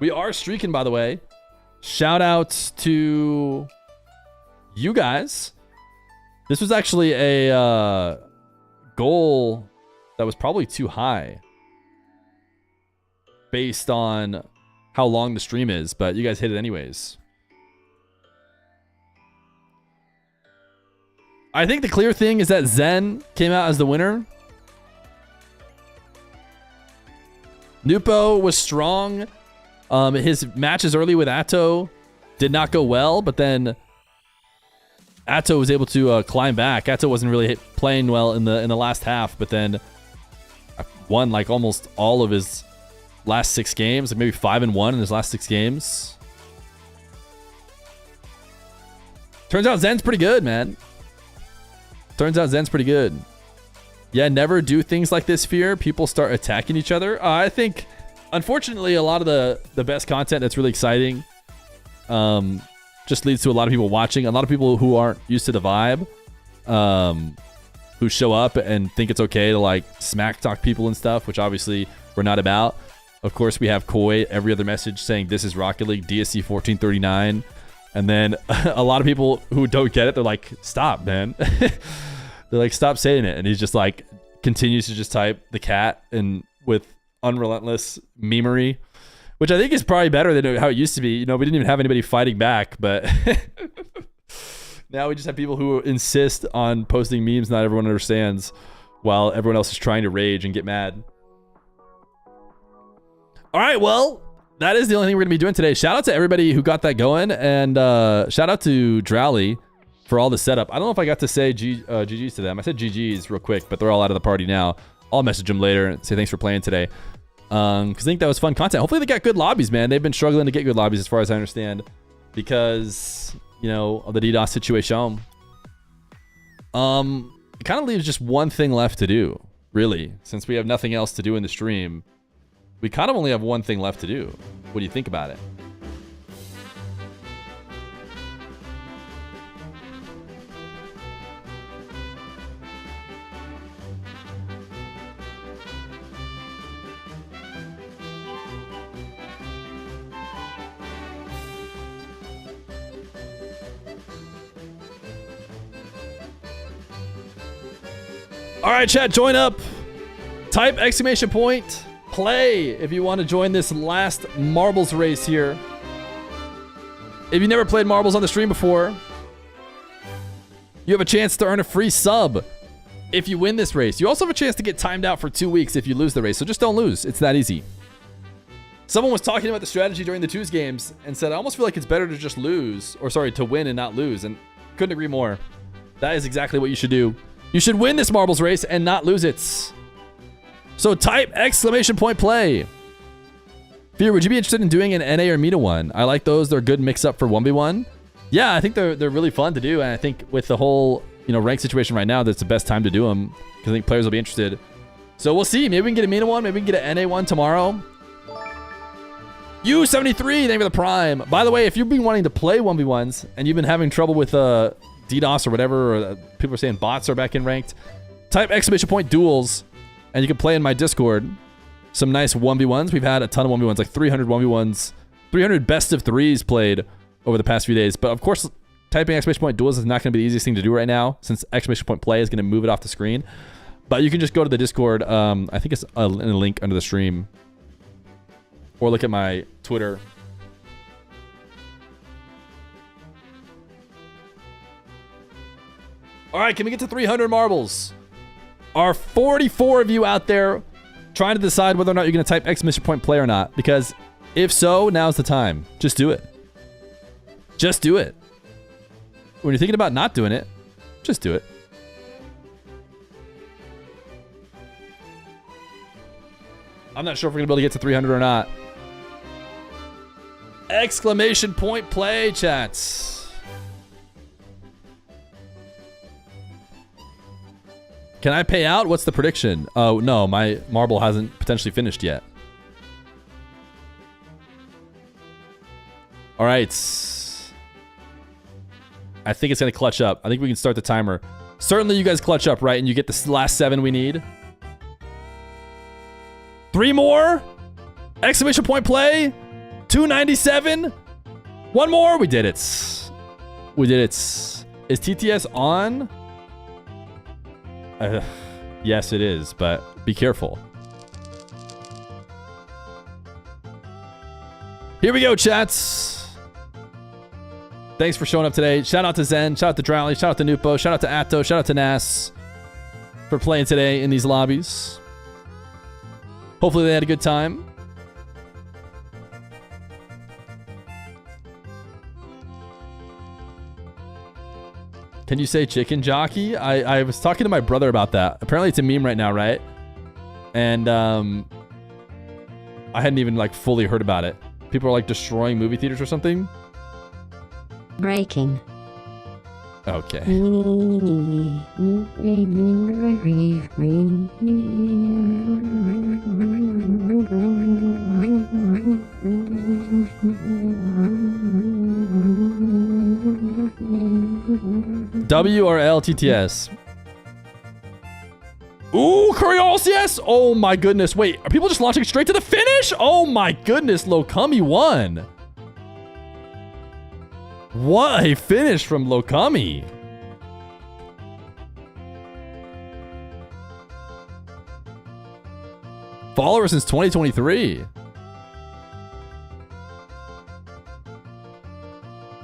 We are streaking, by the way. Shout outs to you guys. This was actually a goal that was probably too high based on how long the stream is, but you guys hit it anyways. I think the clear thing is that ZEN came out as the winner. NWPO was strong. His matches early with ATOW did not go well, but then ATOW was able to climb back. ATOW wasn't really playing well in the last half, but then won like almost all of his last 6 games, like maybe 5-1 in his last 6 games. Turns out ZEN's pretty good, man. Yeah, never do things like this, Fear. People start attacking each other. I think, unfortunately, a lot of the best content that's really exciting just leads to a lot of people watching. A lot of people who aren't used to the vibe, who show up and think it's okay to like smack talk people and stuff, which obviously we're not about. Of course, we have Koi every other message saying this is Rocket League DSC 1439. And then a lot of people who don't get it, they're like, stop, man. They're like, stop saying it. And he's just like, continues to just type the cat and with unrelentless memery, which I think is probably better than how it used to be. You know, we didn't even have anybody fighting back, but now we just have people who insist on posting memes not everyone understands while everyone else is trying to rage and get mad. All right, well, that is the only thing we're going to be doing today. Shout out to everybody who got that going, and shout out to DRALII for all the setup. I don't know if I got to say GG's to them. I said GG's real quick, but they're all out of the party now. I'll message them later and say thanks for playing today, because I think that was fun content. Hopefully they got good lobbies, man. They've been struggling to get good lobbies as far as I understand because, you know, of the DDoS situation. It kind of leaves just one thing left to do, really, since we have nothing else to do in the stream. We kind of only have one thing left to do. What do you think about it? All right, chat, join up. Type !! Play if you want to join this last marbles race here. If you never played marbles on the stream before, you have a chance to earn a free sub if you win this race. You also have a chance to get timed out for 2 weeks if you lose the race, so just don't lose. It's that easy. Someone was talking about the strategy during the twos games and said, I almost feel like it's better to just lose, or sorry, to win and not lose, and couldn't agree more. That is exactly what you should do. You should win this marbles race and not lose it. So type ! Play. Fear, would you be interested in doing an NA or Meta one? I like those. They're good mix up for 1v1. Yeah, I think they're really fun to do. And I think with the whole, you know, rank situation right now, that's the best time to do them because I think players will be interested. So we'll see. Maybe we can get a Meta one. Maybe we can get an NA one tomorrow. U73, thank you for the prime. By the way, if you've been wanting to play 1v1s and you've been having trouble with DDoS or whatever, or people are saying bots are back in ranked, type ! Duels. And you can play in my Discord some nice 1v1s. We've had a ton of 1v1s, like 300 1v1s, 300 best of threes played over the past few days. But of course, typing ! Duels is not going to be the easiest thing to do right now, since ! Play is going to move it off the screen. But you can just go to the Discord. I think it's in a link under the stream. Or look at my Twitter. All right, can we get to 300 marbles? Are 44 of you out there trying to decide whether or not you're going to type ! Play or not? Because if so, now's the time. Just do it. Just do it. When you're thinking about not doing it, just do it. I'm not sure if we're going to be able to get to 300 or not. ! Play, chats. Can I pay out? What's the prediction? Oh, no, my marble hasn't potentially finished yet. All right. I think it's going to clutch up. I think we can start the timer. Certainly you guys clutch up, right? And you get the last 7 we need. 3 more? ! Play. 297. One more. We did it. We did it. Is TTS on? Yes, it is, but be careful. Here we go, chats. Thanks for showing up today. Shout out to Zen. Shout out to DRALII. Shout out to NWPO. Shout out to ATOW. Shout out to NASS for playing today in these lobbies. Hopefully they had a good time. Can you say chicken jockey? I was talking to my brother about that. Apparently it's a meme right now, right? And I hadn't even like fully heard about it. People are like destroying movie theaters or something. Breaking. Okay. W or LTTS? Ooh, Curry yes! Oh my goodness. Wait, are people just launching straight to the finish? Oh my goodness, Lokami won. What a finish from Lokami. Follower since 2023.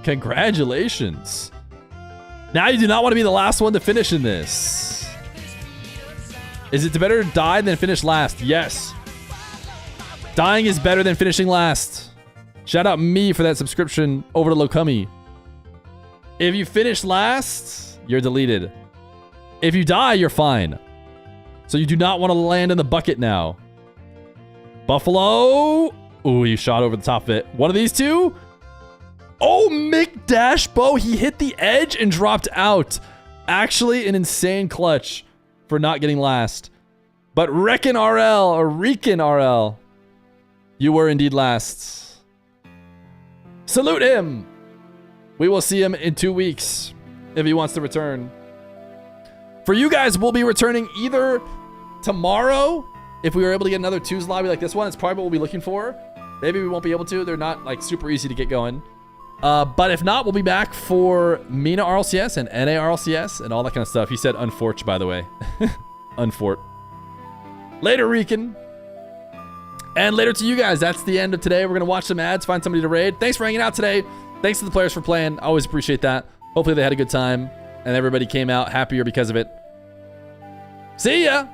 Congratulations. Now you do not want to be the last one to finish in this. Is it better to die than finish last? Yes. Dying is better than finishing last. Shout out me for that subscription over to Lokami. If you finish last, you're deleted. If you die, you're fine. So you do not want to land in the bucket now. Buffalo. Ooh, you shot over the top of it. One of these two. Oh, McDashbo. He hit the edge and dropped out. Actually, an insane clutch for not getting last. But Reckon RL, or Reekin RL, you were indeed last. Salute him. We will see him in 2 weeks if he wants to return. For you guys, we'll be returning either tomorrow. If we were able to get another twos lobby like this one, it's probably what we'll be looking for. Maybe we won't be able to. They're not like super easy to get going. But if not, we'll be back for Mina RLCS and NA RLCS and all that kind of stuff. He said unfort, by the way. Unfort. Later, Reekin. And later to you guys. That's the end of today. We're going to watch some ads, find somebody to raid. Thanks for hanging out today. Thanks to the players for playing. I always appreciate that. Hopefully they had a good time and everybody came out happier because of it. See ya!